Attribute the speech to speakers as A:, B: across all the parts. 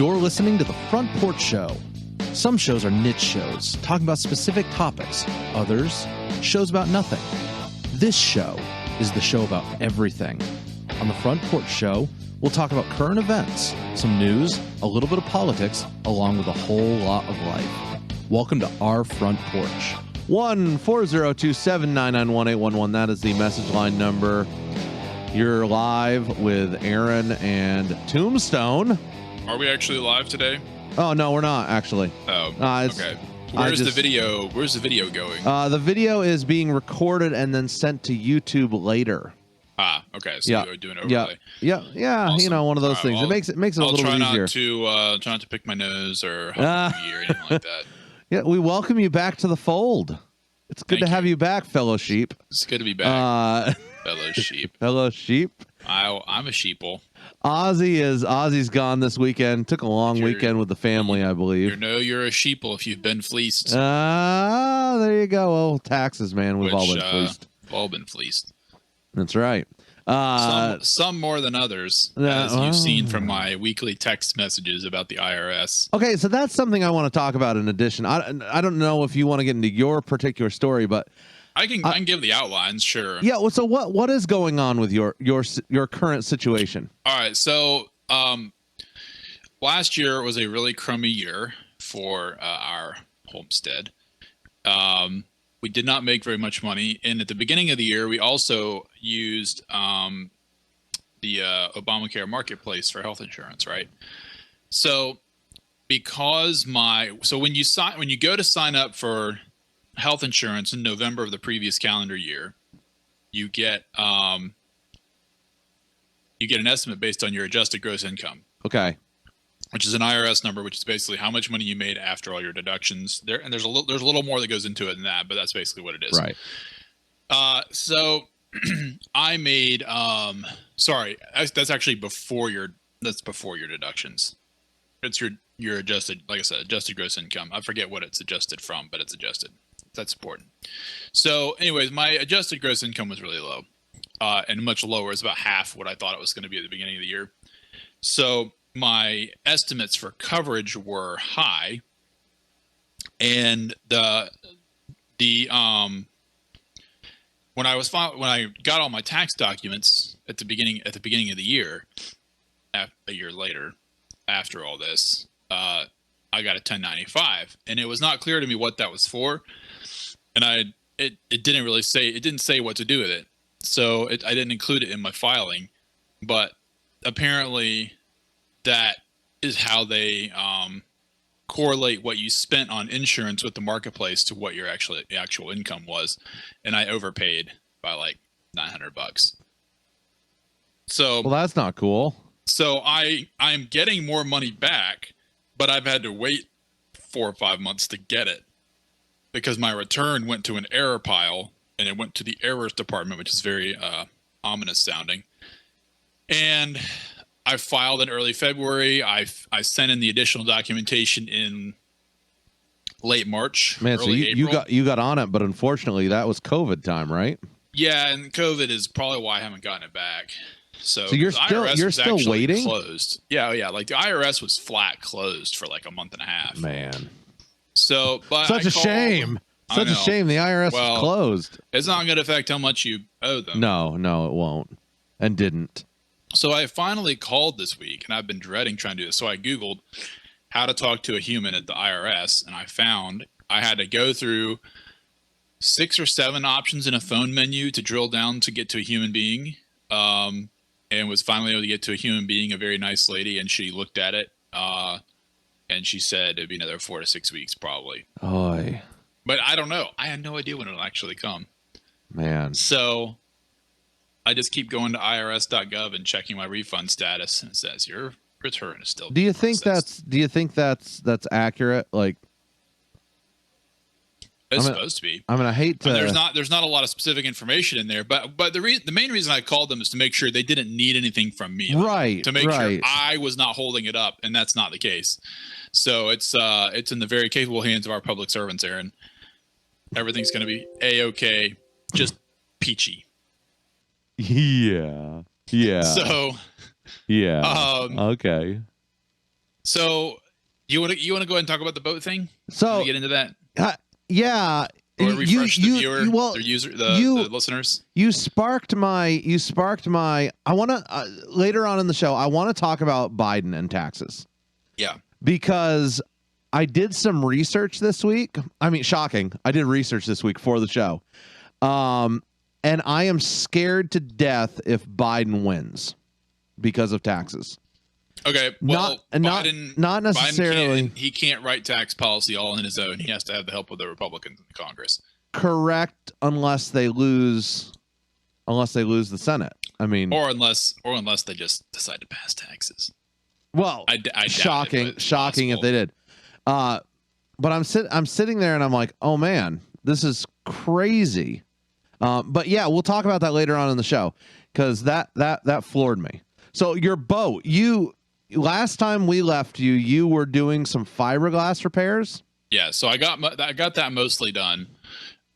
A: You're listening to The Front Porch Show. Some shows are niche shows, talking about specific topics. Others, shows about nothing. This show is the show about everything. On The Front Porch Show, we'll talk about current events, some news, a little bit of politics, along with a whole lot of life. Welcome to our Front Porch. 1-402-799-1811. That is the message line number. You're live with Aaron and Tombstone.
B: Are we actually live today?
A: Oh, no, we're not, actually.
B: Oh, okay. Where's the video? Where's the video going?
A: The video is being recorded and then sent to YouTube later.
B: Ah, okay. So you're doing overlay.
A: Yeah.
B: Awesome.
A: You know, one of those things.
B: Well,
A: It makes it a little easier.
B: Try not to pick my nose or hug me or anything like that.
A: Yeah, we welcome you back to the fold. It's good to have you back, fellow sheep.
B: It's good to be back, fellow sheep.
A: Fellow sheep.
B: I'm a sheeple.
A: Ozzy's gone this weekend. Took a long weekend with the family, I believe.
B: You're a sheeple if you've been fleeced.
A: There you go. Oh, taxes, man. We've all been fleeced.
B: We've all been fleeced.
A: That's right.
B: Some more than others, as you've seen from my weekly text messages about the IRS.
A: Okay, so that's something I want to talk about in addition. I don't know if you want to get into your particular story, but
B: I can give the outlines, sure.
A: Yeah. Well, so what is going on with your current situation?
B: All right. So last year was a really crummy year for our homestead. We did not make very much money, and at the beginning of the year, we also used the Obamacare marketplace for health insurance, right? So when you go to sign up for health insurance in November of the previous calendar year, you get an estimate based on your adjusted gross income.
A: Okay.
B: Which is an IRS number, which is basically how much money you made after all your deductions. There's a little more that goes into it than that, but that's basically what it is.
A: Right.
B: So I made that's actually before your deductions. It's your adjusted, like I said, adjusted gross income. I forget what it's adjusted from, but it's adjusted. That's important. So anyways, my adjusted gross income was really low, and much lower. It's about half what I thought it was going to be at the beginning of the year. So my estimates for coverage were high, and when I got all my tax documents at the beginning of the year, a year later, after all this, I got a 1095, and it was not clear to me what that was for, and it didn't say what to do with it, so I didn't include it in my filing, but apparently that is how they correlate what you spent on insurance with the marketplace to what your actual income was, and I overpaid by like $900. So,
A: well, that's not cool.
B: So I'm getting more money back, but I've had to wait 4 or 5 months to get it because my return went to an error pile, and it went to the errors department, which is very ominous sounding. And I filed in early February. I sent in the additional documentation in late March.
A: Man, so you got on it, but unfortunately that was COVID time, right?
B: Yeah, and COVID is probably why I haven't gotten it back. So
A: you're still waiting?
B: Closed. Yeah. Like the IRS was flat closed for like a month and a half.
A: Man.
B: So, but
A: such a shame. Such a shame. The IRS was closed.
B: It's not going to affect how much you owe them.
A: No, it won't, and didn't.
B: So I finally called this week, and I've been dreading trying to do this. So I Googled how to talk to a human at the IRS, and I found I had to go through 6 or 7 options in a phone menu to drill down to get to a human being, and was finally able to get to a human being, a very nice lady, and she looked at it, and she said it'd be another 4 to 6 weeks probably.
A: Oy.
B: But I don't know. I had no idea when it'll actually come.
A: Man.
B: So I just keep going to irs.gov and checking my refund status, and it says your return is still.
A: Do you think that's accurate? Like,
B: it's supposed to be.
A: I mean, I hate to.
B: There's not a lot of specific information in there, but the main reason I called them is to make sure they didn't need anything from me,
A: right?
B: To make sure I was not holding it up, and that's not the case. So it's in the very capable hands of our public servants, Aaron. Everything's going to be A-OK, just peachy.
A: Yeah.
B: So
A: yeah. Okay.
B: So you want to go ahead and talk about the boat thing?
A: So
B: get into that.
A: Yeah.
B: Or refresh the viewer, the listeners.
A: You sparked my. I want to later on in the show. I want to talk about Biden and taxes.
B: Yeah,
A: because I did some research this week. I mean, shocking. I did research this week for the show, and I am scared to death if Biden wins because of taxes.
B: Okay, well,
A: not necessarily.
B: He can't write tax policy all on his own. He has to have the help of the Republicans in Congress.
A: Correct, unless they lose the Senate. I mean,
B: or unless they just decide to pass taxes.
A: Well,
B: I
A: shocking if they did. But I'm sitting there and I'm like, oh man, this is crazy. But yeah, we'll talk about that later on in the show because that floored me. So your boat, last time we left you were doing some fiberglass repairs.
B: Yeah, so I got that mostly done.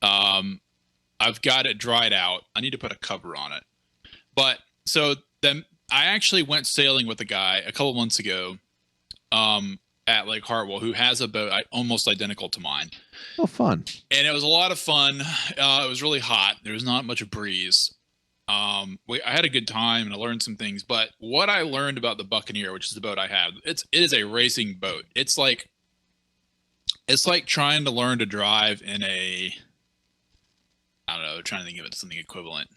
B: I've got it dried out. I need to put a cover on it. But so then I actually went sailing with a guy a couple months ago at Lake Hartwell who has a boat almost identical to mine.
A: Oh, fun.
B: And it was a lot of fun. It was really hot. There was not much of breeze. I had a good time and I learned some things. But what I learned about the Buccaneer, which is the boat I have, it is a racing boat. It's like trying to learn to drive in trying to think of it something equivalent.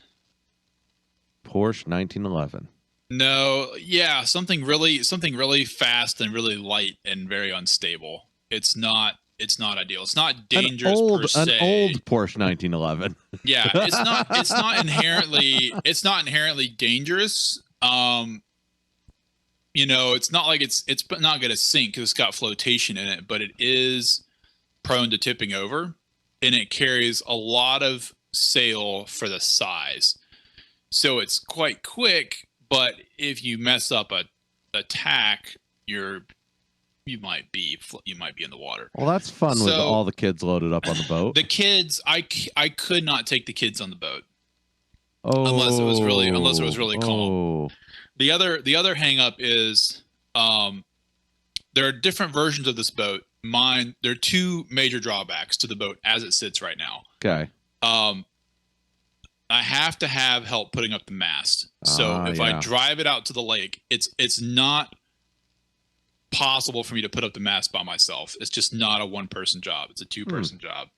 A: Porsche 1911.
B: No, yeah, something really fast and really light and very unstable. It's not ideal. It's not dangerous per se.
A: An old Porsche 1911.
B: Yeah, it's not inherently dangerous. It's not like it's not going to sink because it's got flotation in it, but it is prone to tipping over, and it carries a lot of sail for the size. So it's quite quick, but if you mess up a tack, you might be in the water.
A: Well, that's fun with all the kids loaded up on the boat.
B: The kids, I could not take the kids on the boat.
A: Unless
B: it was really calm. The other hang up is there are different versions of this boat. There are two major drawbacks to the boat as it sits right now.
A: Okay.
B: I have to have help putting up the mast. So if I drive it out to the lake, it's not possible for me to put up the mast by myself. It's just not a one-person job. It's a two-person job.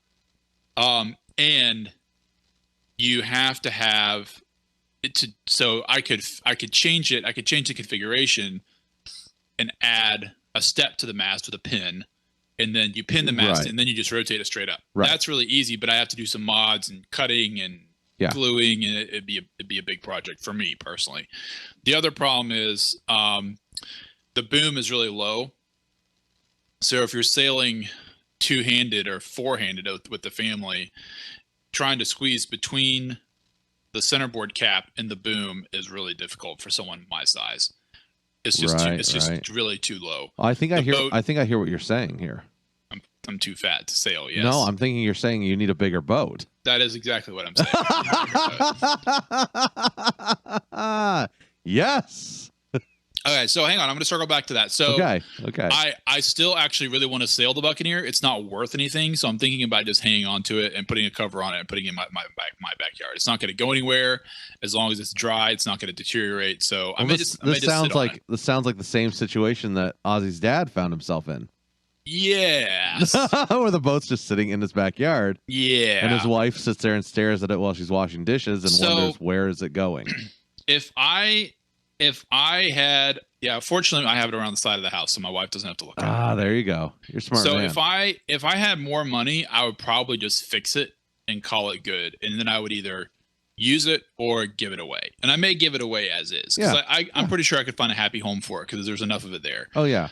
B: And you have to have it so I could change it. I could change the configuration and add a step to the mast with a pin, and then you pin the mast and then you just rotate it straight up. Right. That's really easy, but I have to do some mods and cutting and gluing, and it'd be a big project for me personally. The other problem is the boom is really low. So if you're sailing two-handed or four-handed with the family, trying to squeeze between the centerboard cap and the boom is really difficult for someone my size. It's just just really too low.
A: I think I hear what you're saying here.
B: I'm too fat to sail. Yes.
A: No, I'm thinking you're saying you need a bigger boat.
B: That is exactly what I'm saying.
A: Yes.
B: Okay, so hang on. I'm going to circle back to that. So
A: okay.
B: I still actually really want to sail the Buccaneer. It's not worth anything, so I'm thinking about just hanging on to it and putting a cover on it and putting it in my backyard. It's not going to go anywhere as long as it's dry. It's not going to deteriorate. So
A: this sounds like the same situation that Ozzy's dad found himself in.
B: Yes.
A: Where the boat's just sitting in his backyard.
B: Yeah.
A: And his wife sits there and stares at it while she's washing dishes and wonders where is it going.
B: If I had, fortunately I have it around the side of the house, so my wife doesn't have to look at it.
A: There you go. You're smart.
B: So
A: man.
B: if I had more money, I would probably just fix it and call it good, and then I would either use it or give it away. And I may give it away as is because I'm pretty sure I could find a happy home for it because there's enough of it there.
A: Oh yeah.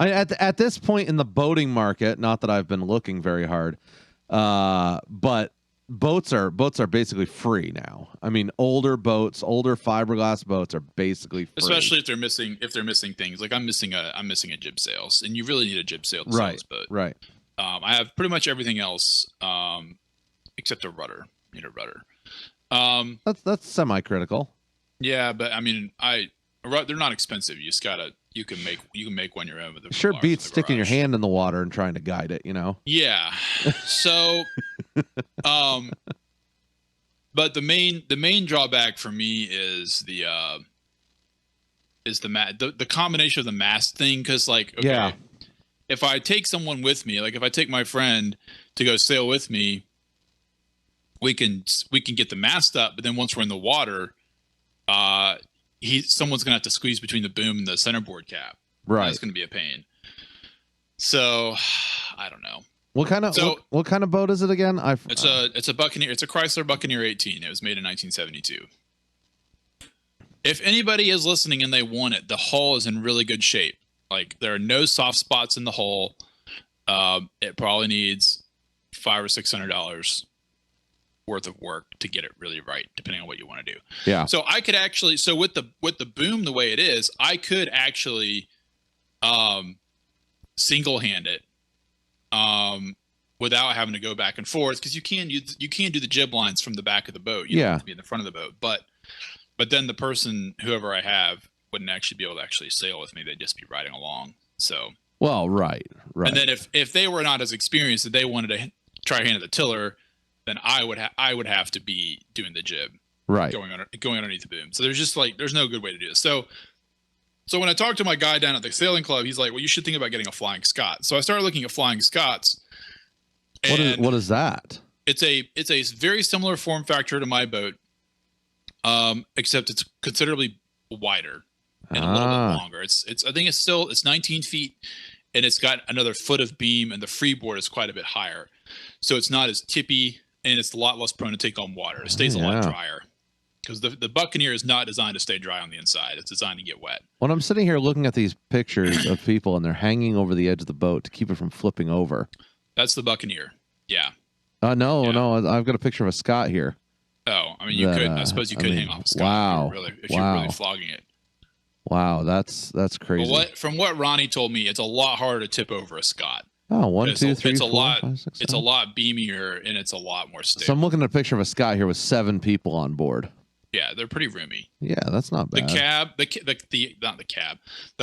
A: At this point in the boating market, not that I've been looking very hard, but boats are basically free now. I mean, older fiberglass boats are basically free.
B: Especially if they're missing things. Like I'm missing a jib sail, and you really need a jib sail to sail this boat.
A: Right.
B: I have pretty much everything else except a rudder. You need a rudder.
A: That's semi-critical.
B: Yeah, but I mean, they're not expensive. You just gotta you can make one your own with the
A: Sure
B: bars
A: beats
B: in the
A: sticking your
B: garage.
A: hand in the water and trying to guide it, you know?
B: Yeah. So, but the main drawback for me is the combination of the mast thing. Cause like, okay,
A: Yeah.
B: if I take someone with me, like if I take my friend to go sail with me, we can get the mast up, but then once we're in the water, someone's gonna have to squeeze between the boom and the centerboard cap.
A: Right.
B: That's gonna be a pain. So I don't know.
A: What kind of boat is it again?
B: It's a Buccaneer. It's a Chrysler Buccaneer 18. It was made in 1972. If anybody is listening and they want it, the hull is in really good shape. Like there are no soft spots in the hull. It probably needs $500 or $600 worth of work to get it really right, depending on what you want to do.
A: Yeah.
B: So I could actually, with the boom the way it is, I could actually single hand it without having to go back and forth, because you can do the jib lines from the back of the boat. You don't have to be in the front of the boat, but then the person, whoever I have, wouldn't actually be able to actually sail with me. They'd just be riding along. So
A: well, right.
B: And then if they were not as experienced, that they wanted to try hand at the tiller, then I would have to be doing the jib,
A: right,
B: going underneath the boom. So there's no good way to do this. So when I talked to my guy down at the sailing club, he's like, well, you should think about getting a Flying Scot. So I started looking at Flying Scots.
A: What is that?
B: It's a very similar form factor to my boat, except it's considerably wider and a little bit longer. I think it's 19 feet, and it's got another foot of beam, and the freeboard is quite a bit higher. So it's not as tippy, and it's a lot less prone to take on water. It stays a lot drier, because the Buccaneer is not designed to stay dry on the inside. It's designed to get wet.
A: When I'm sitting here looking at these pictures of people and they're hanging over the edge of the boat to keep it from flipping over.
B: That's the Buccaneer. Yeah.
A: No, I've got a picture of a Scot here.
B: Oh, I mean, I suppose you could hang off a Scot.
A: Wow.
B: If you're really flogging it.
A: Wow, that's crazy.
B: But from what Ronnie told me, it's a lot harder to tip over a Scot.
A: Oh, 1, 2, 3,
B: it's
A: 4, 5, 6,
B: it's a lot beamier, and it's a lot more stable.
A: So I'm looking at a picture of a Scot here with 7 people on board.
B: Yeah, they're pretty roomy.
A: Yeah, that's not bad.
B: The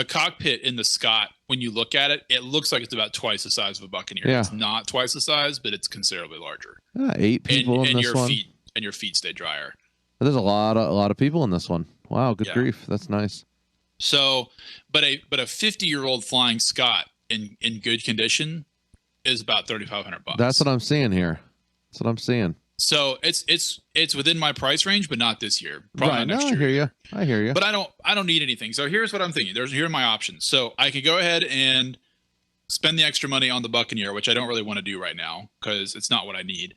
B: cockpit in the Scot, when you look at it, it looks like it's about twice the size of a Buccaneer.
A: Yeah.
B: It's not twice the size, but it's considerably larger.
A: 8 people in this one.
B: And your feet stay drier.
A: There's a lot of people in this one. Wow, good grief. That's nice.
B: So, but a 50-year-old Flying Scot in good condition is about $3,500.
A: That's what I'm seeing here. That's what I'm seeing.
B: So it's within my price range, but not this year. Probably next year.
A: I hear you.
B: But I don't need anything. So here's what I'm thinking. Here are my options. So I could go ahead and spend the extra money on the Buccaneer, which I don't really want to do right now because it's not what I need.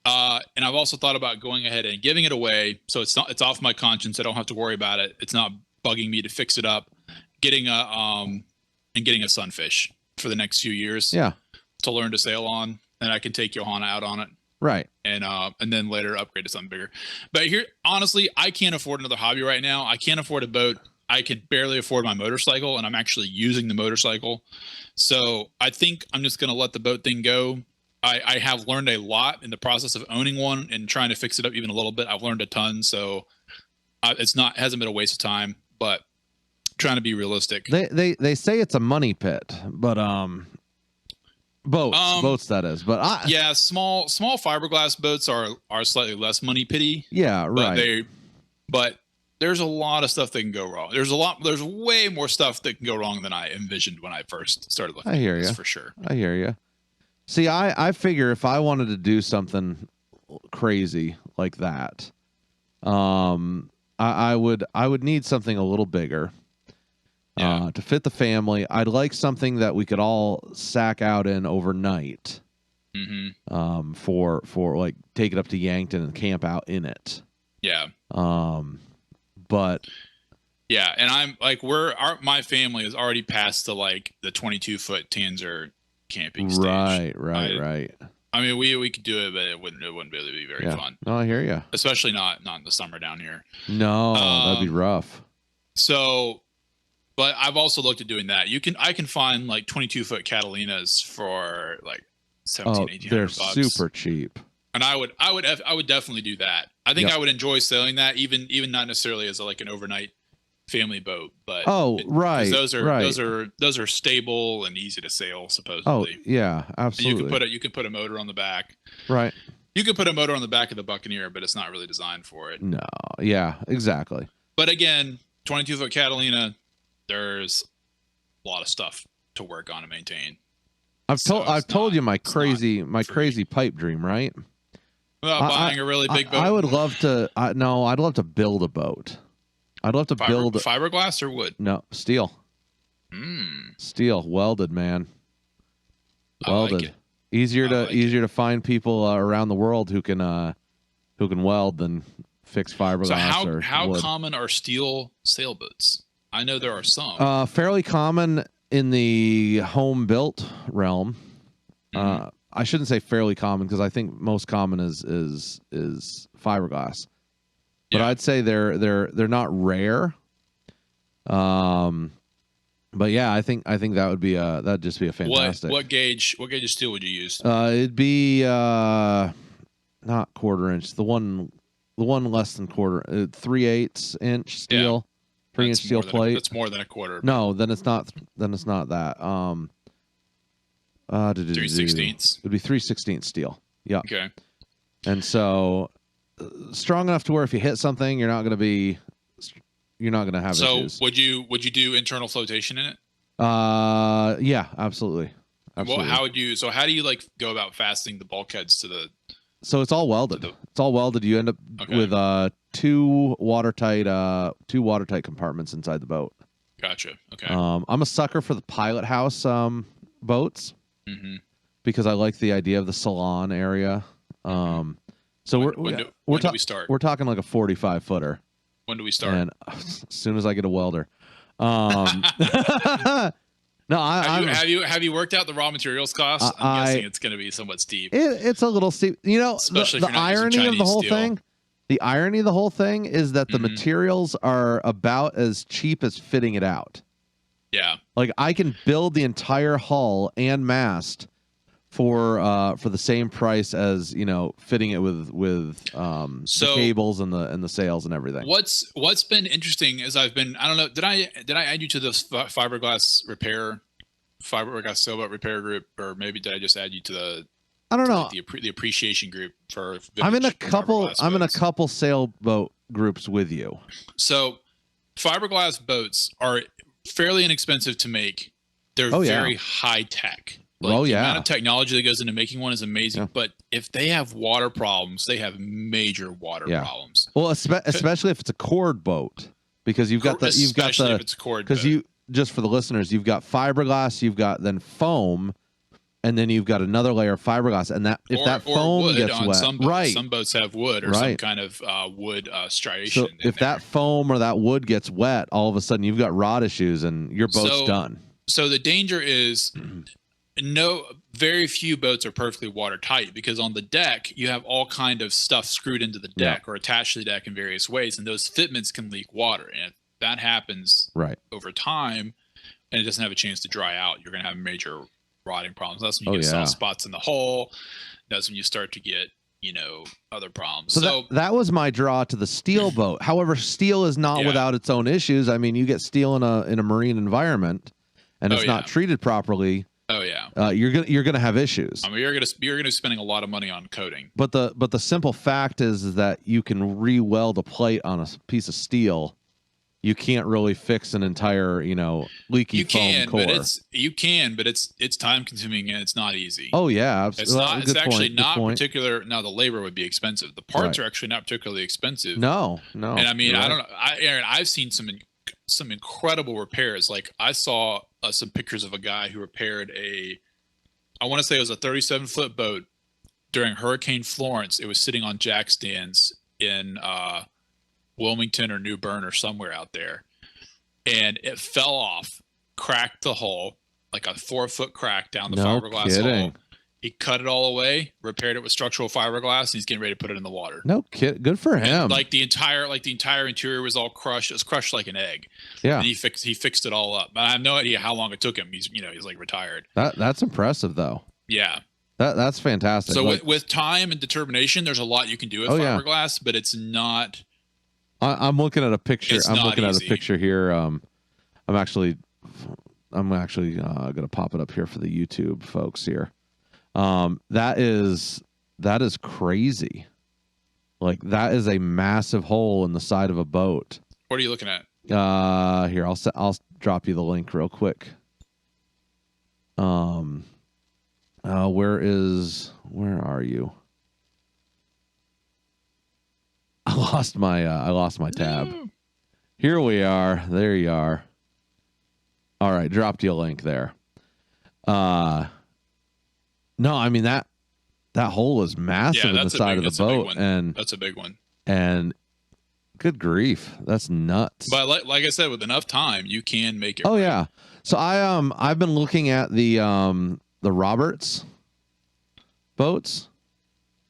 B: And I've also thought about going ahead and giving it away, so it's off my conscience. I don't have to worry about it. It's not bugging me to fix it up. Getting a Sunfish for the next few years.
A: Yeah.
B: To learn to sail on, and I can take Johanna out on it.
A: Right.
B: And then later upgrade to something bigger. But here, honestly, I can't afford another hobby right now. I can't afford a boat. I can barely afford my motorcycle, and I'm actually using the motorcycle. So I think I'm just going to let the boat thing go. I have learned a lot in the process of owning one and trying to fix it up even a little bit. I've learned a ton. So hasn't been a waste of time, but trying to be realistic.
A: They say it's a money pit, but boats that is. But
B: small fiberglass boats are slightly less money pity.
A: Yeah, right.
B: But there's a lot of stuff that can go wrong. There's way more stuff that can go wrong than I envisioned when I first started looking.
A: I hear you
B: for sure.
A: I hear you. See, I figure if I wanted to do something crazy like that, I would need something a little bigger. To fit the family. I'd like something that we could all sack out in overnight. Mm-hmm. For like take it up to Yankton and camp out in it. Yeah. But
B: yeah, and I'm like my family is already past the 22-foot Tanzer camping stage.
A: Right.
B: I mean, we could do it, but it wouldn't really be very fun.
A: No, I hear you.
B: Especially not in the summer down here.
A: No, that'd be rough.
B: So. But I've also looked at doing that. I can find 22-foot Catalinas for $1,700-$1,800.
A: They're super cheap.
B: And I would definitely do that. I think I would enjoy sailing that, even not necessarily as an overnight family boat, but
A: right,
B: those are
A: right.
B: those are stable and easy to sail,
A: Oh,
B: supposedly.
A: yeah, absolutely.
B: You can put a motor on the back.
A: Right.
B: You can put a motor on the back of the Buccaneer, but it's not really designed for it.
A: No. Yeah, exactly.
B: But again, 22-foot Catalina, there's a lot of stuff to work on and maintain.
A: I've told you my crazy pipe dream, right?
B: Well, buying a really big boat.
A: I would love to. I'd love to build a boat. I'd love to build
B: fiberglass or wood.
A: No, steel. Steel, welded, man. Welded.
B: Like it.
A: Easier to find people around the world who can weld than fix fiberglass.
B: So how
A: wood.
B: common are steel sailboats? I know there are some.
A: Fairly common in the home built realm. I shouldn't say fairly common because I think most common is fiberglass. But I'd say they're not rare. But yeah, I think that would be that'd just be a fantastic.
B: What gauge of steel would you use?
A: It'd be not 1/4 inch. The one less than 1/4, 3/8 inch steel, 3-inch steel plate.
B: That's more than a quarter.
A: No, then it's not. Then it's not that.
B: 3/16.
A: It'd be 3/16 steel. Yeah.
B: Okay.
A: And so strong enough to where if you hit something, you're not going to have issues.
B: So would you do internal flotation in it?
A: Yeah, absolutely.
B: Well, how do you like go about fastening the bulkheads to the?
A: So it's all welded. It's all welded. You end up with two watertight compartments inside the boat.
B: Gotcha. Okay.
A: I'm a sucker for the pilot house boats because I like the idea of the salon area. So
B: when do we start?
A: We're talking like a 45-footer.
B: When do we start?
A: And as soon as I get a welder. No,
B: have you worked out the raw materials costs? I'm guessing it's going to be somewhat steep.
A: It's a little steep. You know, the irony of the whole thing. The irony of the whole thing is that the materials are about as cheap as fitting it out.
B: Yeah.
A: Like I can build the entire hull and mast for the same price as, fitting it with the cables and the sails and everything.
B: What's been interesting is I don't know, did I add you to this fiberglass sailboat repair group, or maybe did I just add you to the
A: I don't know,
B: the appreciation group for
A: I'm in a couple sailboat groups with you.
B: So fiberglass boats are fairly inexpensive to make. They're very high tech. The amount of technology that goes into making one is amazing, but if they have water problems, they have major water problems.
A: Well, especially if it's a cord boat, because if it's a cord boat. Because just for the listeners, you've got fiberglass, you've got then foam, and then you've got another layer of fiberglass, and that foam gets wet,
B: some boats have wood or some kind of wood striation.
A: So if that foam or that wood gets wet, all of a sudden you've got rot issues, and your boat's done.
B: So the danger is. Very few boats are perfectly watertight because on the deck you have all kind of stuff screwed into the deck or attached to the deck in various ways, and those fitments can leak water. And if that happens over time and it doesn't have a chance to dry out, you're going to have major rotting problems. That's when you get soft spots in the hull. That's when you start to get other problems.
A: So that was my draw to the steel boat. However, steel is not without its own issues. I mean, you get steel in a marine environment and it's not treated properly.
B: Oh yeah,
A: you're gonna have issues.
B: I mean, you're gonna be spending a lot of money on coating.
A: But the simple fact is that you can re-weld a plate on a piece of steel. You can't really fix an entire leaky foam core.
B: But it's time consuming and it's not easy.
A: Oh yeah, absolutely.
B: It's actually not particular. Now the labor would be expensive. The parts are actually not particularly expensive.
A: No.
B: And I mean, I don't know. Aaron, I've seen some incredible repairs. Like I saw some pictures of a guy who repaired I want to say it was a 37-foot boat during Hurricane Florence. It was sitting on jack stands in Wilmington or New Bern or somewhere out there, and it fell off, cracked the hull, like a 4-foot crack down the fiberglass hull. He cut it all away, repaired it with structural fiberglass, and he's getting ready to put it in the water.
A: No kid, good for him.
B: And like the entire interior was all crushed. It was crushed like an egg.
A: Yeah.
B: And he fixed it all up. But I have no idea how long it took him. He's like retired.
A: That's impressive though.
B: Yeah.
A: That's fantastic.
B: So with time and determination, there's a lot you can do with fiberglass, but it's not
A: I'm looking at a picture.
B: It's
A: I'm
B: not
A: looking
B: easy.
A: at a picture here. I'm actually gonna pop it up here for the YouTube folks here. That is crazy. Like that is a massive hole in the side of a boat.
B: What are you looking at?
A: Here I'll drop you the link real quick. Where are you? I lost my tab.
B: No.
A: Here we are. There you are. All right, dropped you a link there. No, I mean that hole is massive in the side of the boat, and
B: that's a big one.
A: And good grief, that's nuts.
B: But like I said, with enough time, you can make it.
A: Oh
B: right.
A: yeah. So I've been looking at the Roberts boats.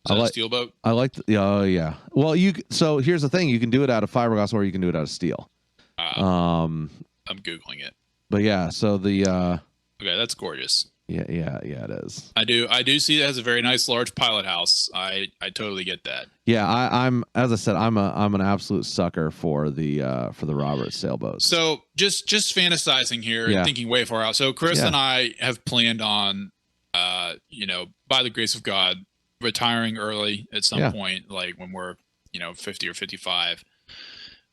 B: Is that a steel boat?
A: I like. Oh yeah. Well, so here's the thing: you can do it out of fiberglass, or you can do it out of steel.
B: I'm googling it.
A: But yeah, so the
B: okay, that's gorgeous.
A: Yeah, it is.
B: I do see it has a very nice large pilot house. I totally get that.
A: Yeah, I'm as I said, I'm an absolute sucker for the Roberts sailboats.
B: So just fantasizing here and thinking way far out. So Chris and I have planned on by the grace of God, retiring early at some point, like when we're 50 or 55.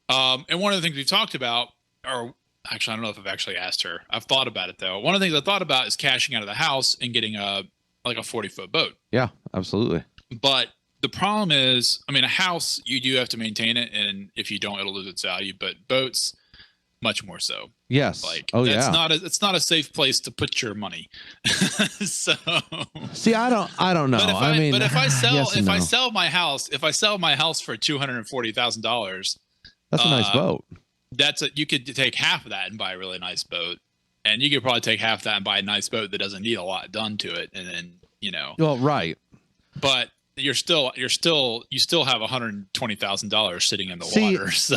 B: And one of the things we've talked about, or actually I don't know if I've actually asked her, I've thought about it though. One of the things I thought about is cashing out of the house and getting a 40-foot boat.
A: Yeah, absolutely.
B: But the problem is, I mean, a house, you do have to maintain it, and if you don't, it'll lose its value. But boats, much more so.
A: Yes.
B: It's not a safe place to put your money. So
A: see, I don't know.
B: But if I sell my house for $240,000,
A: that's a nice boat.
B: You could take half of that and buy a really nice boat, and you could probably take half of that and buy a nice boat that doesn't need a lot done to it, and then
A: Well, right.
B: But you still have $120,000 sitting in the water. So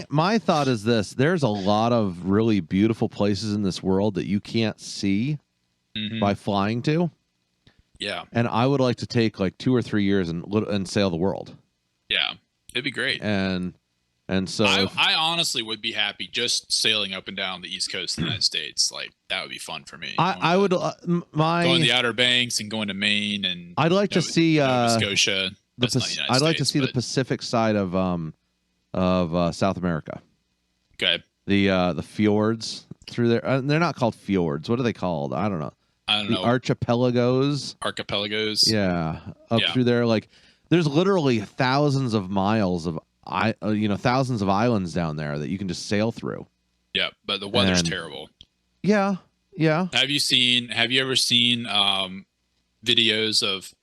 A: my thought is this: there's a lot of really beautiful places in this world that you can't see by flying to.
B: Yeah,
A: and I would like to take like 2 or 3 years and sail the world.
B: Yeah, it'd be great.
A: And so
B: I honestly would be happy just sailing up and down the East Coast of the United States. Like that would be fun for me.
A: I would
B: going to the Outer Banks and going to Maine, and
A: I'd like to see
B: Nova Scotia.
A: I'd like to see the Pacific side of South America.
B: Okay.
A: The fjords through there. They're not called fjords. What are they called? I don't know. Archipelagos. Yeah, through there. Like there's literally thousands of miles of thousands of islands down there that you can just sail through.
B: Yeah, but the weather's terrible.
A: Yeah.
B: Have you ever seen videos of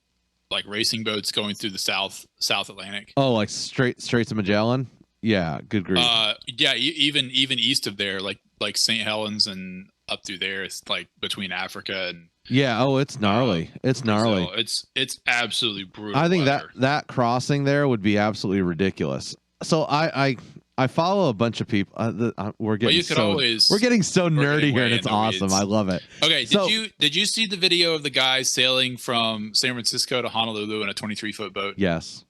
B: like racing boats going through the South Atlantic?
A: Oh, like Straits of Magellan? Yeah, good grief.
B: Yeah, even east of there, like St. Helens and up through there, it's like between Africa and
A: it's gnarly. It's gnarly.
B: It's absolutely brutal.
A: I think that crossing there would be absolutely ridiculous. So I follow a bunch of people. We're getting so nerdy here, and it's awesome. I love it.
B: Okay, did you see the video of the guy sailing from San Francisco to Honolulu in a 23-foot boat?
A: Yes.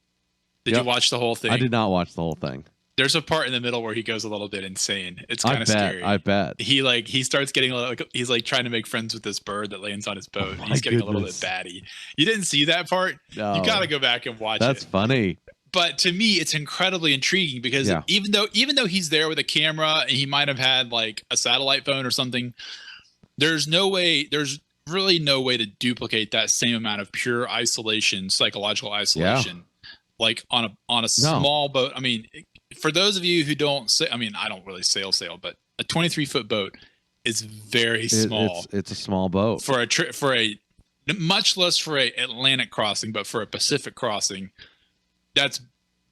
B: Did you watch the whole thing?
A: I did not watch the whole thing.
B: There's a part in the middle where he goes a little bit insane. It's kind of scary.
A: I bet.
B: He starts getting he's like trying to make friends with this bird that lands on his boat. He's getting a little bit batty. You didn't see that part? No. You got to go back and watch it.
A: That's funny.
B: But to me, it's incredibly intriguing because even though he's there with a camera and he might have had like a satellite phone or something, there's really no way to duplicate that same amount of pure isolation, psychological isolation, like on a small boat. I mean, for those of you who don't say, I mean, I don't really sail, but a 23-foot boat is very small.
A: It's a small boat
B: for a much less for a Atlantic crossing, but for a Pacific crossing, that's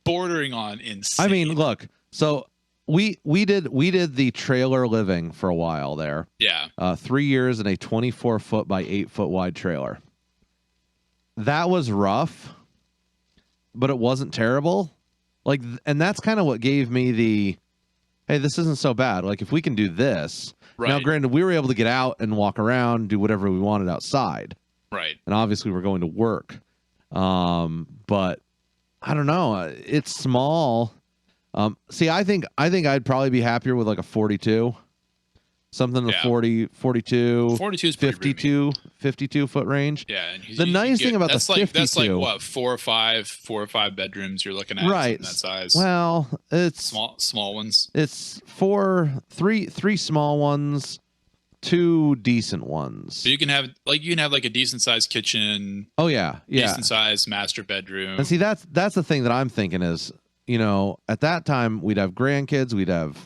B: bordering on insane.
A: I mean, look, so we did the trailer living for a while there.
B: Yeah.
A: 3 years in a 24-foot by 8-foot wide trailer. That was rough, but it wasn't terrible. Like, and that's kind of what gave me the, hey, this isn't so bad. Like, if we can do this. Right. Now, granted, we were able to get out and walk around, do whatever we wanted outside.
B: Right.
A: And obviously we're going to work. But I don't know. It's small. See, I think I'd probably be happier with like a 42, something in the 40, 42,
B: 42 is pretty
A: 52 foot range.
B: Yeah. And
A: the nice thing about the 52,
B: that's like what, four or five bedrooms you're looking at,
A: right?
B: That size.
A: Well, it's
B: small ones.
A: It's three small ones, 2 decent ones.
B: So you can have like a decent sized kitchen.
A: Oh yeah.
B: Decent sized master bedroom.
A: And see, that's the thing that I'm thinking is, at that time we'd have grandkids, we'd have,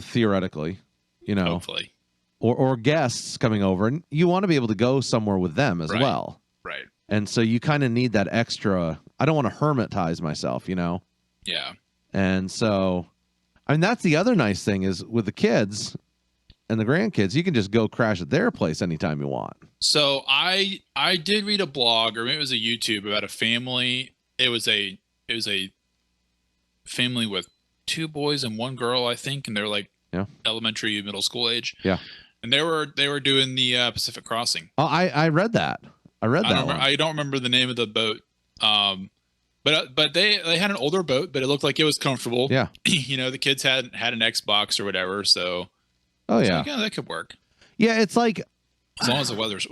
A: theoretically,
B: hopefully,
A: or guests coming over, and you want to be able to go somewhere with them as well.
B: Right.
A: And so you kind of need that extra. I don't want to hermitize myself,
B: Yeah.
A: And so, I mean, that's the other nice thing is with the kids and the grandkids, you can just go crash at their place anytime you want.
B: So I did read a blog, or maybe it was a YouTube, about a family. It was a family with 2 boys and 1 girl, I think, and they're like elementary, middle school age.
A: Yeah.
B: And they were doing the Pacific Crossing.
A: Oh, I read that. I
B: don't remember the name of the boat. But they had an older boat, but it looked like it was comfortable.
A: Yeah.
B: The kids had an Xbox or whatever, so.
A: Oh yeah.
B: Like, yeah, that could work.
A: Yeah, it's like
B: as long as the weather's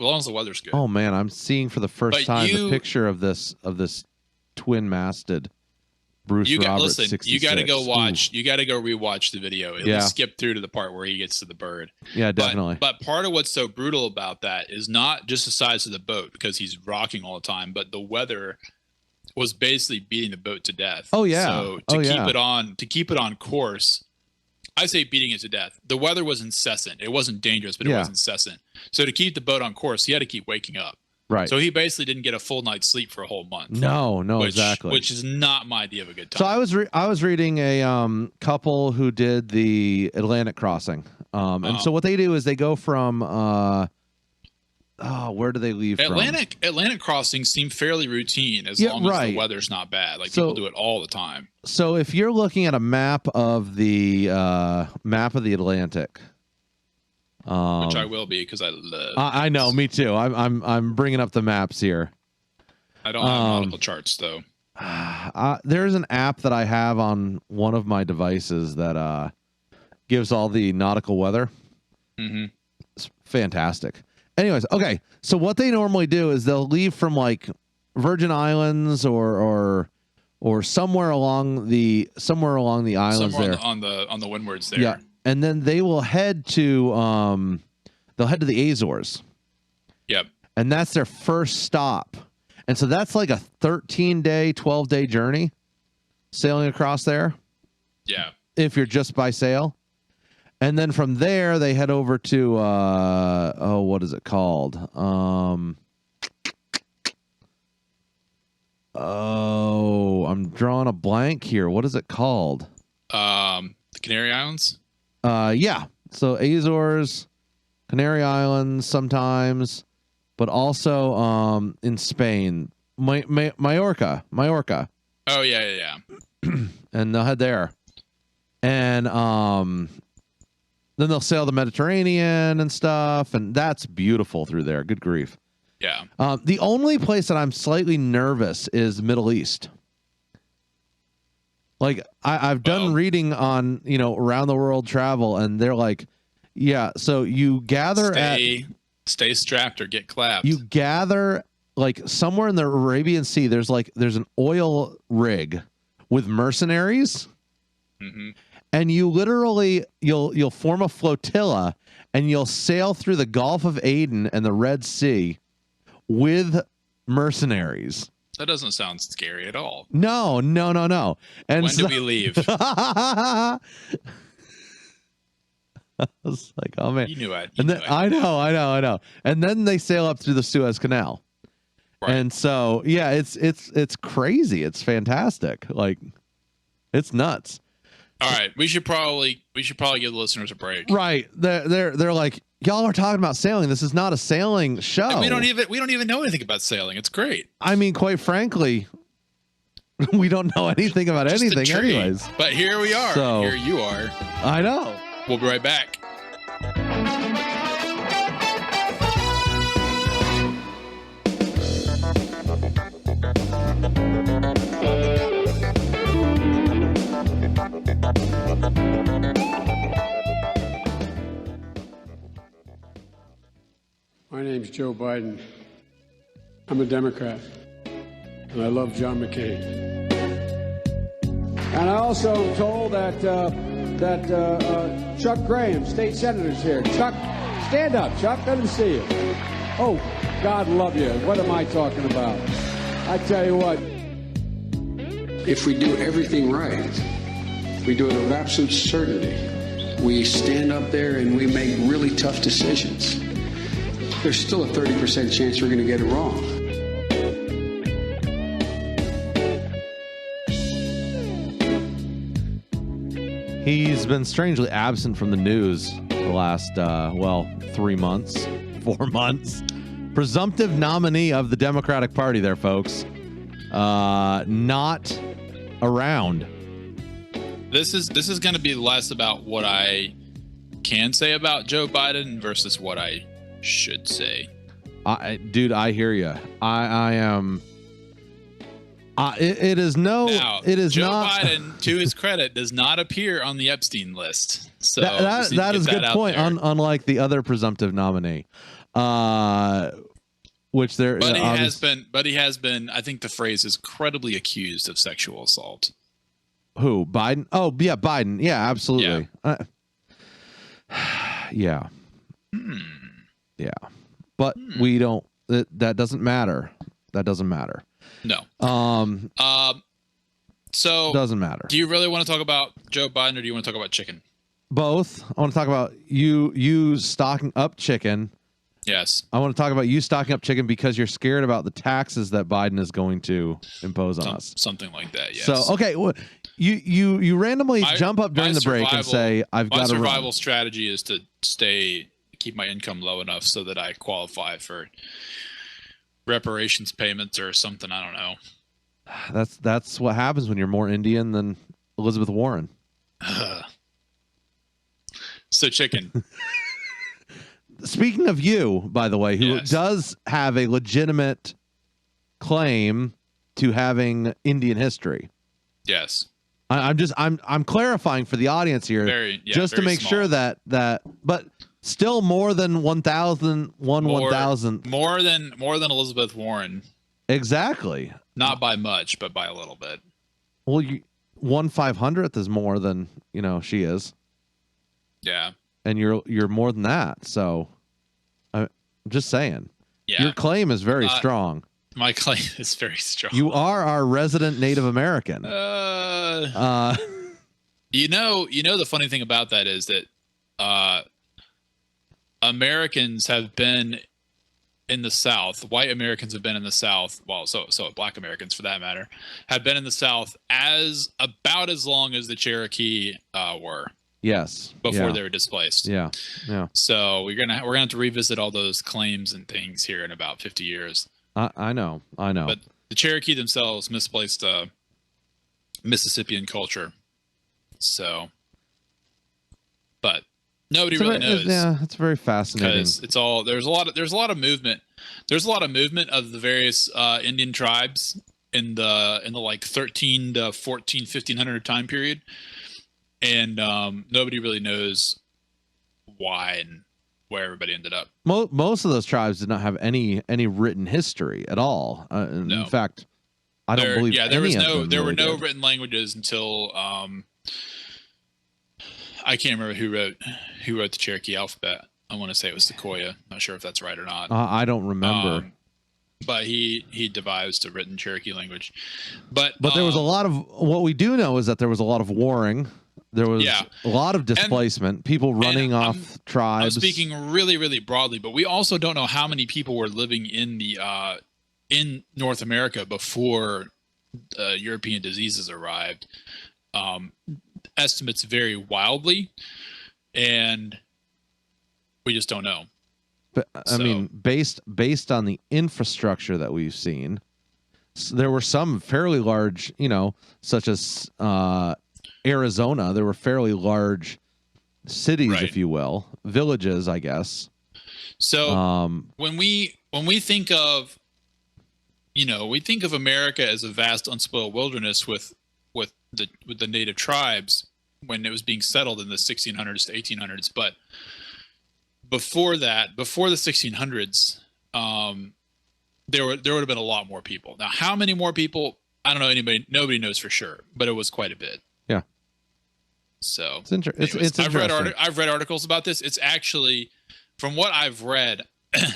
B: good.
A: Oh man, I'm seeing for the first time the picture of this twin-masted Bruce Roberts.
B: Listen,
A: 66.
B: you got to go watch.
A: Ooh.
B: You got to go rewatch the video. At least skip through to the part where he gets to the bird.
A: Yeah, definitely.
B: But part of what's so brutal about that is not just the size of the boat, because he's rocking all the time, but the weather was basically beating the boat to death.
A: Oh yeah.
B: So to keep it on course, I say beating it to death. The weather was incessant. It wasn't dangerous, but it was incessant. So to keep the boat on course, he had to keep waking up.
A: Right.
B: So he basically didn't get a full night's sleep for a whole month.
A: No, exactly.
B: Which is not my idea of a good time.
A: So I was reading a couple who did the Atlantic crossing. And so what they do is they go from where do they leave from?
B: Atlantic crossings seem fairly routine as long as the weather's not bad. Like people do it all the time.
A: So if you're looking at a map of the Atlantic,
B: which I will be, because I love.
A: I know, me too. I'm bringing up the maps here.
B: I don't have nautical charts though.
A: There's an app that I have on one of my devices that gives all the nautical weather.
B: Mm-hmm.
A: It's fantastic. Anyways, okay. So what they normally do is they'll leave from like Virgin Islands or somewhere along the islands there
B: on the windwards there.
A: Yeah, and then they will head to the Azores.
B: Yep.
A: And that's their first stop. And so that's like a 13-day, 12-day journey sailing across there.
B: Yeah.
A: If you're just by sail. And then from there, they head over to, what is it called? I'm drawing a blank here. What is it called?
B: The Canary Islands?
A: Yeah. So Azores, Canary Islands sometimes, but also in Spain, Mallorca.
B: Oh, yeah.
A: And they'll head there. And then they'll sail the Mediterranean and stuff, and that's beautiful through there. Good grief.
B: Yeah.
A: The only place that I'm slightly nervous is the Middle East. Like I've done reading on, around the world travel, and they're like, yeah, so you gather
B: stay strapped or get clapped.
A: You gather like somewhere in the Arabian Sea, there's an oil rig with mercenaries.
B: Mm-hmm.
A: And you literally you'll form a flotilla and you'll sail through the Gulf of Aden and the Red Sea with mercenaries.
B: That doesn't sound scary at all.
A: No. And
B: when do we leave?
A: I was like, oh man,
B: you knew it.
A: I know. And then they sail up through the Suez Canal. Right. And so yeah, it's crazy. It's fantastic. Like, it's nuts.
B: All right, we should probably give the listeners a break.
A: Right, they're like, y'all are talking about sailing. This is not a sailing show.
B: And we don't even know anything about sailing. It's great.
A: I mean, quite frankly, we don't know anything about anything, anyways.
B: But here we are. So, here you are.
A: I know.
B: We'll be right back.
C: Joe Biden. I'm a Democrat, and I love John McCain. And I also am told that Chuck Graham, state senator's here. Chuck, stand up, Chuck. Let him see you. Oh, God love you. What am I talking about? I tell you what. If we do everything right, we do it with absolute certainty. We stand up there and we make really tough decisions. There's still a 30% chance we're going to get it wrong.
A: He's been strangely absent from the news the last, 3 months, 4 months. Presumptive nominee of the Democratic Party there, folks. Not around.
B: This is going to be less about what I can say about Joe Biden versus what I should say.
A: Dude, I hear you. I am. It is no.
B: Now,
A: it is
B: Joe
A: not.
B: Biden, to his credit, does not appear on the Epstein list. So
A: that is a good point. Unlike the other presumptive nominee, which there,
B: but he has been. But he has been. I think the phrase is credibly accused of sexual assault.
A: Who? Biden? Oh, yeah, Biden. Yeah, absolutely. Yeah. Yeah. But we don't. That doesn't matter. That doesn't matter.
B: No. So
A: doesn't matter.
B: Do you really want to talk about Joe Biden, or do you want to talk about chicken?
A: Both. I want to talk about you stocking up chicken.
B: Yes.
A: I want to talk about you stocking up chicken because you're scared about the taxes that Biden is going to impose on us.
B: Something like that. Yes.
A: So okay, well, you randomly jump up during the break and say, "I've got to run." My
B: survival strategy is to keep my income low enough so that I qualify for reparations payments or something. I don't know.
A: That's what happens when you're more Indian than Elizabeth Warren.
B: So chicken.
A: Speaking of you, by the way, who does have a legitimate claim to having Indian history.
B: Yes.
A: I'm clarifying for the audience here, just to make sure that but still more than 1,000
B: more than Elizabeth Warren.
A: Exactly.
B: Not by much, but by a little bit.
A: Well, 1/500th is more than she is.
B: Yeah.
A: And you're more than that. So I'm just saying.
B: Yeah.
A: Your claim is very strong.
B: My claim is very strong.
A: You are our resident Native American.
B: The funny thing about that is that Americans have been in the South. White Americans have been in the South. Well, so Black Americans, for that matter, have been in the South about as long as the Cherokee were.
A: Yes.
B: Before they were displaced.
A: Yeah. Yeah.
B: So we're gonna have to revisit all those claims and things here in about 50 years.
A: I know.
B: But the Cherokee themselves misplaced Mississippian culture. So, but nobody really knows.
A: Yeah, it's very fascinating.
B: Because there's a lot of movement. There's a lot of movement of the various Indian tribes in the like 13 to 14, 1500 time period. And nobody really knows why and where everybody ended up.
A: Most of those tribes did not have any written history at all.
B: No.
A: In fact, I don't believe. Yeah,
B: there were no written languages until I can't remember who wrote the Cherokee alphabet. I want to say it was Sequoia. Not sure if that's right or not.
A: I don't remember.
B: But he devised a written Cherokee language. But
A: there was a lot of what we do know is that there was a lot of warring. There was a lot of displacement, people running off tribes.
B: I'm speaking really, really broadly, but we also don't know how many people were living in the in North America before European diseases arrived. Estimates vary wildly, and we just don't know.
A: But I mean, based on the infrastructure that we've seen, there were some fairly large, such as Arizona, there were fairly large cities, if you will, villages, I guess.
B: So when we think of, we think of America as a vast unspoiled wilderness with the native tribes when it was being settled in the 1600s to 1800s. But before that, before the 1600s, there would have been a lot more people. Now, how many more people? I don't know. Nobody knows for sure, but it was quite a bit.
A: Yeah.
B: So
A: it's interesting.
B: I've read articles about this. It's actually, from what I've read,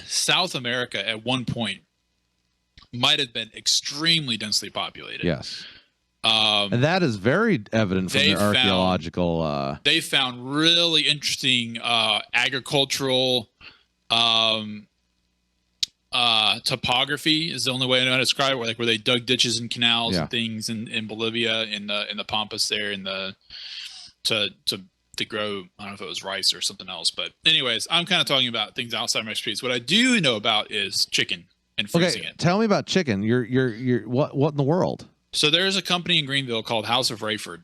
B: South America at one point might have been extremely densely populated.
A: Yes. And that is very evident from their archaeological.
B: They found really interesting agricultural topography is the only way I know how to describe it. Where they dug ditches and canals and things in Bolivia, in the Pampas there, to grow, I don't know if it was rice or something else. But anyways, I'm kind of talking about things outside my expertise. What I do know about is chicken and freezing it.
A: Tell me about chicken. You're what in the world?
B: So there's a company in Greenville called House of Rayford.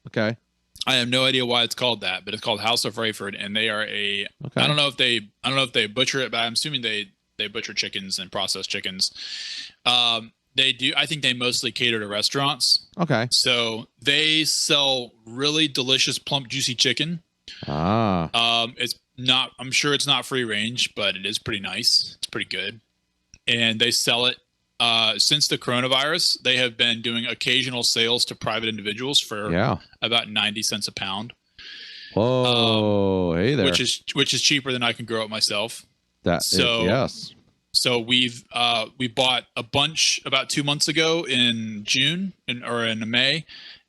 A: Okay.
B: I have no idea why it's called that, but it's called House of Rayford, and they are I don't know if they butcher it, but I'm assuming they butcher chickens and process chickens. They do. I think they mostly cater to restaurants.
A: Okay.
B: So they sell really delicious, plump, juicy chicken. It's not. I'm sure it's not free range, but it is pretty nice. It's pretty good, and they sell it. Since the coronavirus, they have been doing occasional sales to private individuals for about 90 cents a pound.
A: Whoa, hey there.
B: Which is cheaper than I can grow it myself.
A: Yes.
B: So we bought a bunch about 2 months ago in June or in May,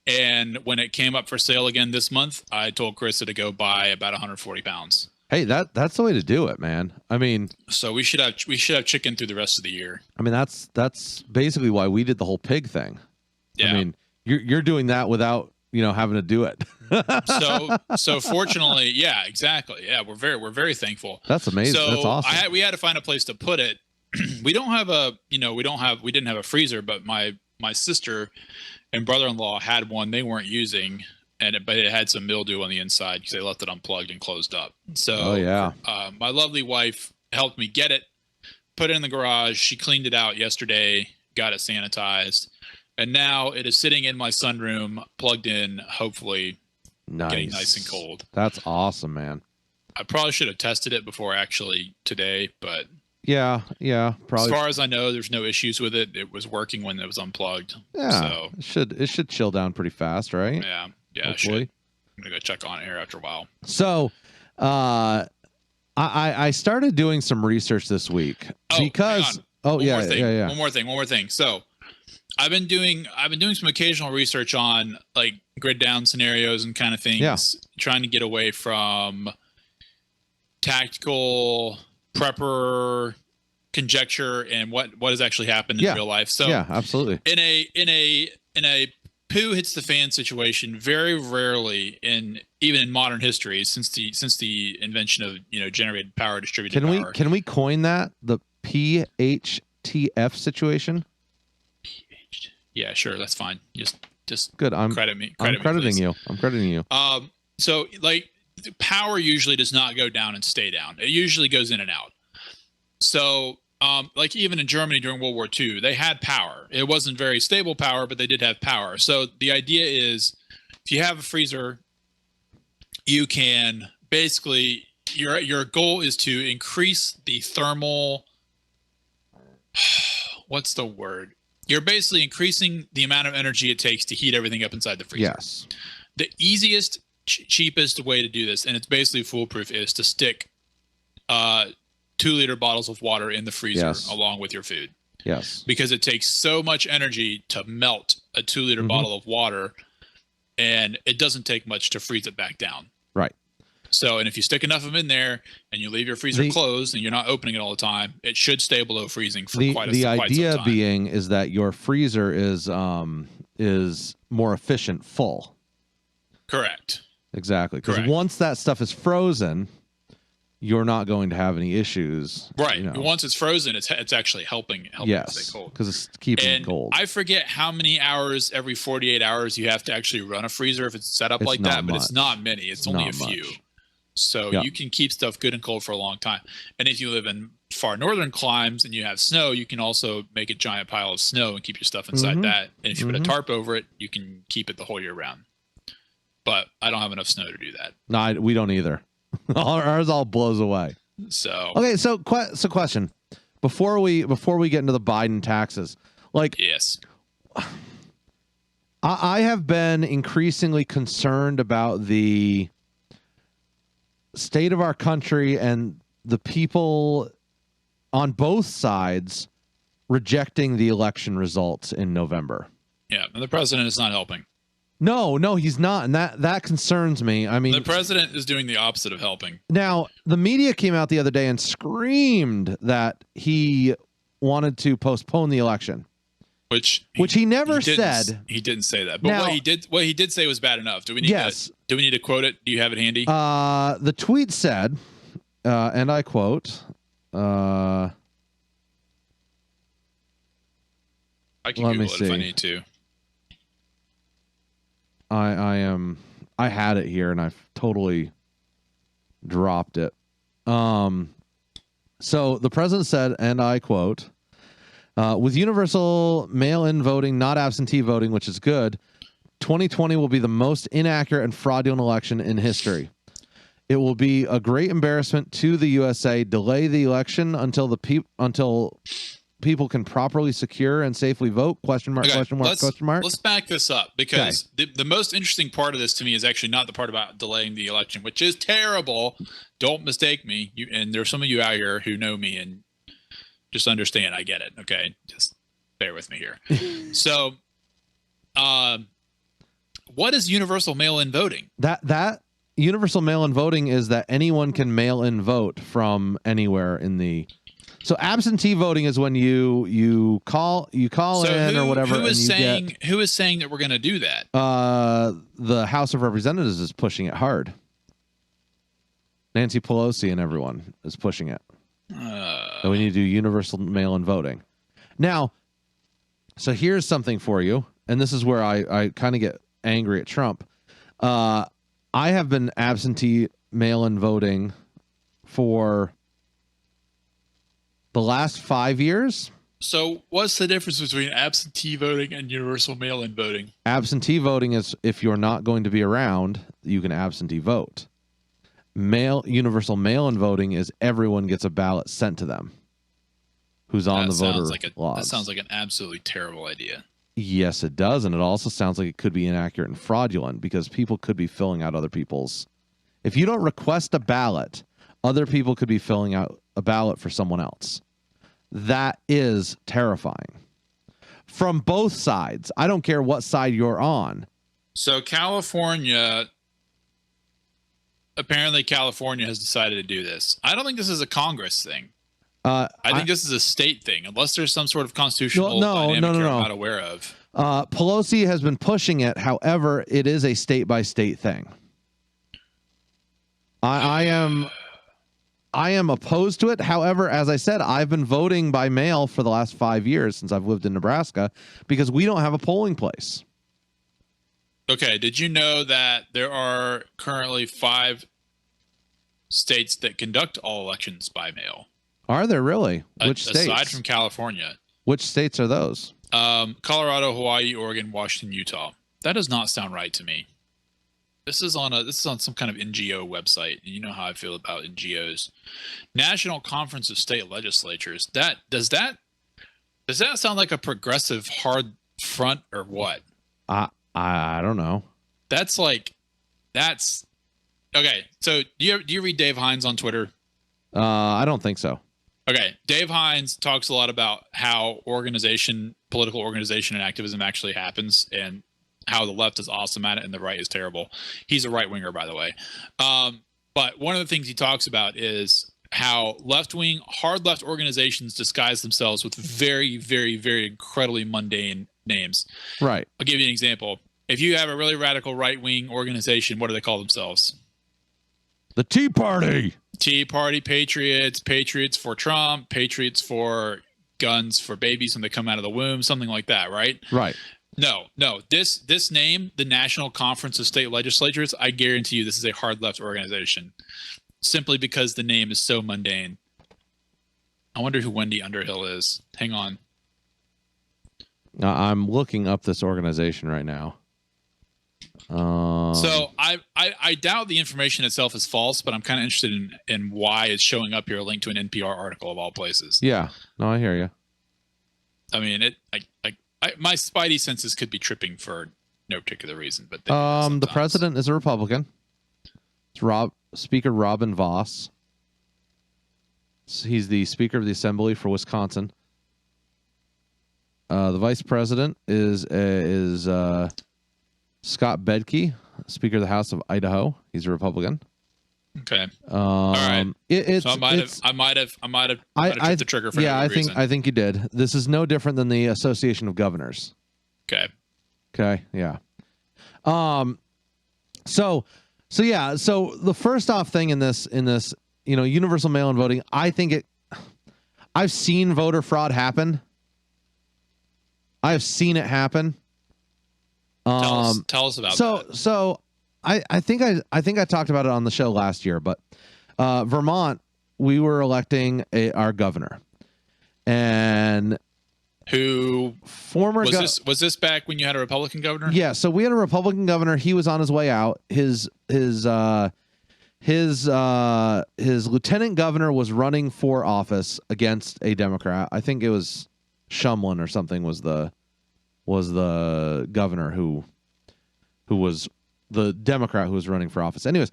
B: and when it came up for sale again this month, I told Carissa to go buy about 140 pounds.
A: Hey, that's the way to do it, man. I mean,
B: so we should have chicken through the rest of the year.
A: I mean, that's basically why we did the whole pig thing.
B: Yeah.
A: I mean, you're doing that without having to do it.
B: so fortunately, yeah, exactly. Yeah, we're very thankful.
A: That's amazing.
B: So
A: that's awesome.
B: We had to find a place to put it. We didn't have a freezer, but my sister and brother-in-law had one they weren't using. But it had some mildew on the inside because they left it unplugged and closed up. So, my lovely wife helped me get it, put it in the garage. She cleaned it out yesterday, got it sanitized, and now it is sitting in my sunroom, plugged in, hopefully getting nice and cold.
A: That's awesome, man.
B: I probably should have tested it before actually today, but
A: yeah, probably.
B: As far as I know, there's no issues with it. It was working when it was unplugged.
A: Yeah, so it should chill down pretty fast, right?
B: Yeah. Yeah, hopefully. I'm gonna go check on it here after a while.
A: So, I started doing some research this week because one more thing. So, I've been doing some occasional research on like grid down scenarios and kind of things, trying to get away from tactical prepper conjecture and what has actually happened in real life. So, yeah, absolutely.
B: In a poo hits the fan situation, very rarely even in modern history since the invention of generated power, distributed power.
A: Can we coin that, the PHTF situation?
B: Yeah, sure, that's fine. Just
A: good. I'm crediting you.
B: So like power usually does not go down and stay down. It usually goes in and out. So like even in Germany during World War II, they had power. It wasn't very stable power, but they did have power. So the idea is if you have a freezer, you can basically, your goal is to increase the thermal, what's the word? You're basically increasing the amount of energy it takes to heat everything up inside the freezer.
A: Yes.
B: The easiest, cheapest way to do this, and it's basically foolproof, is to stick 2-liter bottles of water in the freezer along with your food.
A: Yes.
B: Because it takes so much energy to melt a 2-liter bottle of water, and it doesn't take much to freeze it back down.
A: Right.
B: So, and if you stick enough of them in there and you leave your freezer closed and you're not opening it all the time, it should stay below freezing for quite some time. The idea
A: being is that your freezer is more efficient full.
B: Correct.
A: Exactly. Because once that stuff is frozen, you're not going to have any issues.
B: Right. Once it's frozen, it's actually helping it stay cold.
A: Because it's keeping it cold.
B: I forget how many hours every 48 hours you have to actually run a freezer if it's set up like that, but it's not many. It's only a few. So you can keep stuff good and cold for a long time. And if you live in far northern climes and you have snow, you can also make a giant pile of snow and keep your stuff inside that. And if you put a tarp over it, you can keep it the whole year round. But I don't have enough snow to do that.
A: No, we don't either. Ours all blows away.
B: So
A: okay, so question: before we get into the Biden taxes, like,
B: yes,
A: I have been increasingly concerned about the state of our country and the people on both sides rejecting the election results in November.
B: Yeah, and the president is not helping.
A: No, he's not, and that concerns me. I mean,
B: the president is doing the opposite of helping.
A: Now, the media came out the other day and screamed that he wanted to postpone the election, which he never said.
B: He didn't say that. But
A: now,
B: what he did say was bad enough. Do we need to quote it? Do you have it handy?
A: The tweet said, and I quote,
B: I can Google it if I need to.
A: I had it here and I've totally dropped it. So the president said, and I quote, with universal mail-in voting, not absentee voting, which is good, 2020 will be the most inaccurate and fraudulent election in history. It will be a great embarrassment to the USA. Delay the election until people can properly secure and safely vote? Question mark.
B: Let's back this up, because the most interesting part of this to me is actually not the part about delaying the election, which is terrible. Don't mistake me. And there's some of you out here who know me and just understand. I get it. Okay. Just bear with me here. So, what is universal mail-in voting?
A: That universal mail-in voting is that anyone can mail-in vote from anywhere in the. So absentee voting is when you call in or whatever.
B: Who is saying that we're going to do that?
A: The House of Representatives is pushing it hard. Nancy Pelosi and everyone is pushing it. So we need to do universal mail-in voting. Now, so here's something for you, and this is where I kind of get angry at Trump. I have been absentee mail-in voting for the last 5 years.
B: So what's the difference between absentee voting and universal mail-in voting?
A: Absentee voting is if you're not going to be around, you can absentee vote. Universal mail-in voting is everyone gets a ballot sent to them who's on the voter log.
B: That sounds like an absolutely terrible idea.
A: Yes, it does. And it also sounds like it could be inaccurate and fraudulent because people could be filling out other people's. If you don't request a ballot, other people could be filling out a ballot for someone else. That is terrifying. From both sides. I don't care what side you're on.
B: So apparently California has decided to do this. I don't think this is a Congress thing. I think this is a state thing, unless there's some sort of constitutional dynamic I'm not aware of.
A: Pelosi has been pushing it. However, it is a state-by-state thing. I am opposed to it. However, as I said, I've been voting by mail for the last 5 years since I've lived in Nebraska because we don't have a polling place.
B: Okay. Did you know that there are currently 5 states that conduct all elections by mail?
A: Are there really? Which states?
B: Aside from California.
A: Which states are those?
B: Colorado, Hawaii, Oregon, Washington, Utah. That does not sound right to me. This is on some kind of NGO website. You know how I feel about NGOs. National Conference of State Legislatures. Does that sound like a progressive hard front or what?
A: I don't know.
B: That's okay. So do you read Dave Hines on Twitter?
A: I don't think so.
B: Okay. Dave Hines talks a lot about how political organization and activism actually happens and how the left is awesome at it and the right is terrible. He's a right winger, by the way. But one of the things he talks about is how left-wing, hard left organizations disguise themselves with very, very, very incredibly mundane names.
A: Right.
B: I'll give you an example. If you have a really radical right-wing organization, what do they call themselves?
A: The Tea Party.
B: Tea Party Patriots, Patriots for Trump, Patriots for guns for babies when they come out of the womb, something like that, right?
A: Right.
B: No. This name, the National Conference of State Legislatures, I guarantee you this is a hard left organization. Simply because the name is so mundane. I wonder who Wendy Underhill is. Hang on.
A: I'm looking up this organization right now.
B: So I doubt the information itself is false, but I'm kind of interested in why it's showing up here, a link to an NPR article of all places.
A: Yeah, no, I hear you.
B: I mean, my spidey senses could be tripping for no particular reason, but
A: the president is a Republican. It's Speaker Robin Voss. He's the Speaker of the Assembly for Wisconsin. The Vice President is Scott Bedke, Speaker of the House of Idaho. He's a Republican.
B: Okay. All right.
A: So
B: I might have tripped the trigger for no reason.
A: I think you did. This is no different than the Association of Governors.
B: Okay.
A: Yeah. So the first off thing in this, universal mail-in voting, I've seen voter fraud happen. I've seen it happen.
B: Tell us about that.
A: So I think I talked about it on the show last year, but Vermont, we were electing our governor, and
B: was this back when you had a Republican governor?
A: Yeah, so we had a Republican governor. He was on his way out. His lieutenant governor was running for office against a Democrat. I think it was Shumlin or something was the governor who was the Democrat who was running for office. Anyways,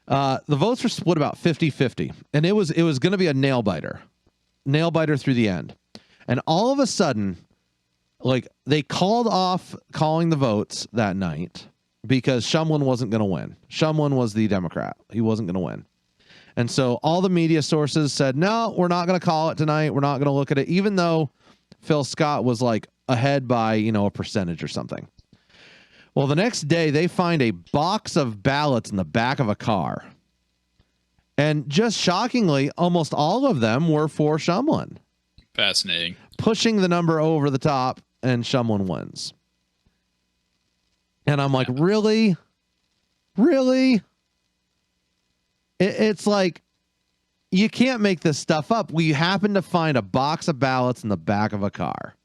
A: the votes were split about 50-50, and it was going to be a nail biter through the end. And all of a sudden, like, they called off calling the votes that night because Shumlin wasn't going to win. Shumlin was the Democrat. He wasn't going to win. And so all the media sources said, no, we're not going to call it tonight. We're not going to look at it, even though Phil Scott was like ahead by, a percentage or something. Well, the next day they find a box of ballots in the back of a car. And just shockingly, almost all of them were for Shumlin.
B: Fascinating.
A: Pushing the number over the top, and Shumlin wins. And I'm like, really? Really? It's like, you can't make this stuff up. We happen to find a box of ballots in the back of a car.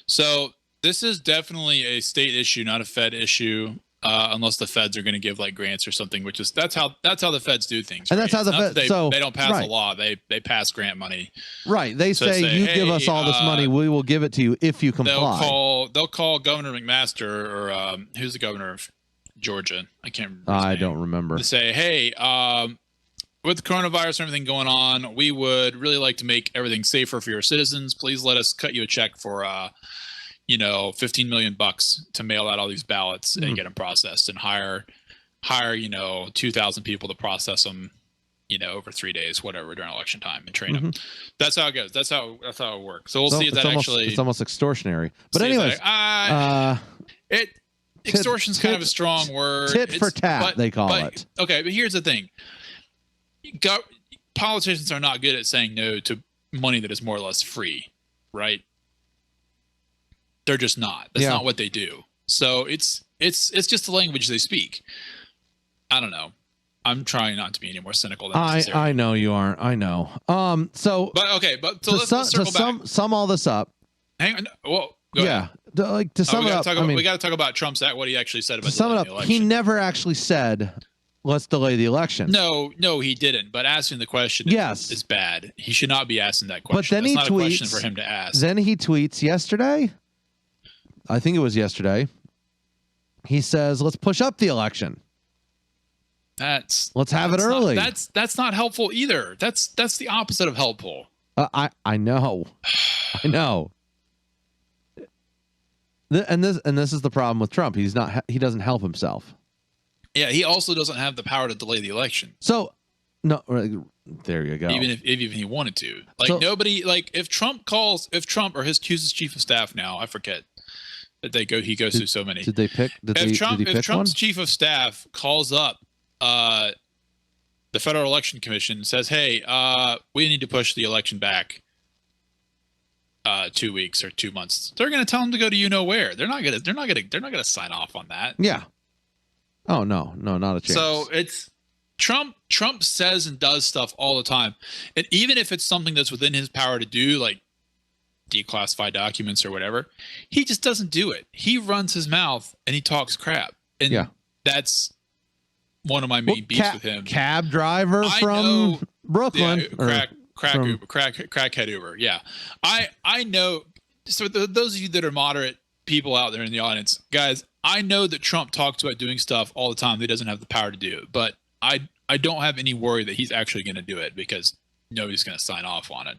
B: So this is definitely a state issue, not a Fed issue. Unless the feds are going to give like grants or something, which is that's how the feds do things.
A: And
B: right?
A: that's how the feds.
B: They don't pass a law; they pass grant money.
A: Right. They say, you give us all this money, we will give it to you if you comply.
B: They'll call Governor McMaster or who's the governor of Georgia? I can't remember.
A: I don't remember.
B: To say, hey, with the coronavirus and everything going on, we would really like to make everything safer for your citizens. Please let us cut you a check for $15 million to mail out all these ballots and get them processed, and hire 2,000 people to process them, over 3 days, whatever, during election time, and train them. That's how it goes. That's how it works. So we'll see if that it's
A: almost extortionary. But anyways,
B: extortion's kind of a strong word.
A: Tit for tat, they call it.
B: Okay, but here's the thing. Politicians are not good at saying no to money that is more or less free, right? They're just not. That's not what they do. So it's just the language they speak. I don't know. I'm trying not to be any more cynical than necessary.
A: I know you aren't. I know. Let's circle
B: back.
A: Sum all this up.
B: Hang on. Well, go ahead.
A: To sum it up,
B: we got to talk about Trump's what he actually said about
A: the election. He never actually said, let's delay the election.
B: No, he didn't. But asking the question is bad. He should not be asking that question.
A: But then
B: That's not a question for him to ask.
A: Then he tweets yesterday. I think it was yesterday. He says, let's push up the election. Let's have it early.
B: That's not helpful either. That's the opposite of helpful.
A: I know. I know. And this is the problem with Trump. He doesn't help himself.
B: Yeah, he also doesn't have the power to delay the election.
A: So, no, there you go.
B: Even if he wanted to, if Trump or his chief of staff now, I forget that he goes through so many.
A: Did they pick? If
B: Trump's chief of staff calls up the Federal Election Commission and says, "Hey, we need to push the election back 2 weeks or 2 months," they're going to tell him to go to where. They're not going to sign off on that.
A: Yeah. Oh no, not a chance.
B: So it's Trump says and does stuff all the time, and even if it's something that's within his power to do, like declassify documents or whatever, he just doesn't do it. He runs his mouth and he talks crap. And
A: Yeah.
B: that's one of my main beefs with him.
A: Cab driver from Brooklyn.
B: Crackhead Uber. Yeah. I know. So those of you that are moderate people out there in the audience, guys, I know that Trump talks about doing stuff all the time that he doesn't have the power to do, but I don't have any worry that he's actually going to do it because nobody's going to sign off on it.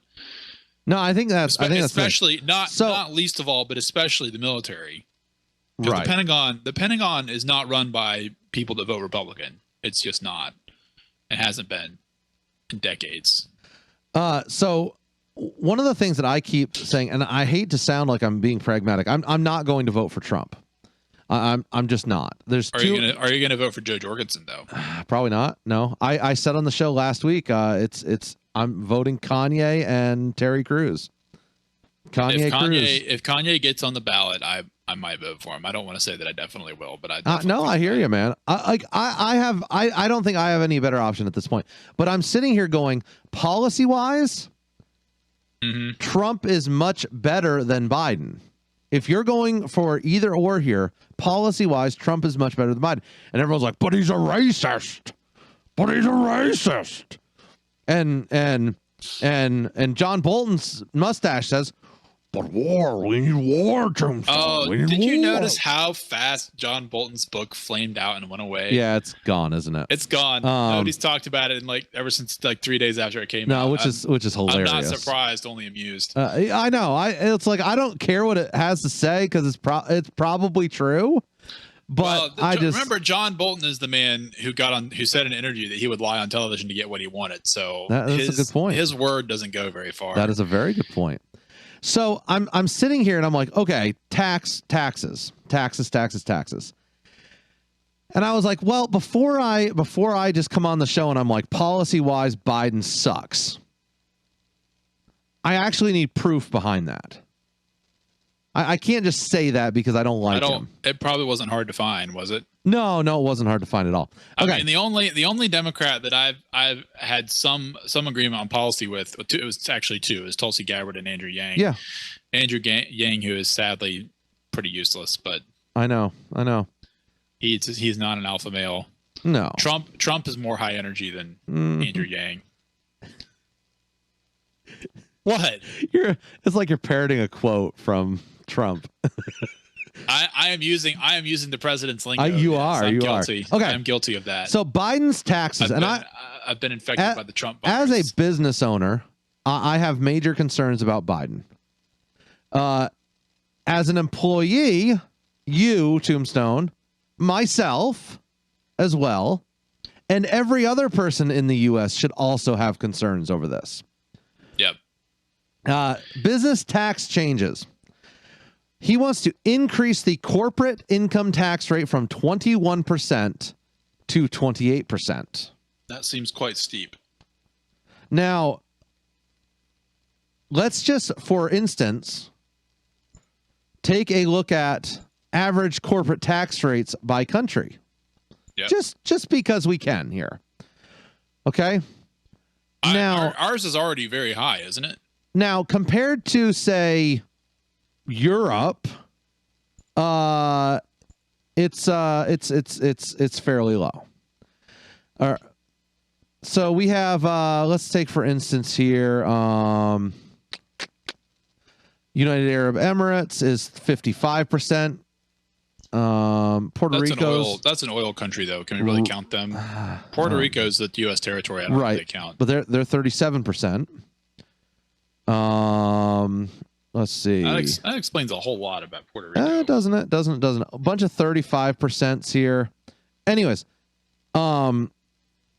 A: No, I think that's
B: especially not least of all, but especially the military. Right. The Pentagon is not run by people that vote Republican. It's just not. It hasn't been in decades.
A: So one of the things that I keep saying, and I hate to sound like I'm being pragmatic, I'm not going to vote for Trump. I'm just not. Are you
B: gonna vote for Joe Jorgensen though?
A: Probably not. No. I said on the show last week, I'm voting Kanye and Terry Crews.
B: If Kanye gets on the ballot, I might vote for him. I don't want to say that I definitely will, but I
A: hear you, man. I don't think I have any better option at this point. But I'm sitting here going, policy wise, Trump is much better than Biden. If you're going for either or here, policy wise, Trump is much better than Biden. And everyone's like, but he's a racist. And John Bolton's mustache says, but we need war, Tombstone.
B: Oh, did you notice how fast John Bolton's book flamed out and went away?
A: Yeah, it's gone, isn't it?
B: It's gone. Nobody's talked about it in ever since 3 days after it came out.
A: Which is hilarious.
B: I'm not surprised, only amused.
A: I know. It's like I don't care what it has to say because it's probably true. But
B: remember, John Bolton is the man who said in an interview that he would lie on television to get what he wanted. So
A: that's a good point.
B: His word doesn't go very far.
A: That is a very good point. So I'm sitting here and I'm like, okay, taxes. And I was like, well, before I just come on the show and I'm like, policy wise, Biden sucks. I actually need proof behind that. I can't just say that because I don't like him.
B: It probably wasn't hard to find, was it?
A: No, it wasn't hard to find at all. Okay.
B: I mean, the only Democrat that I've had some agreement on policy with, it was actually two. It was Tulsi Gabbard and Andrew Yang.
A: Yeah.
B: Andrew Yang, who is sadly pretty useless, but
A: I know.
B: He's not an alpha male.
A: No.
B: Trump is more high energy than Andrew Yang. What?
A: It's like you're parroting a quote from Trump.
B: I am using the president's lingo.
A: You
B: are.
A: Okay.
B: I'm guilty of that.
A: So Biden's taxes,
B: I've been infected by the Trump
A: As
B: virus.
A: a business owner, I have major concerns about Biden. As an employee, you, Tombstone, myself as well, and every other person in the U.S. should also have concerns over this.
B: Yep.
A: Business tax changes. He wants to increase the corporate income tax rate from 21% to 28%.
B: That seems quite steep.
A: Now, let's just, for instance, take a look at average corporate tax rates by country.
B: Yep.
A: Just because we can here. Okay? Now,
B: ours is already very high, isn't it?
A: Now, compared to, say, Europe, it's fairly low. So we have let's take for instance here, United Arab Emirates is 55%. Puerto Rico.
B: That's an oil country, though. Can we really count them? Puerto Rico is the U.S. territory. I don't know if they count,
A: but they're 37%. Let's see.
B: That explains a whole lot about Puerto Rico.
A: Doesn't it? Doesn't. A bunch of 35% here. Anyways, the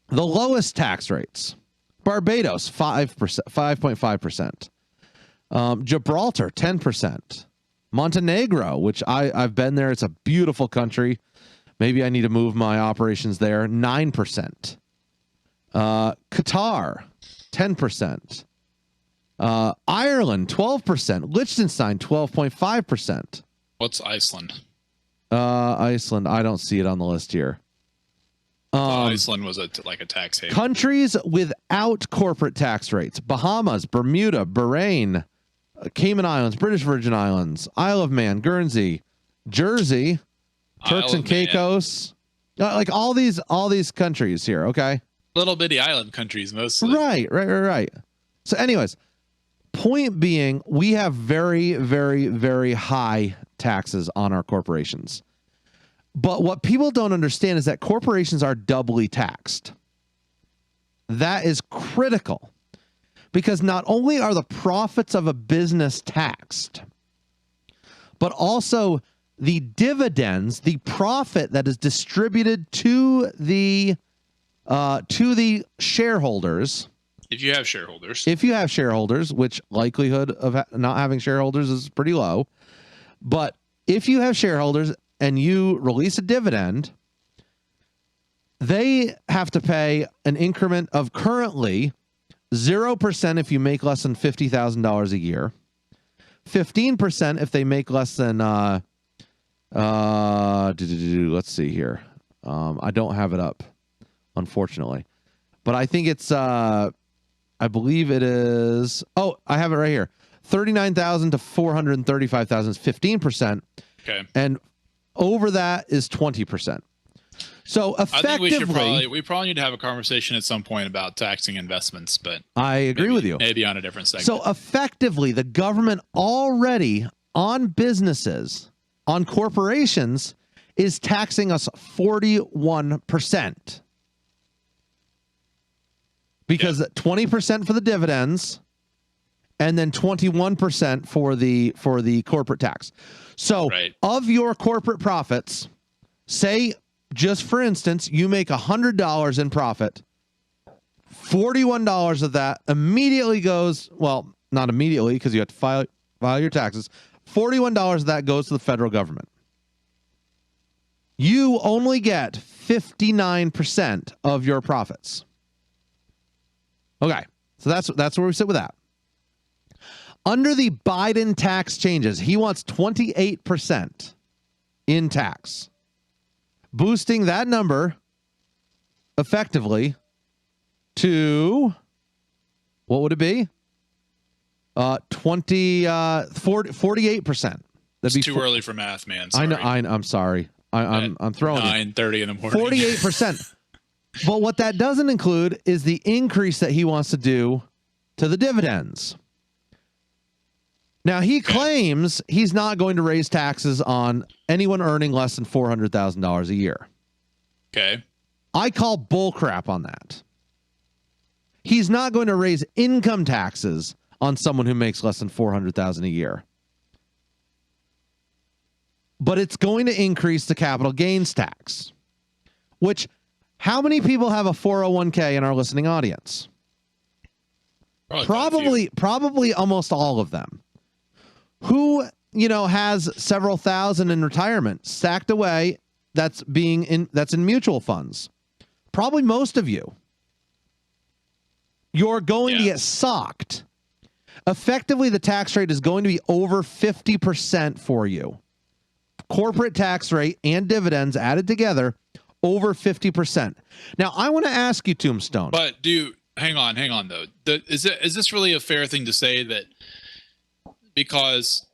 A: lowest tax rates: Barbados 5.5%, Gibraltar 10%, Montenegro, which I've been there. It's a beautiful country. Maybe I need to move my operations there. 9%. Qatar 10%. Ireland, 12%. Liechtenstein, 12.5%.
B: What's Iceland?
A: Iceland, I don't see it on the list here.
B: Iceland was like a tax haven.
A: Countries without corporate tax rates: Bahamas, Bermuda, Bahrain, Cayman Islands, British Virgin Islands, Isle of Man, Guernsey, Jersey, Turks and Caicos, like all these countries here. Okay.
B: Little bitty island countries mostly.
A: Right. So anyways, point being, we have very, very, very high taxes on our corporations. But what people don't understand is that corporations are doubly taxed. That is critical, because not only are the profits of a business taxed, but also the dividends, the profit that is distributed to the shareholders. If you have shareholders, which likelihood of not having shareholders is pretty low. But if you have shareholders and you release a dividend, they have to pay an increment of currently 0% if you make less than $50,000 a year, 15% if they make less than let's see here. I don't have it up, unfortunately, but I think it's I believe it is. Oh, I have it right here. 39,000 to 435,000 is 15%.
B: Okay.
A: And over that is 20%. So effectively,
B: I think we probably need to have a conversation at some point about taxing investments, but
A: I agree with you.
B: Maybe on a different segment.
A: So effectively, the government already on businesses, on corporations, is taxing us 41%. Because 20% for the dividends, and then 21% for the corporate tax. So of your corporate profits, say, just for instance, you make $100 in profit, $41 of that immediately goes, well, not immediately because you have to file your taxes. $41 of that goes to the federal government. You only get 59% of your profits. Okay, so that's where we sit with that. Under the Biden tax changes, he wants 28% in tax, boosting that number effectively to, what would it be? 48%.
B: That's too early for math, man. Sorry.
A: I know. I'm sorry. I'm throwing
B: 9:30 in the morning.
A: 48%. But what that doesn't include is the increase that he wants to do to the dividends. Now, he claims he's not going to raise taxes on anyone earning less than $400,000 a year.
B: Okay.
A: I call bullcrap on that. He's not going to raise income taxes on someone who makes less than $400,000 a year. But it's going to increase the capital gains tax, which, how many people have a 401k in our listening audience? Probably almost all of them. Who, has several thousand in retirement stacked away that's in mutual funds? Probably most of you. You're going to get socked. Effectively, the tax rate is going to be over 50% for you. Corporate tax rate and dividends added together, over 50%. Now, I want to ask you, Tombstone.
B: But hang on though. Is this really a fair thing to say that because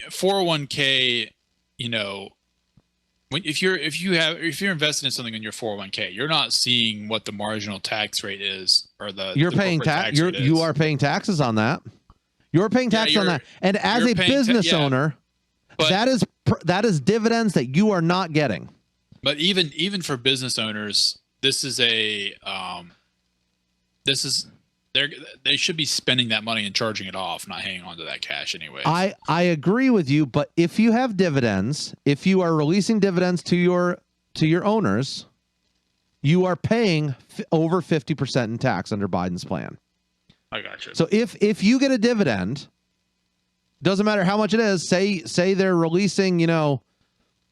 B: 401k, if you're invested in something in your 401k, you're not seeing what the marginal tax rate is, or
A: you're paying tax. You are paying taxes on that. You're paying tax on that, and as a business owner, that is dividends that you are not getting.
B: But even for business owners, they should be spending that money and charging it off, not hanging on to that cash anyway.
A: I agree with you, but if you have dividends, if you are releasing dividends to your owners, you are paying over 50% in tax under Biden's plan.
B: I got you.
A: So if you get a dividend, doesn't matter how much it is, say they're releasing,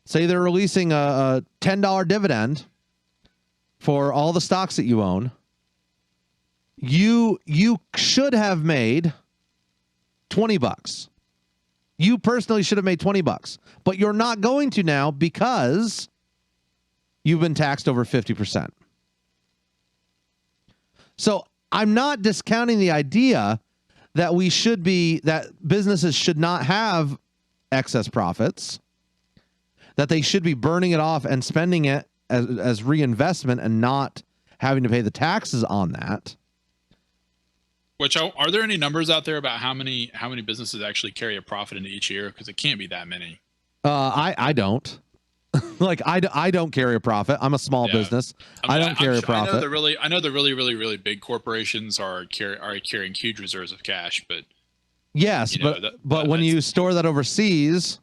A: say they're releasing a $10 dividend for all the stocks that you own, you should have made $20. You personally should have made $20, but you're not going to now because you've been taxed over 50%. So I'm not discounting the idea that that businesses should not have excess profits. that they should be burning it off and spending it as reinvestment and not having to pay the taxes on that.
B: Which are there any numbers out there about how many businesses actually carry a profit into each year? Because it can't be that many.
A: I don't. Like I don't carry a profit. I'm a small business. I don't carry a profit.
B: I know the really big corporations are carrying huge reserves of cash, but
A: yes, but when you store that overseas,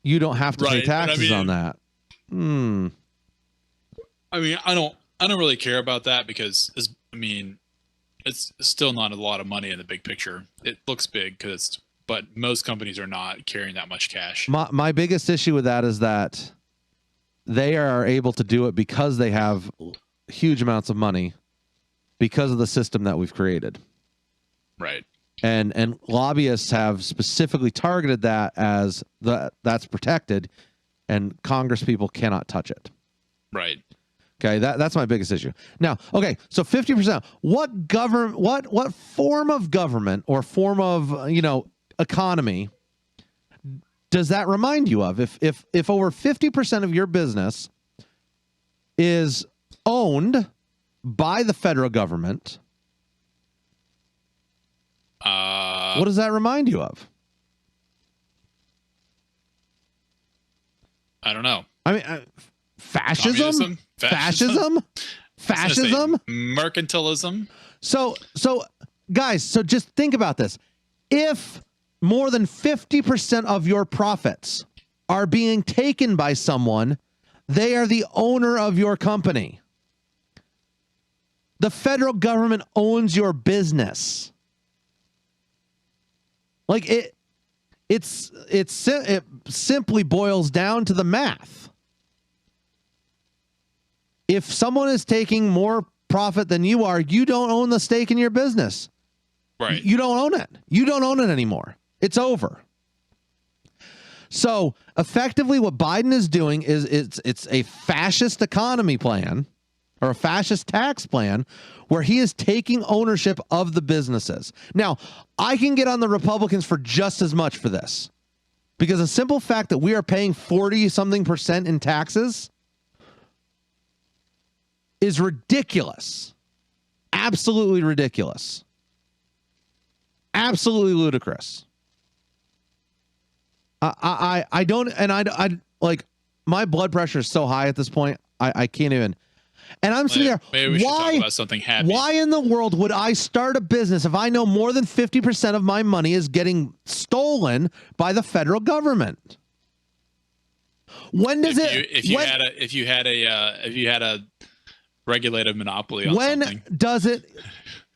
A: you don't have to pay taxes on that.
B: I mean, I don't really care about that because it's still not a lot of money in the big picture. It looks big but most companies are not carrying that much cash.
A: My biggest issue with that is that they are able to do it because they have huge amounts of money because of the system that we've created.
B: Right.
A: And lobbyists have specifically targeted that as that's protected, and Congress people cannot touch it.
B: Right.
A: Okay, that's my biggest issue. Now, okay, so 50%. What form of government or form of economy does that remind you of? If over 50% of your business is owned by the federal government, what does that remind you of?
B: I don't know.
A: I mean, fascism,
B: mercantilism.
A: So guys, just think about this. If more than 50% of your profits are being taken by someone, they are the owner of your company. The federal government owns your business. Like it simply boils down to the math. If someone is taking more profit than you are, you don't own the stake in your business.
B: Right.
A: You don't own it. You don't own it anymore. It's over. So effectively what Biden is doing is it's a fascist economy plan or a fascist tax plan where he is taking ownership of the businesses. Now, I can get on the Republicans for just as much for this because the simple fact that we are paying 40-something% in taxes is ridiculous. Absolutely ridiculous. Absolutely ludicrous. I don't, and I like, my blood pressure is so high at this point, I can't even. And I'm sitting there.
B: Maybe we should talk about something happy.
A: Why in the world would I start a business if I know more than 50% of my money is getting stolen by the federal government? When does
B: if you had a regulated monopoly on something.
A: When does it,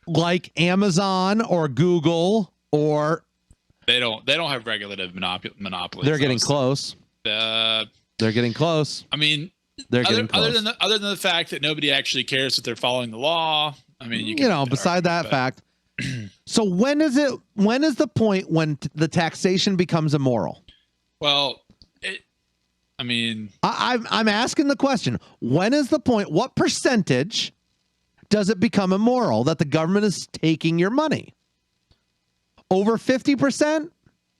A: like Amazon or Google or
B: they don't have regulated monopolies.
A: They're getting close. They're getting close.
B: I mean,
A: they're getting close.
B: Other than the fact that nobody actually cares that they're following the law. I mean,
A: beside that fact. So when is the point when the taxation becomes immoral?
B: Well,
A: I'm asking the question. When is the point? What percentage does it become immoral that the government is taking your money? Over 50%?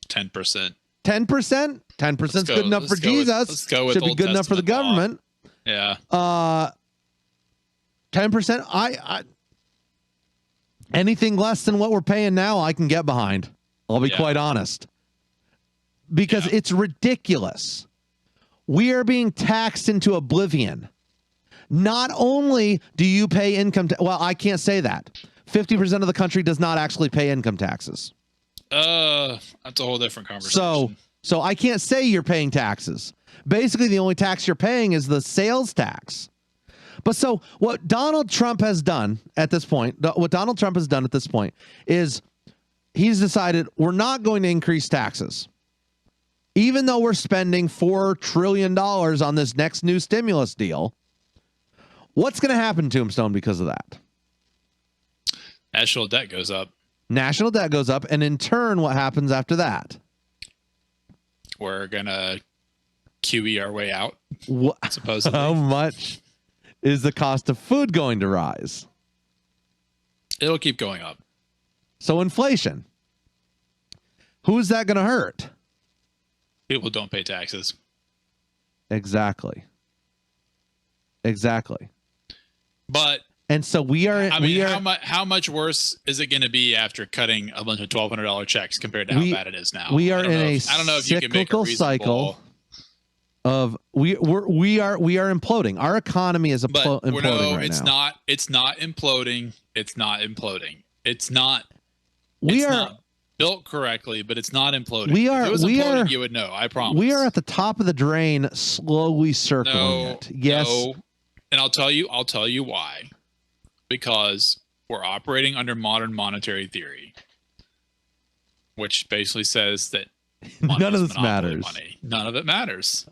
B: 10%.
A: 10%? 10% is good enough for Jesus.
B: Let's go with
A: should be good enough for the government.
B: Yeah.
A: 10%. I anything less than what we're paying now, I can get behind. I'll be quite honest. Because it's ridiculous. We are being taxed into oblivion. Not only do you pay income well, I can't say that. 50% of the country does not actually pay income taxes.
B: That's a whole different conversation.
A: So I can't say you're paying taxes. Basically, the only tax you're paying is the sales tax. But so what Donald Trump has done at this point, is he's decided we're not going to increase taxes. Even though we're spending $4 trillion on this next new stimulus deal, what's going to happen to Tombstone because of that?
B: National debt goes up.
A: National debt goes up, and in turn, what happens after that?
B: We're going to QE our way out, supposedly.
A: How much is the cost of food going to rise?
B: It'll keep going up.
A: So inflation. Who's that going to hurt?
B: People don't pay taxes.
A: Exactly.
B: But
A: and so we are.
B: How much worse is it going to be after cutting a bunch of $1,200 checks compared to how bad it is now?
A: We are in a
B: I don't know if you can make a
A: cycle of we are imploding. Our economy is imploding right now.
B: It's not imploding. It's not built correctly, but it's not imploding. If it was imploding, you would know. I promise.
A: We are at the top of the drain, slowly circling it. Yes.
B: No. And I'll tell you why. Because we're operating under modern monetary theory, which basically says that
A: none of this matters.
B: Money. None of it matters.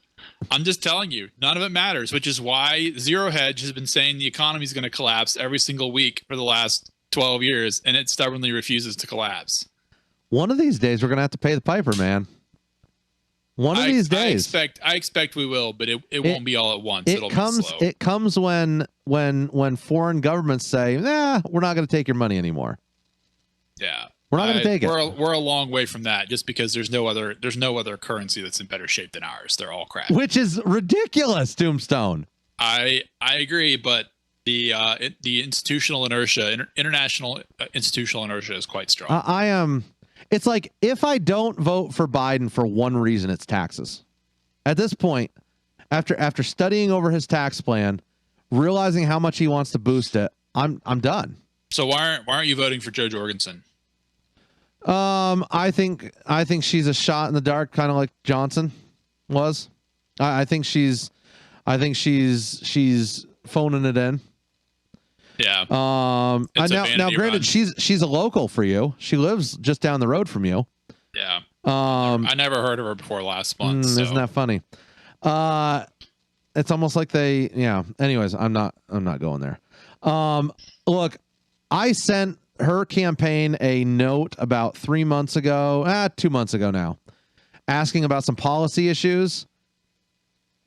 B: I'm just telling you, none of it matters, which is why Zero Hedge has been saying the economy is going to collapse every single week for the last 12 years, and it stubbornly refuses to collapse.
A: One of these days, we're going to have to pay the piper, man. One of these days.
B: I expect we will, but it won't be all at once. It'll be slow.
A: It comes when foreign governments say, "Nah, we're not going to take your money anymore."
B: Yeah.
A: We're not going to take it.
B: We're a long way from that, just because there's no other currency that's in better shape than ours. They're all crap.
A: Which is ridiculous, Tombstone.
B: I agree, but the institutional inertia, international institutional inertia, is quite strong.
A: I am. It's like, if I don't vote for Biden for one reason, it's taxes. At this point, after studying over his tax plan, realizing how much he wants to boost it, I'm done.
B: So why aren't you voting for Jo Jorgensen?
A: I think she's a shot in the dark, kind of like Johnson was. I think she's phoning it in.
B: Yeah.
A: Now, granted, she's a local for you. She lives just down the road from you.
B: Yeah. I never heard of her before last month.
A: Isn't that funny? It's almost like anyways, I'm not going there. Look, I sent her campaign a note about 2 months ago now, asking about some policy issues.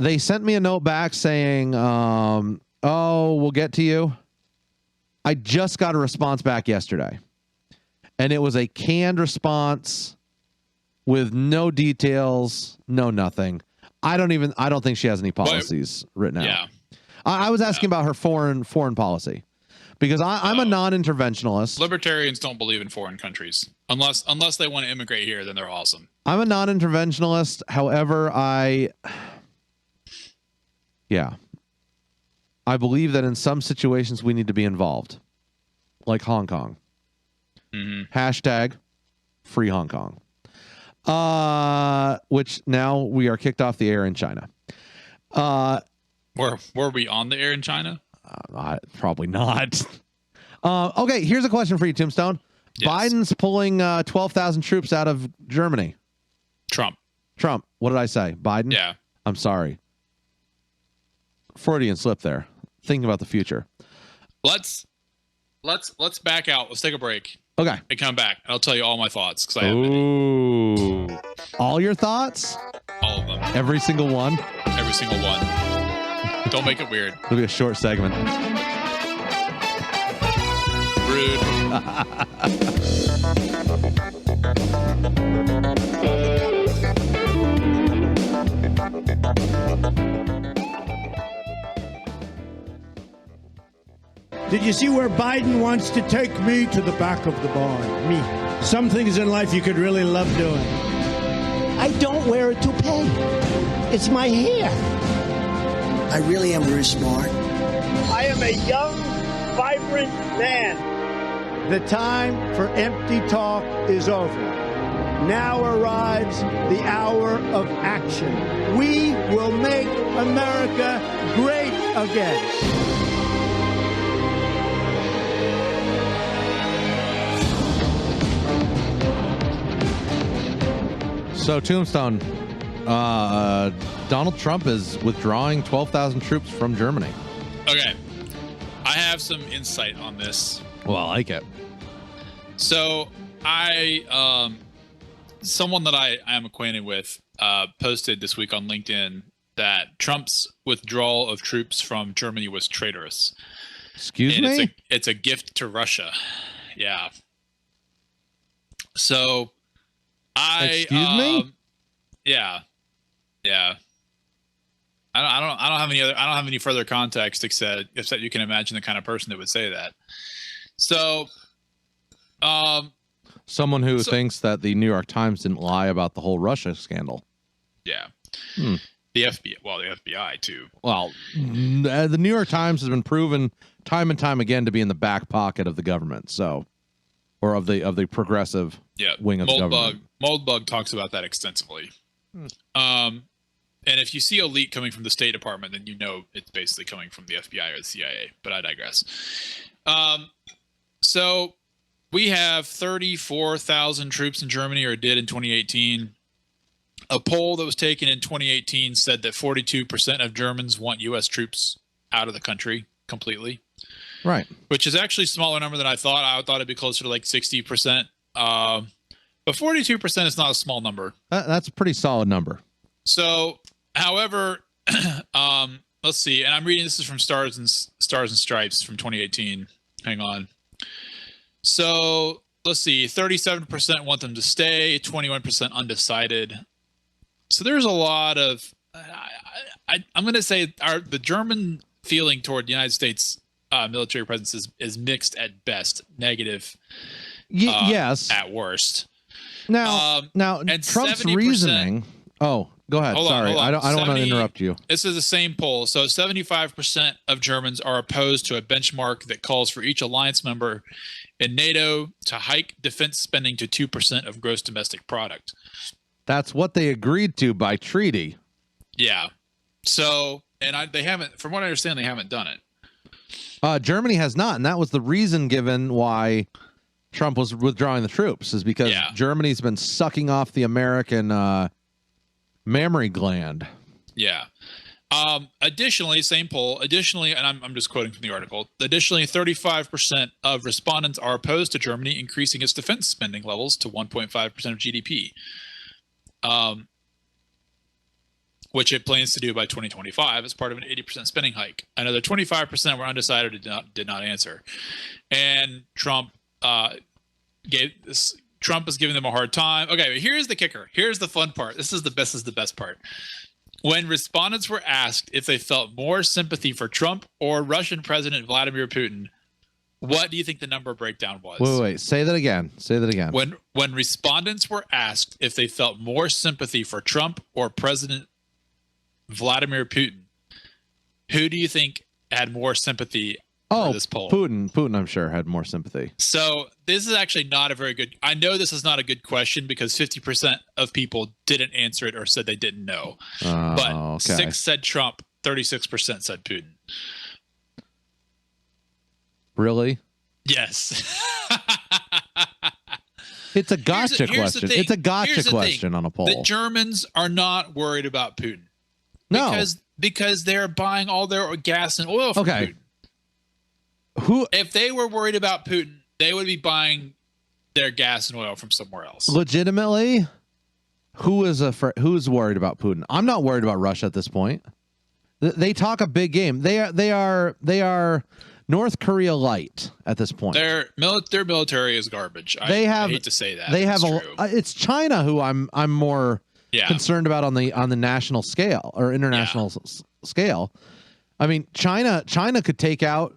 A: They sent me a note back saying, we'll get to you. I just got a response back yesterday, and it was a canned response with no details, no nothing. I don't think she has any policies written out.
B: Yeah.
A: I was asking about her foreign policy, because I'm a non-interventionalist.
B: Libertarians don't believe in foreign countries unless they want to immigrate here. Then they're awesome.
A: I'm a non-interventionalist. However, I believe that in some situations we need to be involved, like Hong Kong. Mm-hmm. # free Hong Kong. Which now we are kicked off the air in China.
B: Were we on the air in China?
A: Probably not. Okay, here's a question for you, Tombstone.
B: Yes.
A: Biden's pulling 12,000 troops out of Germany.
B: Trump.
A: What did I say? Biden?
B: Yeah.
A: I'm sorry. Freudian slip there. Thinking about the future.
B: Let's back out. Let's take a break.
A: Okay.
B: And come back. I'll tell you all my thoughts, because I have many.
A: Ooh. All your thoughts?
B: All of them.
A: Every single one?
B: Every single one. Don't make it weird.
A: It'll be a short segment.
B: Rude.
D: Did you see where Biden wants to take me to the back of the barn? Me. Some things in life you could really love doing.
E: I don't wear a toupee. It's my hair.
F: I really am very smart.
D: I am a young, vibrant man. The time for empty talk is over. Now arrives the hour of action. We will make America great again.
A: So, Tombstone, Donald Trump is withdrawing 12,000 troops from Germany.
B: Okay. I have some insight on this.
A: Well, I like it.
B: So, someone that I am acquainted with posted this week on LinkedIn that Trump's withdrawal of troops from Germany was traitorous.
A: Excuse me?
B: It's a gift to Russia. Yeah. So...
A: Excuse me?
B: Yeah. have any further context except you can imagine the kind of person that would say that. So,
A: someone who thinks that the New York Times didn't lie about the whole Russia scandal.
B: Yeah. The FBI too.
A: Well, the New York Times has been proven time and time again to be in the back pocket of the government, or of the progressive wing of the government.
B: Moldbug talks about that extensively. And if you see a leak coming from the State Department, then you know it's basically coming from the FBI or the CIA. But I digress. So we have 34,000 troops in Germany, or did in 2018. A poll that was taken in 2018 said that 42% of Germans want U.S. troops out of the country completely.
A: Right.
B: Which is actually a smaller number than I thought. I thought it'd be closer to like 60%. But 42% is not a small number.
A: That's a pretty solid number.
B: So, however, let's see. And I'm reading, this is from Stars and Stripes from 2018. Hang on. So, let's see. 37% want them to stay, 21% undecided. So there's a lot of, I'm going to say the German feeling toward the United States military presence is mixed at best, negative.
A: Yes.
B: At worst.
A: Now Trump's reasoning. Oh, go ahead. Sorry, I don't want to interrupt you.
B: This is the same poll. So 75% of Germans are opposed to a benchmark that calls for each alliance member in NATO to hike defense spending to 2% of gross domestic product.
A: That's what they agreed to by treaty.
B: Yeah. So, and they haven't, from what I understand, they haven't done it.
A: Germany has not, and that was the reason given why Trump was withdrawing the troops, is because Germany's been sucking off the American mammary gland.
B: Yeah. Additionally, same poll. Additionally, and I'm just quoting from the article. Additionally, 35% of respondents are opposed to Germany increasing its defense spending levels to 1.5% of GDP. Which it plans to do by 2025 as part of an 80% spending hike. Another 25% were undecided or did not answer. And Trump is giving them a hard time. Okay, but here's the kicker. Here's the fun part. This is the best part. When respondents were asked if they felt more sympathy for Trump or Russian President Vladimir Putin, what do you think the number breakdown was?
A: Wait. Say that again.
B: When respondents were asked if they felt more sympathy for Trump or President Vladimir Putin, who do you think had more sympathy for this poll?
A: Putin, I'm sure, had more sympathy.
B: So this is actually not a very good... I know this is not a good question because 50% of people didn't answer it or said they didn't know. But 6 said Trump, 36% said Putin.
A: Really?
B: Yes.
A: It's a gotcha question. It's a gotcha question on a poll.
B: The Germans are not worried about Putin.
A: No.
B: Because they're buying all their gas and oil from Putin. If they were worried about Putin, they would be buying their gas and oil from somewhere else.
A: Legitimately, who's worried about Putin? I'm not worried about Russia at this point. They talk a big game. They are North Korea light at this point.
B: Their military is garbage. I hate to say that.
A: They have it's China who I'm more concerned about on the national scale or international scale. I mean, China could take out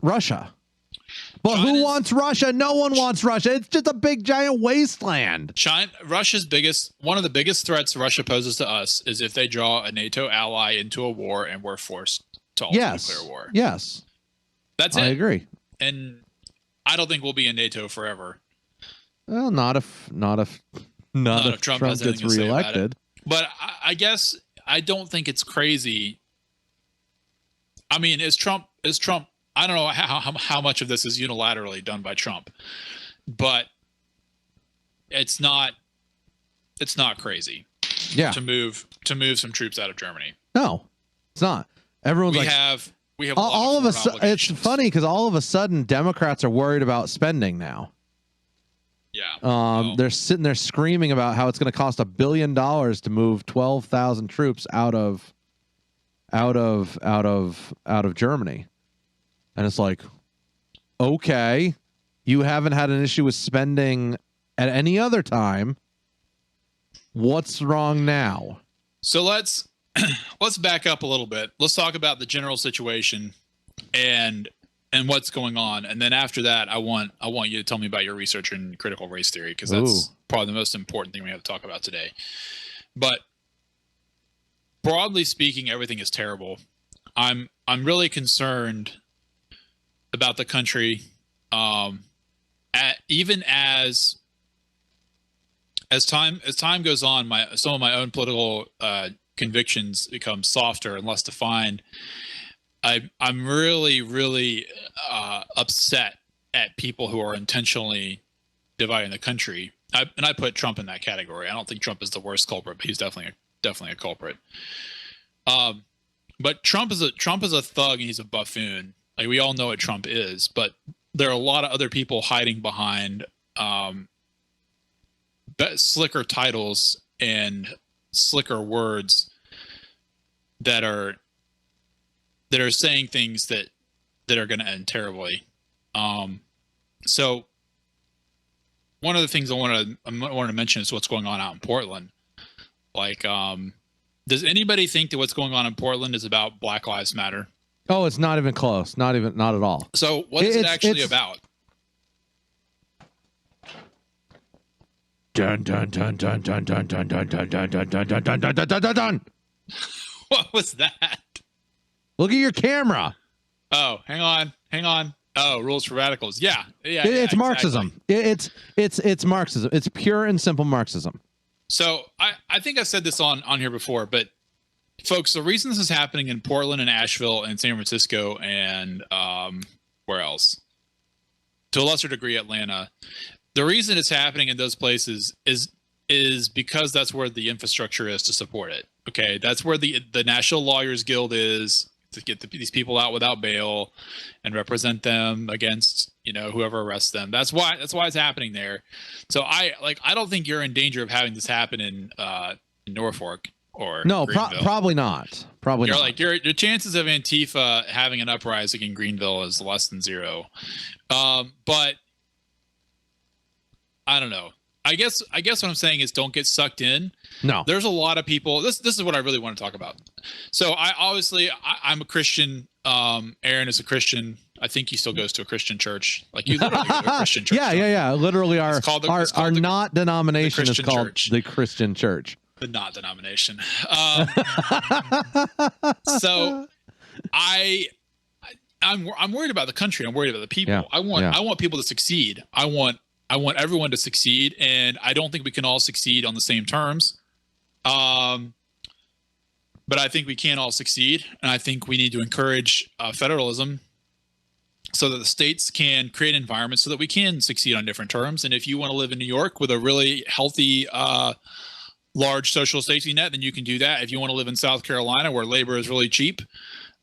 A: Russia. But who wants Russia? No one wants Russia. It's just a big giant wasteland.
B: One of the biggest threats Russia poses to us is if they draw a NATO ally into a war and we're forced to alter nuclear war.
A: Yes.
B: That's it.
A: I agree.
B: And I don't think we'll be in NATO forever.
A: Well, not if Trump gets reelected.
B: But I guess I don't think it's crazy. I mean, is Trump I don't know how much of this is unilaterally done by Trump, but it's not crazy.
A: Yeah.
B: To move some troops out of Germany.
A: No, it's not. Everyone's
B: we have
A: all of a sudden. It's funny because all of a sudden Democrats are worried about spending now.
B: Yeah.
A: They're sitting there screaming about how it's going to cost $1 billion to move 12,000 troops out of Germany. And it's like, okay, you haven't had an issue with spending at any other time. What's wrong now?
B: So let's let's back up a little bit. Let's talk about the general situation and what's going on, and then after that, I want you to tell me about your research in critical race theory, because that's probably the most important thing we have to talk about today. But broadly speaking, everything is terrible. I'm really concerned about the country. Even as time goes on, some of my own political convictions become softer and less defined. I'm really upset at people who are intentionally dividing the country. And I put Trump in that category. I don't think Trump is the worst culprit, but he's definitely a culprit. But Trump is a thug, and he's a buffoon. Like, we all know what Trump is, but there are a lot of other people hiding behind slicker titles and slicker words that are saying things that are going to end terribly. So one of the things I want to mention is what's going on out in Portland. Like, does anybody think that what's going on in Portland is about Black Lives Matter?
A: Oh, it's not even close. Not at all.
B: So what is it actually about?
A: Dun dun dun dun dun dun dun dun dun dun dun dun dun dun dun dun dun dun.
B: What was that?
A: Look at your camera.
B: Oh, hang on. Oh, rules for radicals. Yeah.
A: It's
B: exactly.
A: Marxism. It's Marxism. It's pure and simple Marxism.
B: So I think I've said this on here before, but folks, the reason this is happening in Portland and Asheville and San Francisco and where else? To a lesser degree, Atlanta. The reason it's happening in those places is because that's where the infrastructure is to support it. Okay, that's where the National Lawyers Guild is, to get these people out without bail and represent them against, whoever arrests them. That's why it's happening there. So I don't think you're in danger of having this happen in Norfolk or
A: no, probably not. Probably
B: you're
A: not.
B: Like your chances of Antifa having an uprising in Greenville is less than zero. But I don't know. I guess what I'm saying is don't get sucked in.
A: No,
B: there's a lot of people. This is what I really want to talk about. So I'm a Christian. Aaron is a Christian. I think he still goes to a Christian church. Like, you literally go to a Christian church.
A: Yeah. Literally, our not denomination is called the Christian Church.
B: The not denomination. So I'm worried about the country. I'm worried about the people.
A: Yeah.
B: I want people to succeed. I want everyone to succeed, and I don't think we can all succeed on the same terms. But I think we can all succeed, and I think we need to encourage federalism so that the states can create environments so that we can succeed on different terms. And if you want to live in New York with a really healthy, large social safety net, then you can do that. If you want to live in South Carolina, where labor is really cheap,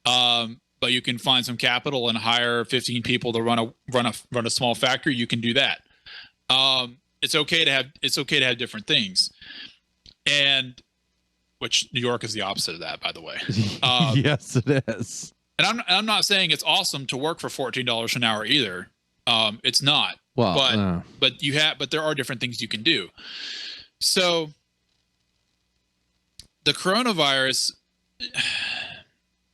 B: but you can find some capital and hire 15 people to run a small factory, you can do that. It's okay to have different things, and which New York is the opposite of that, by the way.
A: Yes, it is.
B: And I'm not saying it's awesome to work for $14 an hour either. It's not.
A: Well,
B: but there are different things you can do. So the coronavirus,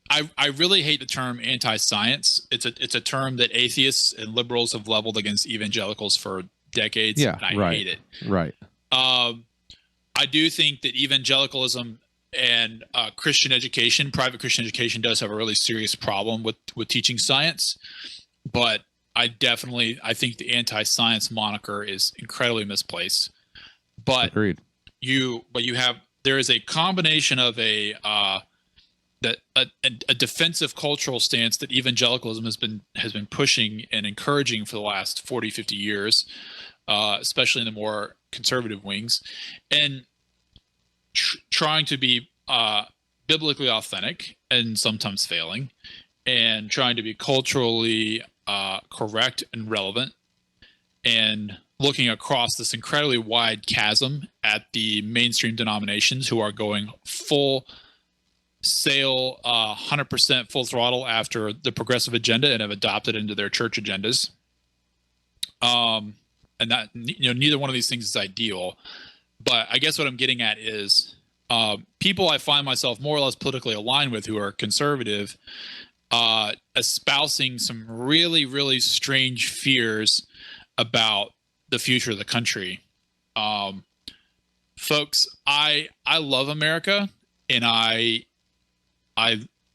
B: I really hate the term anti-science. It's a term that atheists and liberals have leveled against evangelicals for decades.
A: Yeah,
B: and I hate it.
A: Right.
B: I do think that evangelicalism and Christian education, private Christian education, does have a really serious problem with teaching science. But I think the anti-science moniker is incredibly misplaced. But
A: agreed.
B: There is a combination of a defensive cultural stance that evangelicalism has been pushing and encouraging for the last 40, 50 years, especially in the more conservative wings, and trying to be biblically authentic and sometimes failing, and trying to be culturally correct and relevant, and looking across this incredibly wide chasm at the mainstream denominations who are going full sail, 100% full throttle after the progressive agenda and have adopted into their church agendas. And that, neither one of these things is ideal, but I guess what I'm getting at is people I find myself more or less politically aligned with who are conservative, espousing some really, really strange fears about the future of the country. Folks, I love America, and I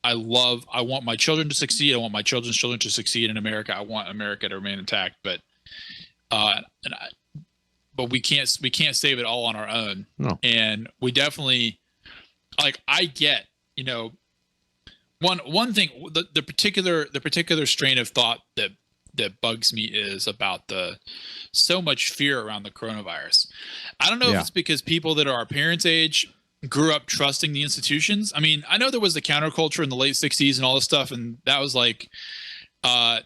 B: want my children to succeed. I want my children's children to succeed in America. I want America to remain intact, but we can't save it all on our own.
A: No.
B: And we definitely, like, I get, you know, one thing, the particular strain of thought that bugs me is about so much fear around the coronavirus. I don't know if it's because people that are our parents' age grew up trusting the institutions. I mean, I know there was the counterculture in the late 60s and all this stuff, and that was like,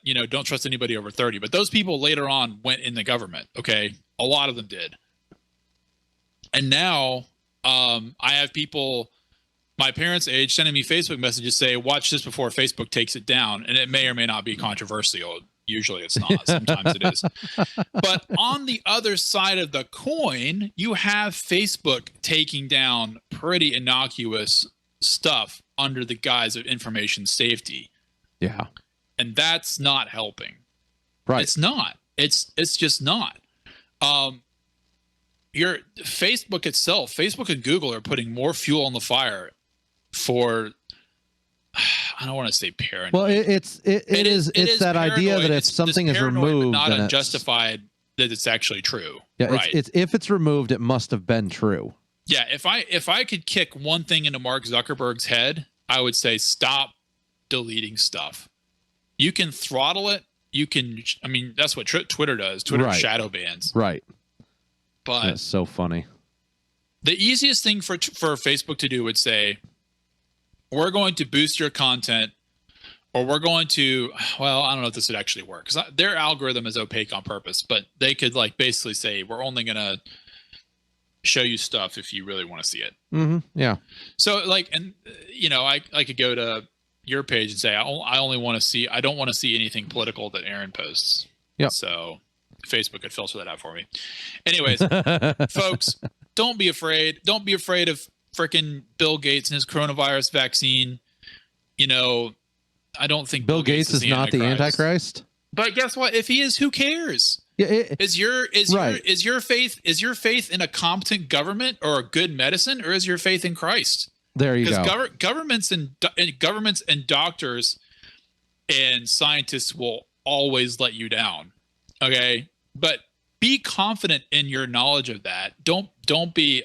B: you know, don't trust anybody over 30. But those people later on went in the government, okay? A lot of them did. And now I have people my parents' age sending me Facebook messages say, watch this before Facebook takes it down. And it may or may not be controversial. Usually it's not. Sometimes it is. But on the other side of the coin, you have Facebook taking down pretty innocuous stuff under the guise of information safety.
A: Yeah.
B: And that's not helping.
A: Right.
B: It's not. It's just not. Your Facebook itself, Facebook and Google are putting more fuel on the fire for, I don't want to say paranoid.
A: Well, it's that
B: paranoid.
A: idea that if something is removed,
B: not
A: then
B: unjustified, that it's actually true.
A: Yeah,
B: right.
A: It's if it's removed, it must have been true.
B: Yeah, if I could kick one thing into Mark Zuckerberg's head, I would say stop deleting stuff. You can throttle it. You can. I mean, that's what Twitter does. Twitter shadow bans.
A: Right.
B: But
A: that's so funny.
B: The easiest thing for Facebook to do would say, we're going to boost your content, or we're going to, well, I don't know if this would actually work because their algorithm is opaque on purpose, but they could like basically say, we're only going to show you stuff if you really want to see it.
A: Mm-hmm. Yeah.
B: So like, and you know, I could go to your page and say, I only want to see, I don't want to see anything political that Aaron posts.
A: Yeah.
B: So Facebook could filter that out for me. Anyways, folks, don't be afraid. Don't be afraid of freaking Bill Gates and his coronavirus vaccine. You know, I don't think
A: Bill Gates is not the Antichrist.
B: But guess what? If he is, who cares?
A: Yeah,
B: is your faith in a competent government or a good medicine, or is your faith in Christ?
A: There you go.
B: Because governments and doctors and scientists will always let you down. Okay, but be confident in your knowledge of that. Don't be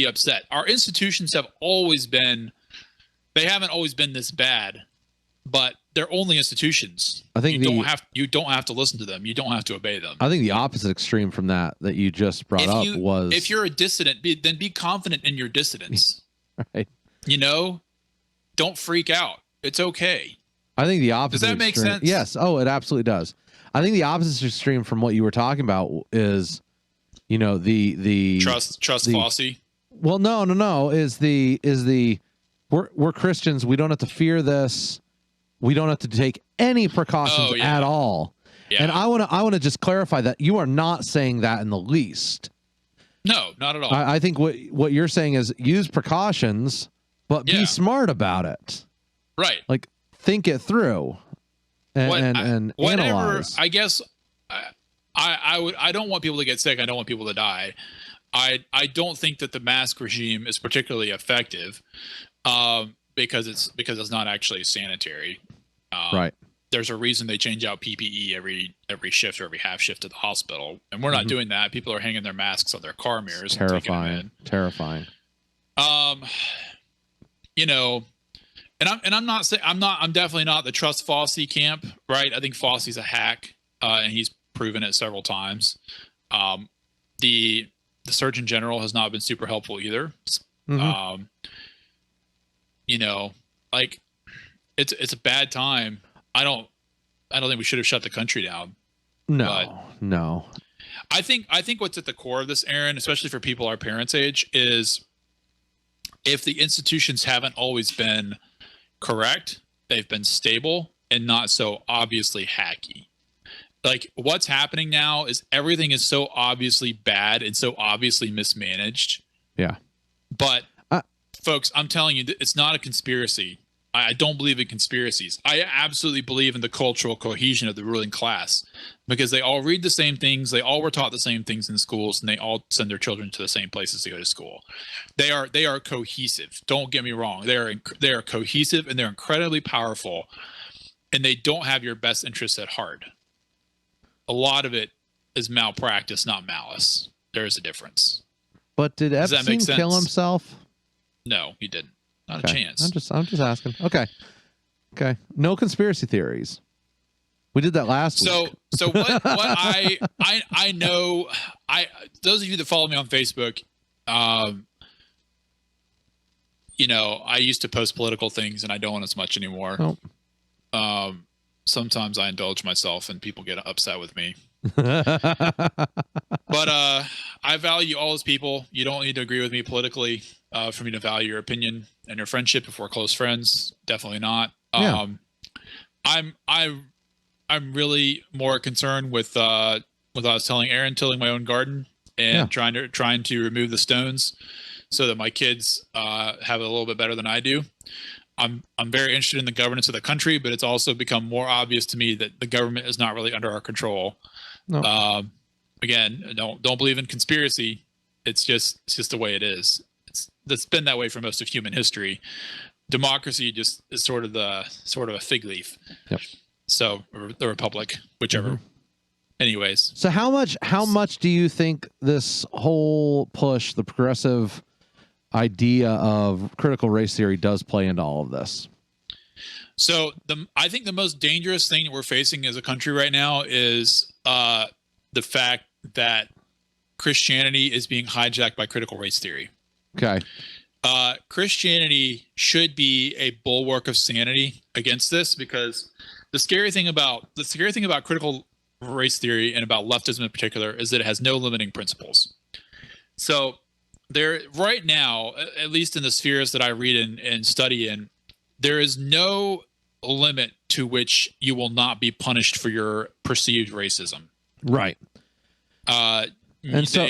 B: upset. Our institutions have always been, they haven't always been this bad, but they're only institutions.
A: I think
B: you don't have to listen to them. You don't have to obey them.
A: I think the opposite extreme from that you just brought up was,
B: if you're a dissident, then be confident in your dissidence.
A: Right.
B: You know, don't freak out. It's okay.
A: I think the opposite.
B: Does that make sense?
A: Yes. Oh, it absolutely does. I think the opposite extreme from what you were talking about is, you know, the
B: trust Fossey.
A: Well, no. Is the we're Christians. We don't have to fear this. We don't have to take any precautions at all. Yeah. And I want to just clarify that you are not saying that in the least.
B: No, not at all.
A: I think what you're saying is use precautions, but be smart about it.
B: Right.
A: Like think it through and analyze.
B: I guess I don't want people to get sick. I don't want people to die. I don't think that the mask regime is particularly effective because it's not actually sanitary.
A: Right.
B: There's a reason they change out PPE every shift or every half shift at the hospital, and we're not doing that. People are hanging their masks on their car mirrors.
A: Terrifying.
B: You know, I'm definitely not the trust Fossey camp, right? I think Fossey's a hack, and he's proven it several times. The Surgeon General has not been super helpful either.
A: Mm-hmm.
B: You know, like it's a bad time. I don't think we should have shut the country down.
A: No.
B: I think what's at the core of this, Aaron, especially for people our parents' age, is if the institutions haven't always been correct, they've been stable and not so obviously hacky. Like what's happening now is everything is so obviously bad and so obviously mismanaged.
A: Yeah.
B: But folks, I'm telling you, it's not a conspiracy. I don't believe in conspiracies. I absolutely believe in the cultural cohesion of the ruling class, because they all read the same things. They all were taught the same things in schools, and they all send their children to the same places to go to school. They are cohesive. Don't get me wrong. They are cohesive, and they're incredibly powerful, and they don't have your best interests at heart. A lot of it is malpractice, not malice. There is a difference.
A: But did Epstein kill himself?
B: No, he didn't. Not a chance.
A: I'm just asking. Okay. No conspiracy theories. We did that last week.
B: So what I know, those of you that follow me on Facebook, you know, I used to post political things, and I don't as much anymore. Oh. Sometimes I indulge myself, and people get upset with me. But I value all those people. You don't need to agree with me politically for me to value your opinion and your friendship if we're close friends. Definitely not.
A: Yeah.
B: I'm really more concerned with what I was telling Aaron, tilling my own garden and trying to remove the stones so that my kids have it a little bit better than I do. I'm very interested in the governance of the country, but it's also become more obvious to me that the government is not really under our control. No. Again, don't believe in conspiracy. It's just the way it is. It's been that way for most of human history. Democracy just is sort of a fig leaf. Yep. So, or the republic, whichever. Mm-hmm. Anyways.
A: So how much do you think this whole push, the progressive idea of critical race theory, does play into all of this?
B: So I think the most dangerous thing that we're facing as a country right now is the fact that Christianity is being hijacked by critical race theory.
A: Okay.
B: Christianity should be a bulwark of sanity against this, because the scary thing about critical race theory and about leftism in particular is that it has no limiting principles. So there right now, at least in the spheres that I read and study in, there is no limit to which you will not be punished for your perceived racism.
A: Right. And so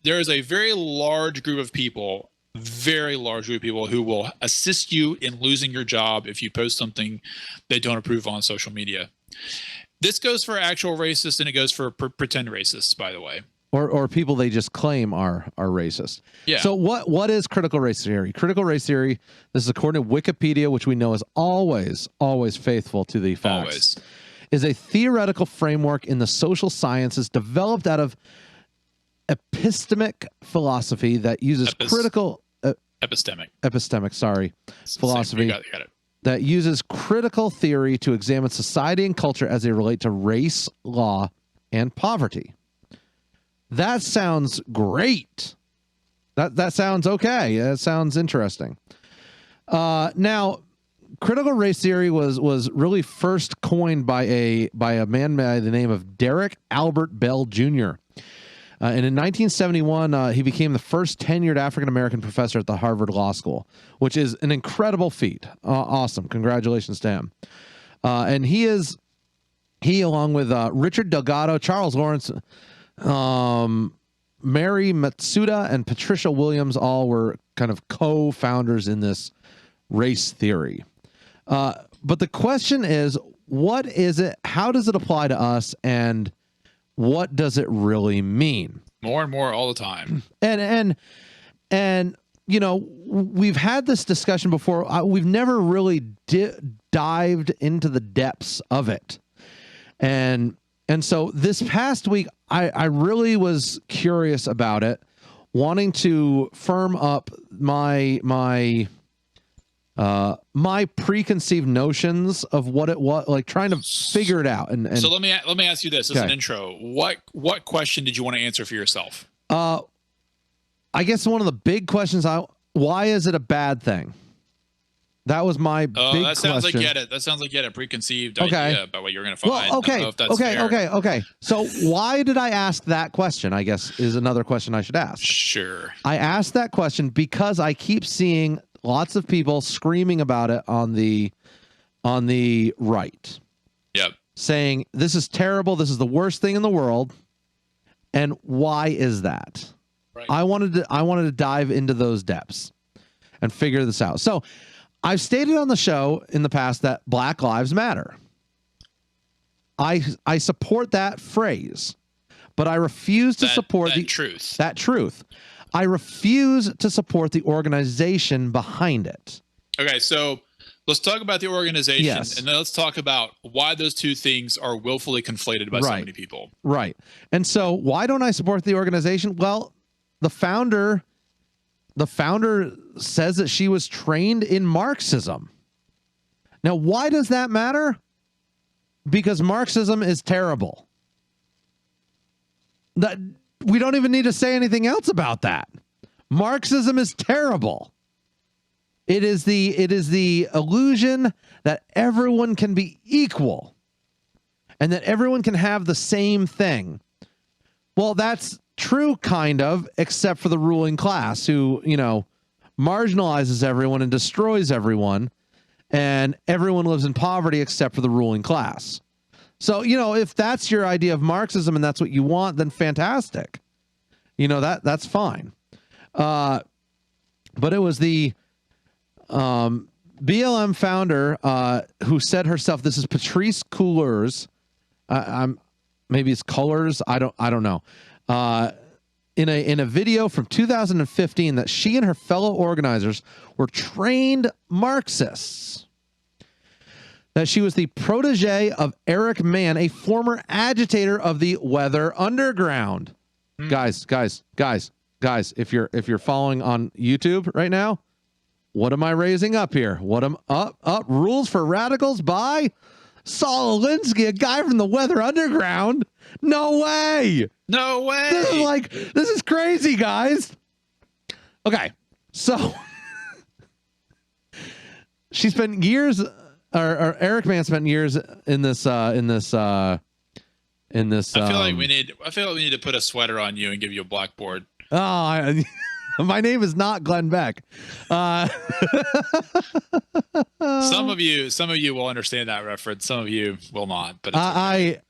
B: there is a very large group of people who will assist you in losing your job if you post something they don't approve on social media. This goes for actual racists, and it goes for pretend racists, by the way.
A: Or people they just claim are racist.
B: Yeah.
A: So what is critical race theory? Critical race theory, this is according to Wikipedia, which we know is always faithful to the facts.
B: Always.
A: Is a theoretical framework in the social sciences developed out of epistemic philosophy that uses epistemic philosophy.
B: You got it.
A: That uses critical theory to examine society and culture as they relate to race, law, and poverty. That sounds great. That sounds okay. That sounds interesting. Now, critical race theory was really first coined by a man by the name of Derek Albert Bell Jr. And in 1971, he became the first tenured African-American professor at the Harvard Law School, which is an incredible feat. Awesome. Congratulations to him. And he, along with Richard Delgado, Charles Lawrence, Mary Matsuda, and Patricia Williams, all were kind of co-founders in this race theory. But the question is, what is it? How does it apply to us? And what does it really mean?
B: More and more all the time.
A: And you know, we've had this discussion before. We've never really dived into the depths of it. And so this past week, I really was curious about it, wanting to firm up my preconceived notions of what it was, like trying to figure it out. And
B: so let me ask you this as an intro. What question did you want to answer for yourself?
A: I guess one of the big questions, why is it a bad thing? That was my big question.
B: That sounds like you had a preconceived idea about what you're going to find.
A: Well, okay. So why did I ask that question, I guess, is another question I should ask.
B: Sure.
A: I asked that question because I keep seeing lots of people screaming about it on the right.
B: Yep.
A: Saying, this is terrible. This is the worst thing in the world. And why is that? I wanted to dive into those depths and figure this out. So I've stated on the show in the past that Black Lives Matter. I support that phrase, but I refuse to support that truth. I refuse to support the organization behind it.
B: Okay, so let's talk about the organization,
A: yes.
B: And then let's talk about why those two things are willfully conflated by so many people.
A: Right. And so why don't I support the organization? Well, the founder says that she was trained in Marxism. Now, why does that matter? Because Marxism is terrible. That we don't even need to say anything else about that. Marxism is terrible. It is the illusion that everyone can be equal and that everyone can have the same thing. Well, that's true, kind of, except for the ruling class who, marginalizes everyone and destroys everyone, and everyone lives in poverty except for the ruling class. So, if that's your idea of Marxism and that's what you want, then fantastic. That's fine. But it was the BLM founder who said herself, this is Patrice Cullors. Maybe it's Colors. I don't know. In a video from 2015 that she and her fellow organizers were trained Marxists. That she was the protege of Eric Mann, a former agitator of the Weather Underground. Guys, if you're following on YouTube right now, what am I raising up here? What am up Rules for Radicals by Saul Alinsky, a guy from the Weather Underground. No way. This is crazy, guys. Okay. So she spent years, or Eric Mann spent years in this. I
B: feel like we need to put a sweater on you and give you a blackboard.
A: Oh, my name is not Glenn Beck.
B: Some of you will understand that reference. Some of you will not. But it's okay.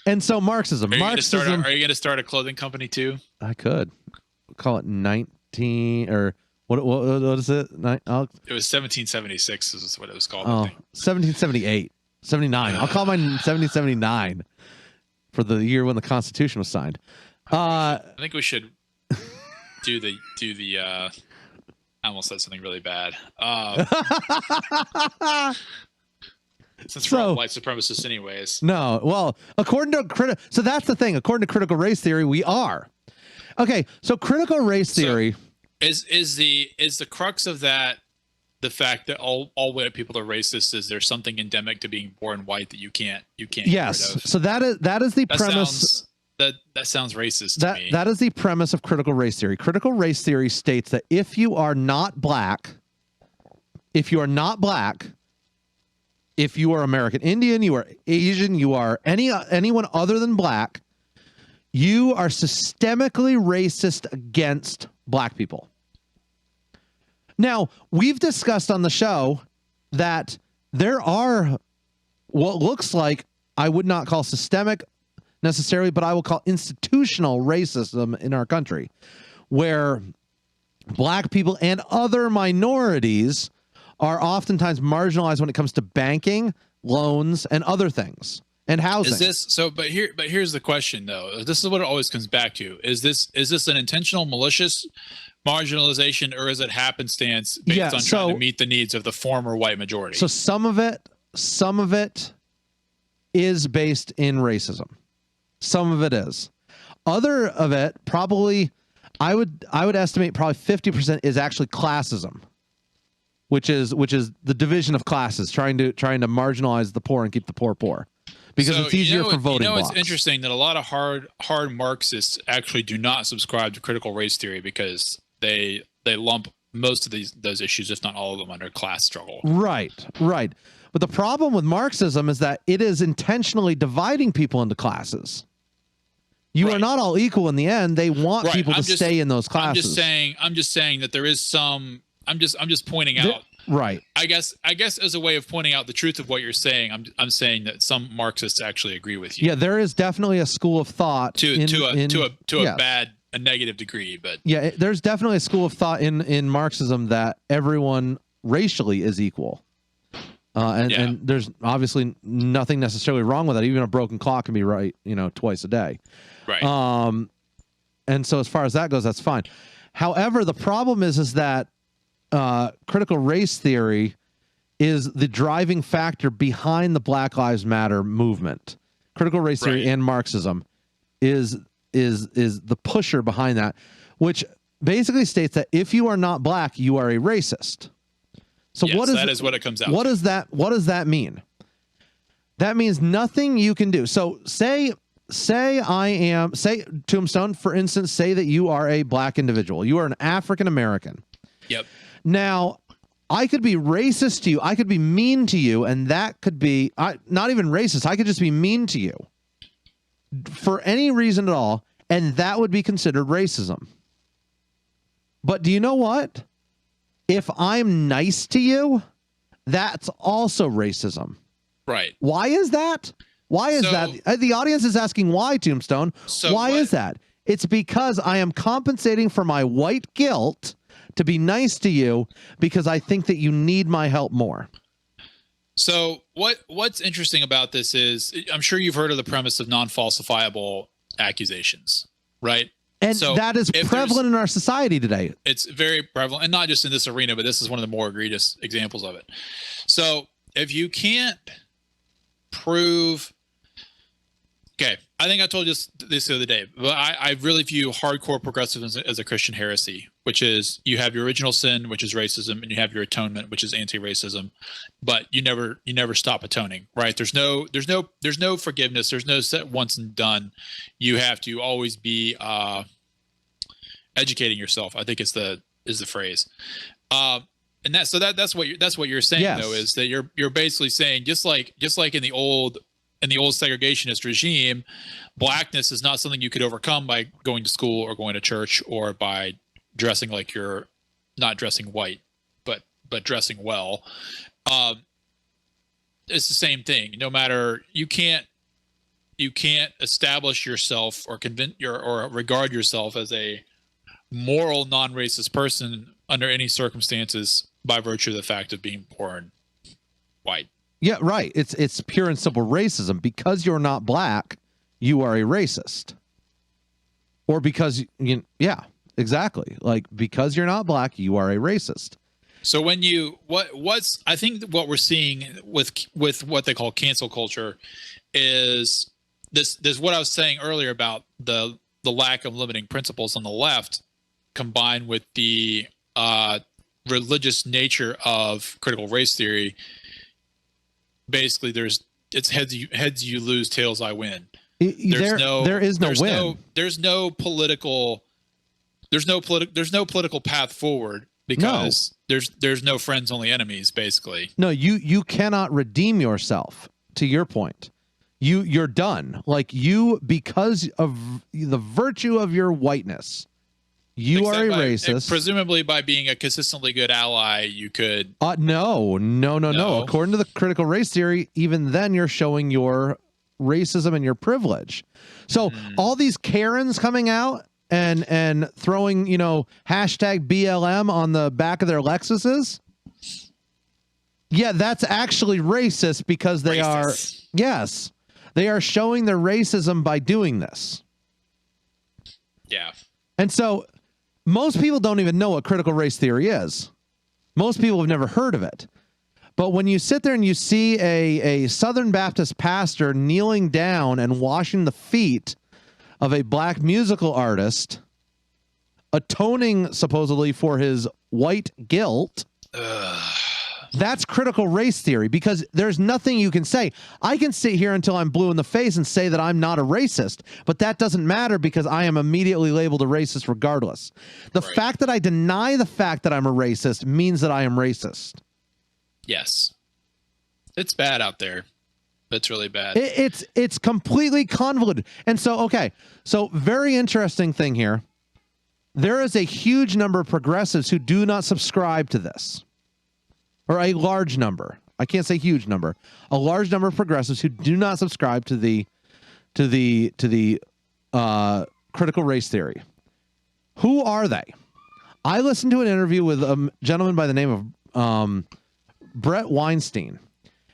A: And so Marxism.
B: Are you going to start a clothing company too?
A: I could call it 19 or what is it? It
B: was 1776 is what it was called.
A: Oh, 1778, 79. I'll call mine 1779 for the year when the Constitution was signed.
B: I think we should do the I almost said something really bad. Since we're all white supremacists anyways.
A: No, well, according to so that's the thing. According to critical race theory, we are. Okay, so critical race theory
B: is the crux of that the fact that all white people are racist. Is there something endemic to being born white that you can't
A: yes.
B: get rid of?
A: So that is the premise.
B: That sounds racist to me.
A: That is the premise of critical race theory. Critical race theory states that if you are not black, if you are American Indian, you are Asian, you are anyone other than black, you are systemically racist against black people. Now, we've discussed on the show that there are what looks like, I would not call systemic necessarily, but I will call institutional racism in our country, where black people and other minorities are oftentimes marginalized when it comes to banking, loans, and other things, and housing.
B: But here's the question though. This is what it always comes back to. Is this an intentional malicious marginalization, or is it happenstance based on trying to meet the needs of the former white majority?
A: So some of it is based in racism. Some of it is. Other of it, probably, I would estimate probably 50% is actually classism, which is the division of classes, trying to marginalize the poor and keep the poor poor, because it's easier for voting blocks.
B: It's interesting that a lot of hard Marxists actually do not subscribe to critical race theory because they lump most of those issues, if not all of them, under class struggle. Right. But the problem with Marxism is that it is intentionally dividing people into classes. You are not all equal in the end. They want people to stay in those classes. I'm just saying that there is some. I'm just pointing out. Right. I guess as a way of pointing out the truth of what you're saying, I'm saying that some Marxists actually agree with you. Yeah, there is definitely a school of thought to a a negative degree, but
A: yeah, there's definitely a school of thought in Marxism that everyone racially is equal. And there's obviously nothing necessarily wrong with that. Even a broken clock can be right, twice a day.
B: Right.
A: And so as far as that goes, that's fine. However, the problem is that critical race theory is the driving factor behind the Black Lives Matter movement. Critical race theory and Marxism is the pusher behind that, which basically states that if you are not black, you are a racist. So
B: yes, that is what it comes out.
A: What does that mean? That means nothing you can do. So say Tombstone, for instance, say that you are a black individual. You are an African American.
B: Yep.
A: Now, I could be racist to you. I could be mean to you, and that could be not even racist. I could just be mean to you for any reason at all, and that would be considered racism. But do you know what? If I'm nice to you, that's also racism.
B: Right.
A: Why is that? Why is that? The audience is asking why, Tombstone. Why is that? It's because I am compensating for my white guilt to be nice to you because I think that you need my help more.
B: So what's interesting about this is I'm sure you've heard of the premise of non-falsifiable accusations, right?
A: And that is prevalent in our society today.
B: It's very prevalent, and not just in this arena, but this is one of the more egregious examples of it. So if you can't prove, okay, I think I told you this the other day, but I really view hardcore progressivism as a Christian heresy, which is you have your original sin, which is racism, and you have your atonement, which is anti-racism, but you never stop atoning, right? There's no forgiveness. There's no set once and done. You have to always be educating yourself, I think is the phrase. And that's what you're saying, yes, though, is that you're basically saying just like in the old segregationist regime, blackness is not something you could overcome by going to school or going to church or by dressing like you're not dressing white, but dressing well. It's the same thing. No matter, you can't establish yourself or or regard yourself as a moral non-racist person under any circumstances by virtue of the fact of being born white.
A: Yeah, right. It's pure and simple racism. Because you're not black, you are a racist. Or because yeah, exactly. Like, because you're not black, you are a racist.
B: So when I think what we're seeing with what they call cancel culture is this what I was saying earlier about the lack of limiting principles on the left, combined with the religious nature of critical race theory. Basically, it's heads you lose, tails I win.
A: There is no win.
B: There's no political path forward because there's no friends, only enemies, basically.
A: No, you cannot redeem yourself, to your point. You're done. Like, because of the virtue of your whiteness, you are a racist.
B: Presumably by being a consistently good ally, you could...
A: No. According to the critical race theory, even then you're showing your racism and your privilege. So all these Karens coming out and throwing, hashtag BLM on the back of their Lexuses, yeah, that's actually racist because they are showing their racism by doing this.
B: Yeah.
A: And so most people don't even know what critical race theory is. Most people have never heard of it. But when you sit there and you see a Southern Baptist pastor kneeling down and washing the feet of a black musical artist, atoning supposedly for his white guilt, that's critical race theory, because there's nothing you can say. I can sit here until I'm blue in the face and say that I'm not a racist, but that doesn't matter because I am immediately labeled a racist regardless. The fact that I deny the fact that I'm a racist means that I am racist.
B: Yes. It's bad out there. It's really bad.
A: It's completely convoluted. And so, so very interesting thing here. There is a huge number of progressives who do not subscribe to this. Or a large number. I can't say huge number. A large number of progressives who do not subscribe to the critical race theory. Who are they? I listened to an interview with a gentleman by the name of Brett Weinstein,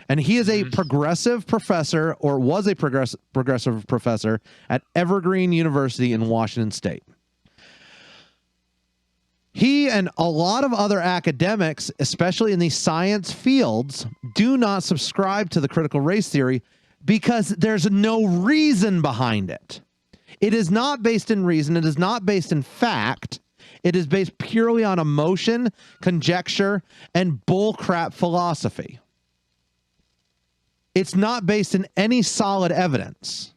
A: and he is a progressive professor, or was a progressive professor at Evergreen University in Washington State. He and a lot of other academics, especially in the science fields, do not subscribe to the critical race theory because there's no reason behind it. It is not based in reason. It is not based in fact. It is based purely on emotion, conjecture, and bullcrap philosophy. It's not based in any solid evidence.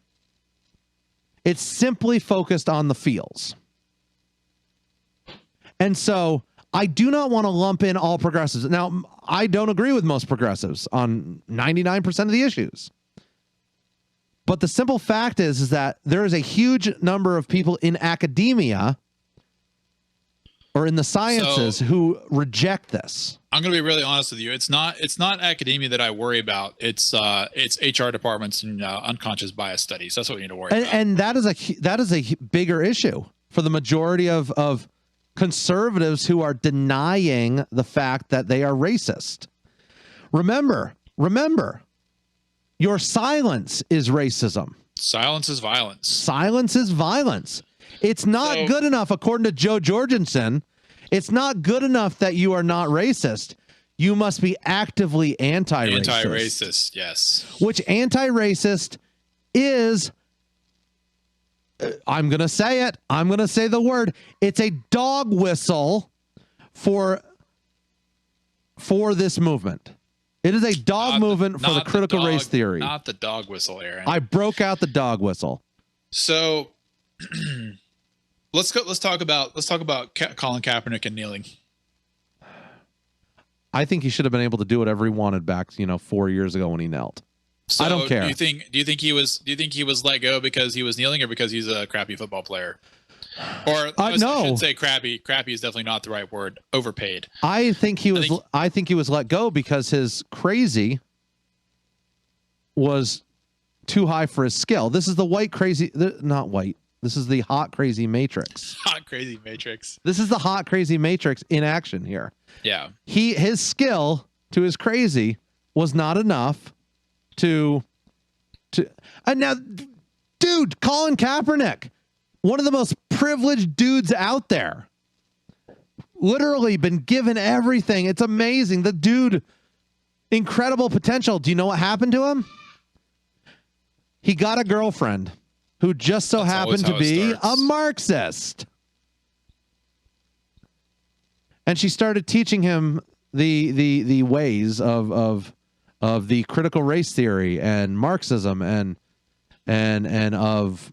A: It's simply focused on the feels. And so I do not want to lump in all progressives. Now, I don't agree with most progressives on 99% of the issues. But the simple fact is that there is a huge number of people in academia or in the sciences who reject this. I'm going to be really honest with you. It's not academia that I worry about. It's HR departments and unconscious bias studies. That's what we need to worry about. And that is a bigger issue for the majority of conservatives who are denying the fact that they are racist. Remember, your silence is racism. Silence is violence. Silence is violence. It's not good enough, according to Joe Jorgensen. It's not good enough that you are not racist. You must be actively anti-racist. Anti-racist, yes. Which anti-racist is, I'm going to say it. I'm going to say the word. It's a dog whistle for this movement. It is a dog movement for the critical race theory. Not the dog whistle, Aaron. I broke out the dog whistle. So let's talk about Colin Kaepernick and kneeling. I think he should have been able to do whatever he wanted back, 4 years ago when he knelt. So I don't care. Do you think he was let go because he was kneeling, or because he's a crappy football player? Or I should say crappy. Crappy is definitely not the right word. Overpaid. I think he was let go because his crazy was too high for his skill. This is the white crazy, not white. This is the hot crazy matrix. Hot crazy matrix. This is the hot crazy matrix in action here. Yeah. His skill to his crazy was not enough to and now, dude, Colin Kaepernick, one of the most privileged dudes out there, literally been given everything. It's amazing. The dude, incredible potential. Do you know what happened to him? He got a girlfriend who just so happened to be a Marxist. And she started teaching him the ways of the critical race theory and Marxism and of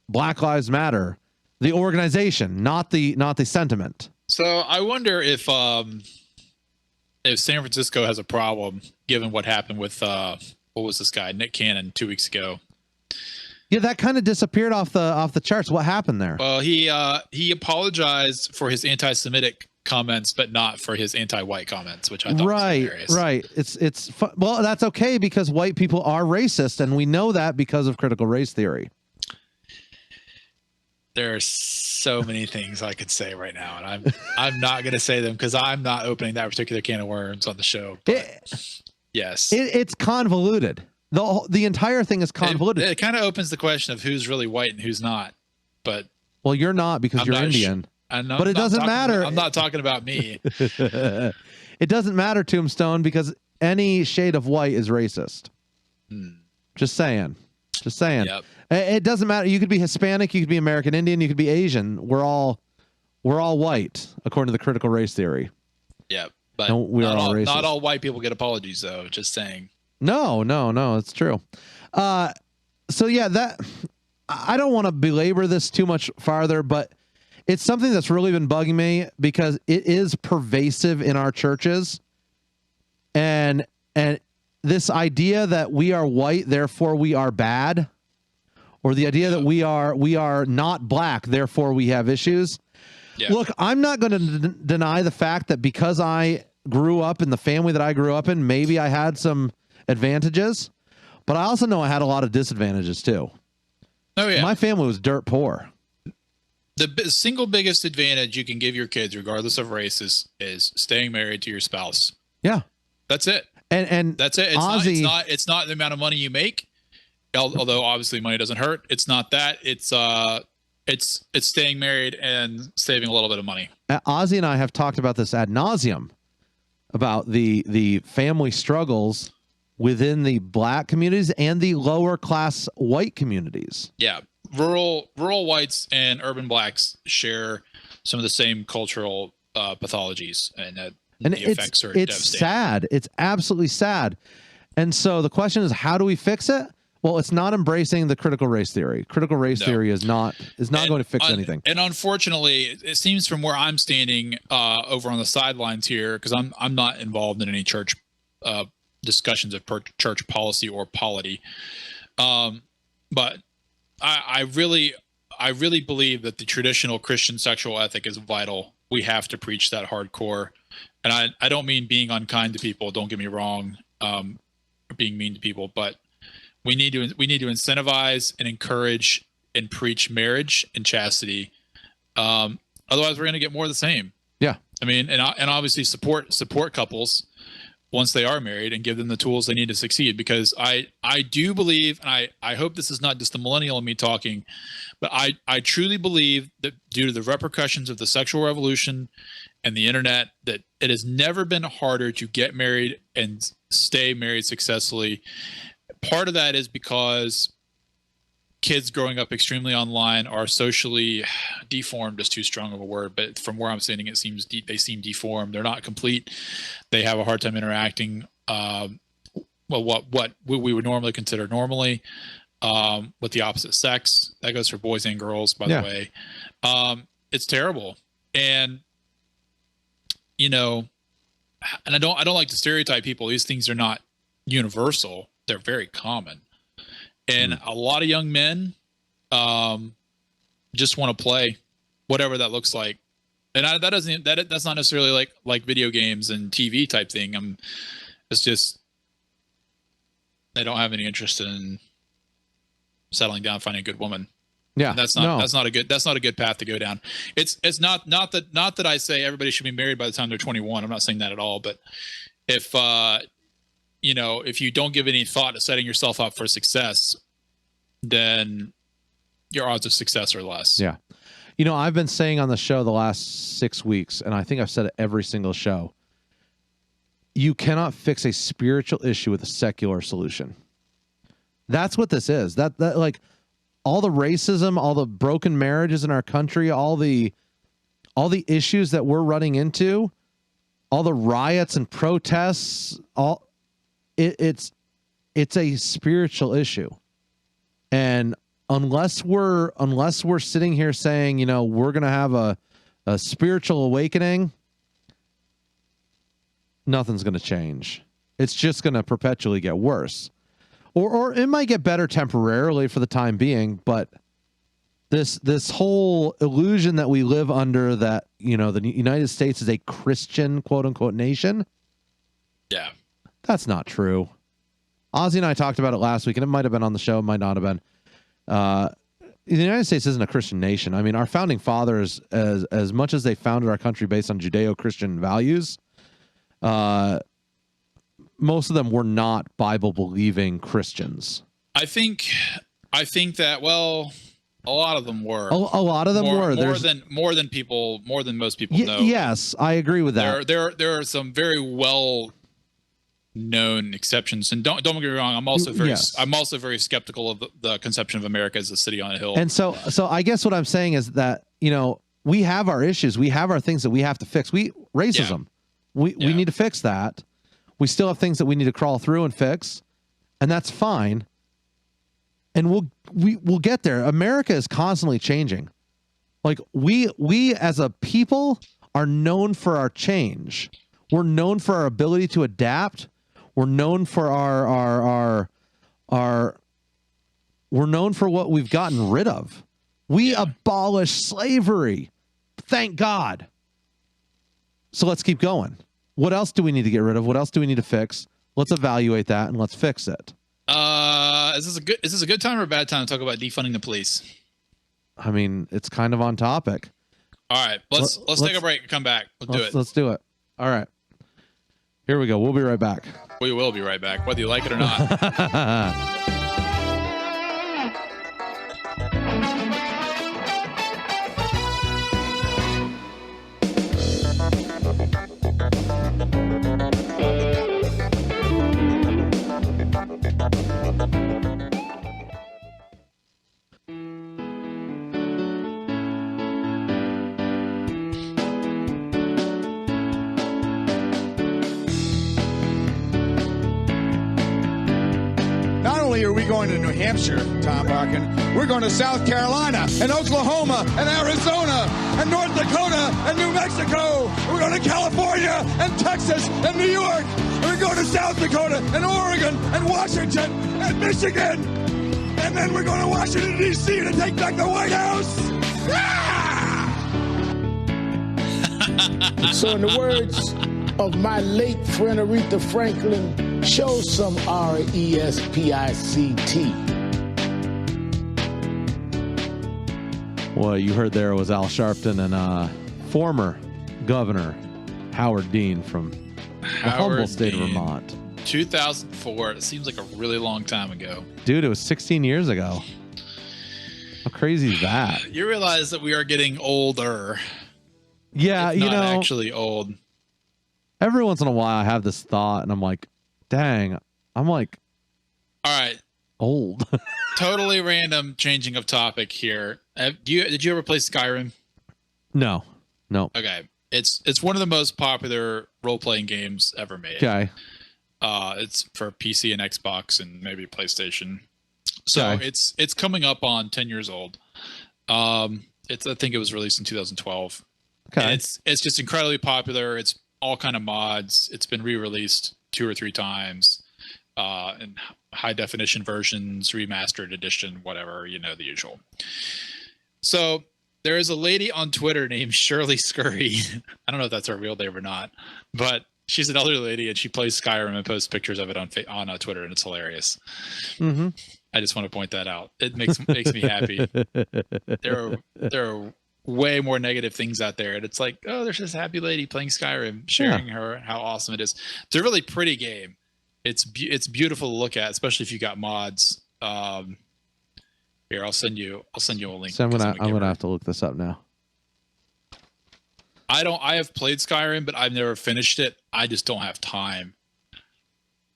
A: Black Lives Matter, the organization, not the sentiment. So I wonder if San Francisco has a problem, given what happened with what was this guy, Nick Cannon, 2 weeks ago. Yeah, that kind of disappeared off the charts. What happened there? Well, he apologized for his anti-Semitic comments, but not for his anti-white comments, which I thought was hilarious. Right. It's well, that's okay, because white people are racist, and we know that because of critical race theory. There are so many things I could say right now, and I'm not going to say them because I'm not opening that particular can of worms on the show. But yes, it's convoluted. The entire thing is convoluted. It kind of opens the question of who's really white and who's not. But well, you're not, because you're Indian. But it doesn't matter. I'm not talking about me. It doesn't matter, Tombstone, because any shade of white is racist. Just saying. Yep. It doesn't matter. You could be Hispanic, you could be American Indian, you could be Asian. We're all white, according to the critical race theory. Yep. But not all white people get apologies, though. Just saying. No, it's true. So yeah, that I don't want to belabor this too much farther, but it's something that's really been bugging me because it is pervasive in our churches. And this idea that we are white, therefore we are bad, or the idea that we are not black, therefore we have issues. Yeah. Look, I'm not going to deny the fact that because I grew up in the family that I grew up in, maybe I had some advantages, but I also know I had a lot of disadvantages too. Oh yeah. My family was dirt poor.
B: single biggest advantage you can give your kids, regardless of race, is staying married to your spouse.
A: Yeah,
B: that's it.
A: And
B: that's it. It's not the amount of money you make, although obviously money doesn't hurt. It's not that. It's staying married and saving a little bit of money.
A: Ozzy and I have talked about this ad nauseum about the family struggles within the black communities and the lower class white communities.
B: Yeah. Rural whites and urban blacks share some of the same cultural pathologies, and the effects are devastating.
A: It's sad. It's absolutely sad. And so the question is, how do we fix it? Well, it's not embracing the critical race theory. Critical race theory is not going to fix anything.
B: And unfortunately, it seems from where I'm standing over on the sidelines here, because I'm not involved in any church discussions of church policy or polity, but I really believe that the traditional Christian sexual ethic is vital. We have to preach that hardcore, and I don't mean being unkind to people. Don't get me wrong, or being mean to people, but we need to incentivize and encourage and preach marriage and chastity. Otherwise, we're going to get more of the same.
A: Yeah,
B: I mean, and obviously support couples once they are married and give them the tools they need to succeed. Because I do believe, and I hope this is not just the millennial in me talking, but I truly believe that due to the repercussions of the sexual revolution and the internet, that it has never been harder to get married and stay married successfully. Part of that is because kids growing up extremely online are socially deformed, is too strong of a word, but from where I'm standing, it seems they seem deformed. They're not complete. They have a hard time interacting. What we would normally consider normally with the opposite sex. That goes for boys and girls, by the way. It's terrible. And and I don't like to stereotype people. These things are not universal. They're very common. And a lot of young men just want to play, whatever that looks like. And that's not necessarily like video games and TV type thing. It's just they don't have any interest in settling down, finding a good woman.
A: Yeah,
B: and that's not a good path to go down. It's not that I say everybody should be married by the time they're 21. I'm not saying that at all. But if if you don't give any thought to setting yourself up for success, then your odds of success are less.
A: Yeah. I've been saying on the show the last 6 weeks, and I think I've said it every single show, you cannot fix a spiritual issue with a secular solution. That's what this is. That like all the racism, all the broken marriages in our country, all the issues that we're running into, all the riots and protests, it's a spiritual issue. And unless we're sitting here saying, we're going to have a spiritual awakening, nothing's going to change. It's just going to perpetually get worse. Or it might get better temporarily for the time being, but this whole illusion that we live under, that, the United States is a Christian, quote unquote, nation.
B: Yeah.
A: That's not true. Ozzy and I talked about it last week, and it might have been on the show, it might not have been. The United States isn't a Christian nation. I mean, our founding fathers, as much as they founded our country based on Judeo-Christian values, most of them were not Bible-believing Christians.
B: I think that, well, a lot of them were. A
A: lot of them were.
B: More than most people know.
A: Yes, I agree with that.
B: There are some very well known exceptions, and don't get me wrong, I'm also very skeptical of the conception of America as a city on a hill.
A: And so I guess what I'm saying is that we have our issues, we have our things that we have to fix. Racism, we need to fix that. We still have things that we need to crawl through and fix, and that's fine. And we'll get there. America is constantly changing. Like we as a people are known for our change. We're known for our ability to adapt. We're known for we're known for what we've gotten rid of. We abolished slavery. Thank God. So let's keep going. What else do we need to get rid of? What else do we need to fix? Let's evaluate that and let's fix it.
B: Is this a good time or a bad time to talk about defunding the police?
A: I mean, it's kind of on topic.
B: All right, let's take a break and come back.
A: Let's do it. All right. Here we go. We'll be right back.
B: We will be right back, whether you like it or not.
G: Are we going to New Hampshire, Tom Barkin? We're going to South Carolina and Oklahoma and Arizona and North Dakota and New Mexico. We're going to California and Texas and New York. And we're going to South Dakota and Oregon and Washington and Michigan. And then we're going to Washington, D.C. to take back the White House.
E: So in the words of my late friend Aretha Franklin, show some RESPICT.
A: Well, you heard there was Al Sharpton and former Governor Howard Dean from the humble state of Vermont.
B: 2004. It seems like a really long time ago.
A: Dude, it was 16 years ago. How crazy is that?
B: You realize that we are getting older.
A: Yeah,
B: you know, actually old.
A: Every once in a while, I have this thought, and I'm like, dang, I'm like,
B: all right,
A: old.
B: Totally random changing of topic here. Did you ever play Skyrim?
A: No.
B: Okay, it's one of the most popular role-playing games ever made.
A: Okay.
B: It's for PC and Xbox and maybe PlayStation. So
A: okay.
B: It's coming up on 10 years old. I think it was released in 2012.
A: Okay.
B: And it's just incredibly popular. It's all kind of mods. It's been re-released 2 or 3 times, in high definition versions, remastered edition, whatever, the usual. So there is a lady on Twitter named Shirley Scurry. I don't know if that's her real name or not, but she's an elderly lady and she plays Skyrim and posts pictures of it on Twitter, and it's hilarious.
A: Mm-hmm.
B: I just want to point that out. It makes me happy. There are way more negative things out there, and it's like, oh, there's this happy lady playing Skyrim, sharing her how awesome it is. It's a really pretty game. It's beautiful to look at, especially if you got mods. Here, I'll send you a link.
A: So I'm gonna have to look this up now.
B: I have played Skyrim, but I've never finished it. I just don't have time.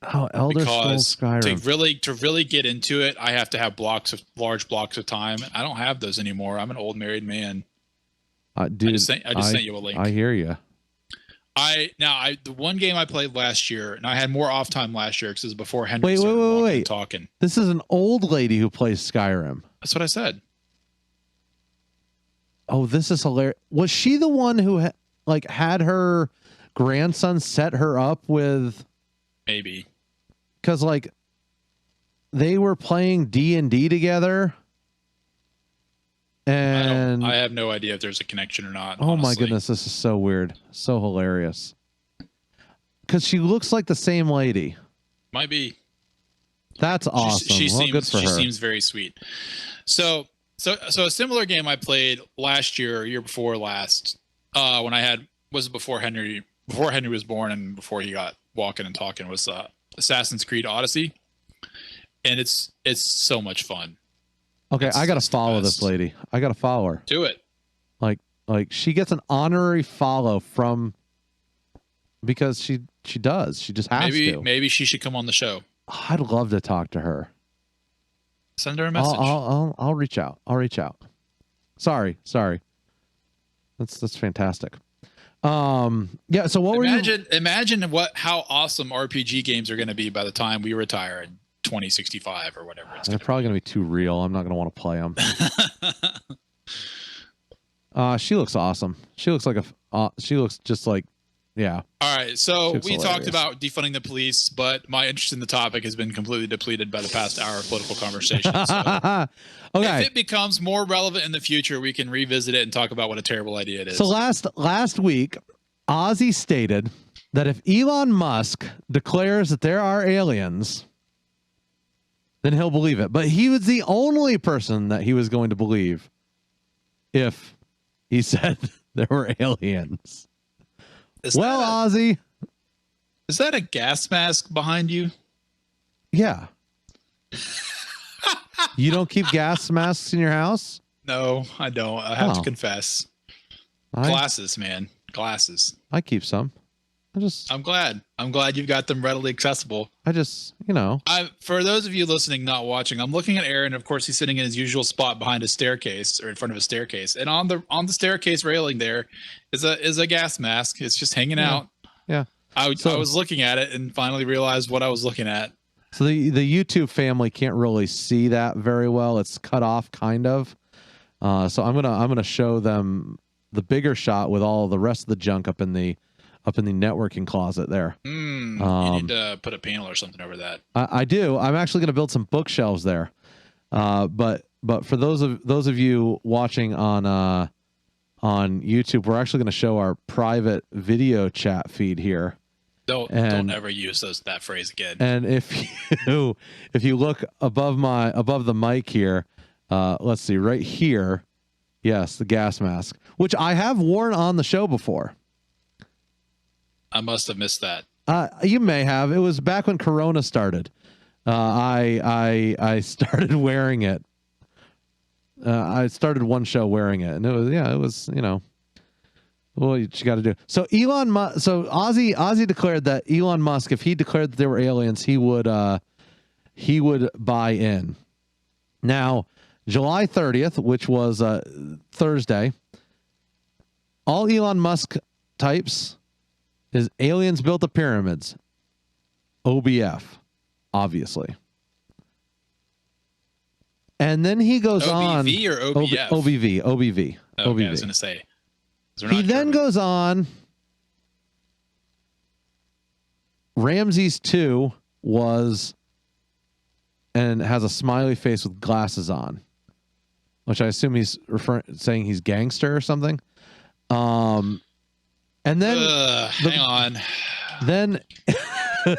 A: Oh, Elder Scrolls Skyrim.
B: To really get into it, I have to have large blocks of time. I don't have those anymore. I'm an old married man.
A: Dude,
B: I just sent you a link.
A: I hear you.
B: The one game I played last year, and I had more off time last year because it was before Henry started talking.
A: This is an old lady who plays Skyrim.
B: That's what I said.
A: Oh, this is hilarious. Was she the one who had her grandson set her up with?
B: Maybe.
A: Because they were playing D&D together. And
B: I have no idea if there's a connection or not.
A: Oh
B: honestly.
A: My goodness, this is so weird. So hilarious. Because she looks like the same lady.
B: Might be.
A: That's awesome. She
B: seems very sweet. So a similar game I played last year, year before last, when before Henry was born and before he got walking and talking, was Assassin's Creed Odyssey. And it's so much fun.
A: Okay, I gotta follow this lady. I gotta follow her.
B: Do it.
A: Like she gets an honorary follow because she does. She just has to.
B: Maybe she should come on the show.
A: I'd love to talk to her.
B: Send her a message.
A: I'll reach out. Sorry. That's fantastic. Yeah. So what
B: imagine how awesome RPG games are going to be by the time we retire in 2065 or whatever.
A: They're probably going to be too real. I'm not going to want to play them. She looks awesome. She looks she looks just like, yeah.
B: All right. So we
A: hilarious.
B: talked about defunding the police, but my interest in the topic has been completely depleted by the past hour of political conversation. So
A: okay.
B: If it becomes more relevant in the future, we can revisit it and talk about what a terrible idea it is.
A: So last week, Ozzy stated that if Elon Musk declares that there are aliens, then he'll believe it. But he was the only person that he was going to believe if he said there were aliens.
B: Is
A: Ozzy.
B: Is that a gas mask behind you?
A: Yeah. You don't keep gas masks in your house?
B: No, I don't. I have to confess. Glasses, man. Glasses.
A: I keep some.
B: I'm glad. I'm glad you've got them readily accessible.
A: For
B: those of you listening, not watching, I'm looking at Aaron. Of course, he's sitting in his usual spot behind a staircase or in front of a staircase. And on the staircase railing there is a gas mask. It's just hanging out.
A: Yeah.
B: I was looking at it and finally realized what I was looking at.
A: So the YouTube family can't really see that very well. It's cut off kind of. So I'm gonna show them the bigger shot with all the rest of the junk up in the networking closet there.
B: You need to put a panel or something over that.
A: I do. I'm actually going to build some bookshelves there. But for those of you watching on YouTube, we're actually going to show our private video chat feed here.
B: Don't ever use that phrase again.
A: And if you look above the mic here, let's see right here. Yes, the gas mask, which I have worn on the show before.
B: I must have missed that.
A: You may have. It was back when Corona started. I started wearing it. I started one show wearing it, and it was what you got to do. So Ozzy declared that Elon Musk, if he declared that there were aliens, he would buy in. Now, July 30th, which was Thursday, all Elon Musk types is aliens built the pyramids. OBF, obviously. And then he goes on.
B: OBV or OBF?
A: OBV.
B: Okay,
A: OBV.
B: I was going to say.
A: He then goes on. Ramses 2 was and has a smiley face with glasses on, which I assume he's saying he's gangster or something. And then
B: hang on.
A: Then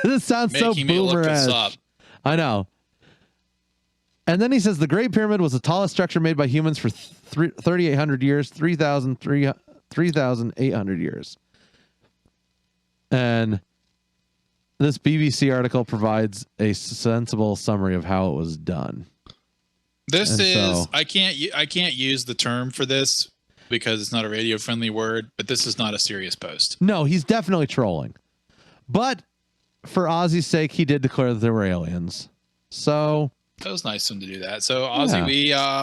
A: this sounds so boomer-esque. I know. And then he says the Great Pyramid was the tallest structure made by humans for 3,800 years, 3,800 years. And this BBC article provides a sensible summary of how it was done.
B: I can't use the term for this because it's not a radio friendly word, but this is not a serious post.
A: No, he's definitely trolling. But for Ozzy's sake, he did declare that there were aliens. So
B: that was nice of him to do that. So Ozzy,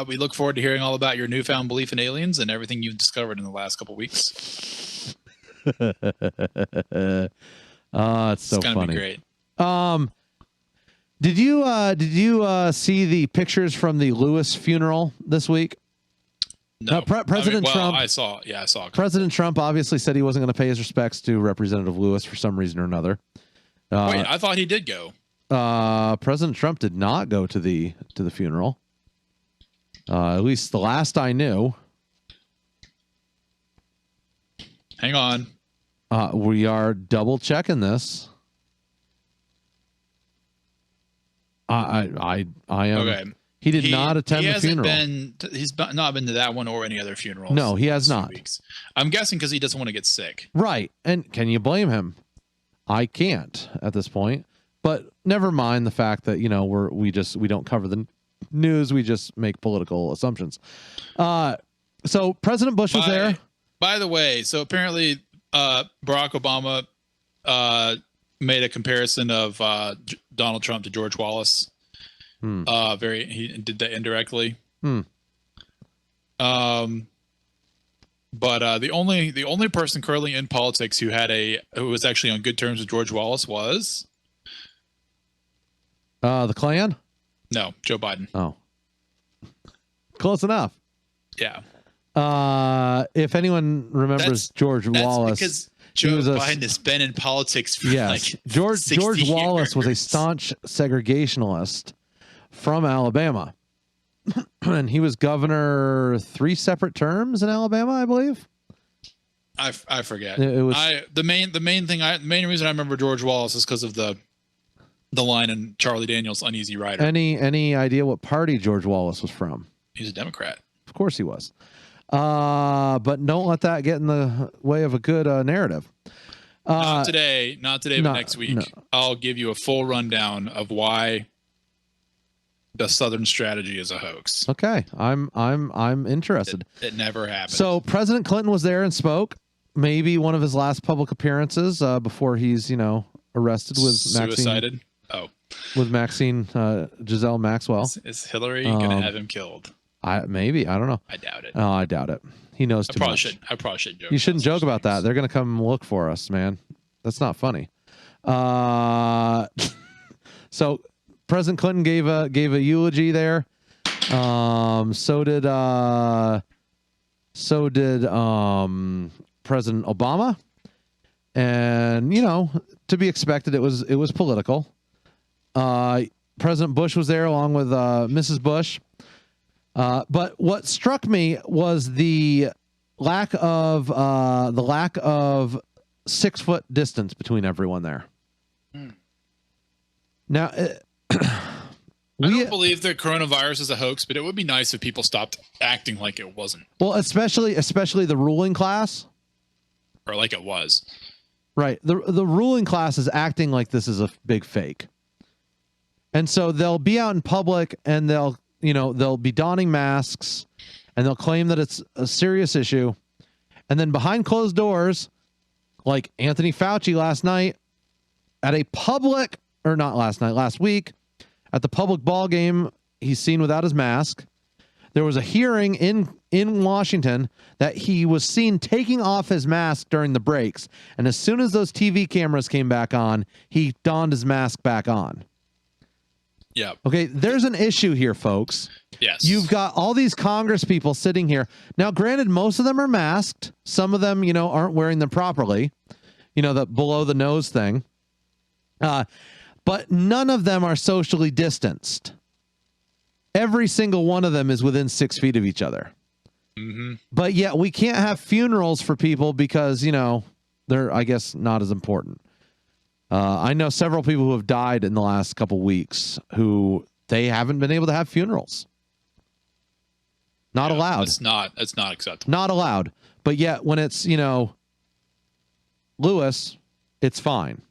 B: we look forward to hearing all about your newfound belief in aliens and everything you've discovered in the last couple of weeks.
A: It's so funny.
B: Gonna be great.
A: Did you see the pictures from the Lewis funeral this week?
B: No.
A: President Trump.
B: I saw.
A: President Trump obviously said he wasn't going to pay his respects to Representative Lewis for some reason or another.
B: Wait, I thought he did go.
A: President Trump did not go to the funeral. At least the last I knew.
B: Hang on.
A: We are double checking this. I am.
B: Okay.
A: He did not attend the funeral.
B: He's not been to that one or any other funerals.
A: No, he has not.
B: Weeks. I'm guessing because he doesn't want to get sick.
A: Right. And can you blame him? I can't at this point. But never mind the fact that, we don't cover the news. We just make political assumptions. So President Bush was there.
B: By the way, so apparently Barack Obama made a comparison of Donald Trump to George Wallace. He did that indirectly. But the only person currently in politics who was actually on good terms with George Wallace was
A: the Klan?
B: No, Joe Biden.
A: Oh, close enough.
B: Yeah.
A: If anyone remembers George Wallace,
B: because Joe Biden has been in politics for
A: George Wallace was a staunch segregationalist from Alabama, and he was governor 3 separate terms in Alabama, I believe.
B: I forget.
A: It was
B: the main reason I remember George Wallace is because of the line in Charlie Daniels' Uneasy Rider.
A: Any idea what party George Wallace was from?
B: He's a Democrat.
A: Of course he was. But don't let that get in the way of a good narrative.
B: Not today, but next week.
A: No.
B: I'll give you a full rundown of why the Southern strategy is a hoax.
A: Okay, I'm interested.
B: It never happened.
A: So President Clinton was there and spoke. Maybe one of his last public appearances before he's arrested with
B: suicided.
A: Maxine Giselle Maxwell.
B: Is Hillary gonna have him killed?
A: Maybe, I don't know.
B: I doubt it.
A: Oh, I doubt it. He knows too much.
B: I probably should joke.
A: You shouldn't joke about that. They're gonna come look for us, man. That's not funny. So President Clinton gave a eulogy there. So did President Obama, and to be expected, it was political. President Bush was there along with Mrs. Bush. But what struck me was the lack of 6 foot distance between everyone there. Now,
B: I don't believe that coronavirus is a hoax, but it would be nice if people stopped acting like it wasn't.
A: Well, especially the ruling class,
B: or like it was.
A: Right. The ruling class is acting like this is a big fake. And so they'll be out in public and they'll be donning masks and they'll claim that it's a serious issue. And then behind closed doors, like Anthony Fauci last week at the public ball game, he's seen without his mask. There was a hearing in Washington that he was seen taking off his mask during the breaks. And as soon as those TV cameras came back on, he donned his mask back on.
B: Yeah.
A: Okay, there's an issue here, folks.
B: Yes.
A: You've got all these Congress people sitting here. Now, granted, most of them are masked. Some of them, aren't wearing them properly. The below the nose thing. But none of them are socially distanced. Every single one of them is within 6 feet of each other.
B: Mm-hmm.
A: But yet we can't have funerals for people because, they're, I guess, not as important. I know several people who have died in the last couple weeks who they haven't been able to have funerals. Not allowed.
B: It's not acceptable.
A: Not allowed. But yet when it's, Lewis, it's fine.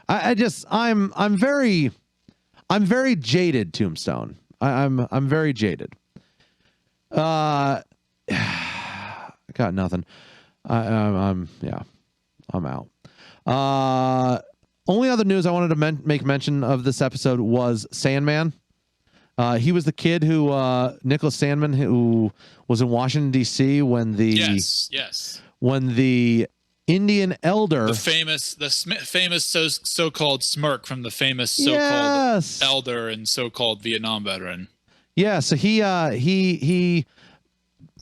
A: I'm very jaded, Tombstone. I'm very jaded. I got nothing. I'm out. Only other news I wanted to make mention of this episode was Sandman. He was the kid who Nicholas Sandman, who was in Washington D.C. when the when the Indian elder,
B: the famous so-called smirk from the famous so-called elder and so-called Vietnam veteran.
A: Yeah, so he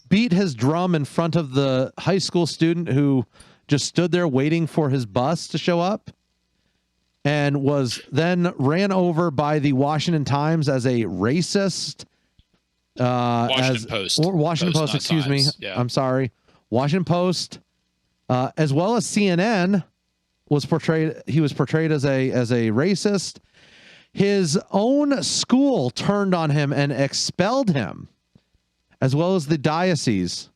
A: beat his drum in front of the high school student who just stood there waiting for his bus to show up, and was then ran over by the Washington Times as a racist.
B: Washington Post,
A: excuse me.
B: Yeah.
A: I'm sorry. Washington Post, as well as CNN, was portrayed. He was portrayed as a racist. His own school turned on him and expelled him, as well as the diocese,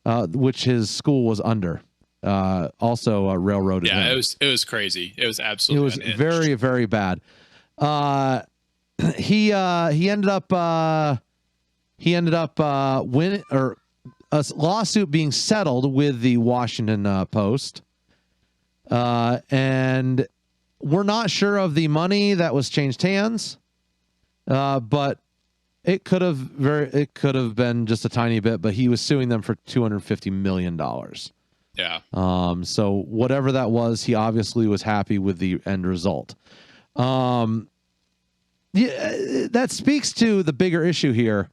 A: which his school was under. Also railroaded him.
B: Yeah, it was crazy. It was absolutely.
A: It was very, very bad. He ended up winning, or a lawsuit being settled with the Washington Post, and we're not sure of the money that was changed hands, but it could have been just a tiny bit. But he was suing them for $250 million.
B: Yeah.
A: So whatever that was, he obviously was happy with the end result. Yeah, that speaks to the bigger issue here.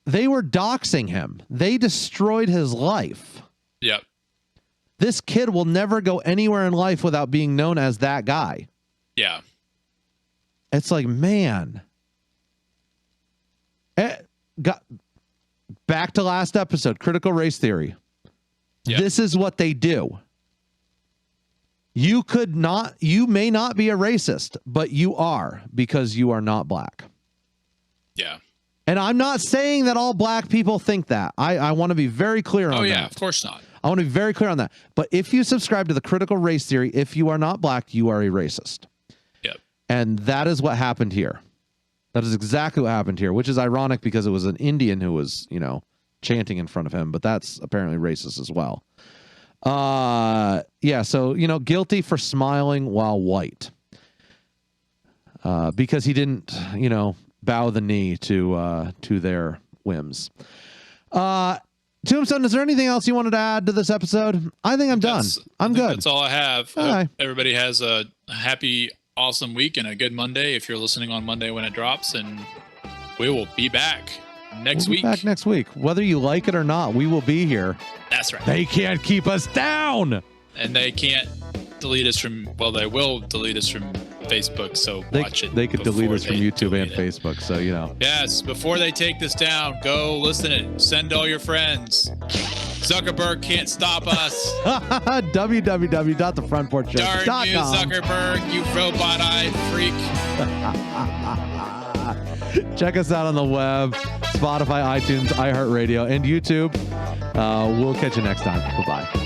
A: They were doxing him. They destroyed his life.
B: Yep.
A: This kid will never go anywhere in life without being known as that guy.
B: Yeah.
A: It's like, man. Back to last episode, critical race theory. Yep. This is what they do. You may not be a racist, but you are, because you are not black.
B: Yeah.
A: And I'm not saying that all black people think that. I want to be very clear on that.
B: Oh, yeah, of course not.
A: I want to be very clear on that. But if you subscribe to the critical race theory, if you are not black, you are a racist.
B: Yep.
A: And that is what happened here. That is exactly what happened here, which is ironic because it was an Indian who was, chanting in front of him, but that's apparently racist as well. Yeah, so, guilty for smiling while white. Because he didn't, bow the knee to their whims. Tombstone, is there anything else you wanted to add to this episode? I think I'm done. I'm good.
B: That's all I have. Hope everybody has a happy, awesome week and a good Monday if you're listening on Monday when it drops. And we will be back next week.
A: Back next week. Whether you like it or not, we will be here.
B: That's right.
A: They can't keep us down.
B: And they can't delete us from, well, they will delete us from Facebook, so watch it.
A: They could delete us from YouTube and Facebook, so
B: Yes, before they take this down, go listen to it. Send all your friends. Zuckerberg can't stop us.
A: www.thefrontporchshow.com.
B: Darn you, Zuckerberg, you robot-eyed freak.
A: Check us out on the web, Spotify, iTunes, iHeartRadio, and YouTube. We'll catch you next time. Bye-bye.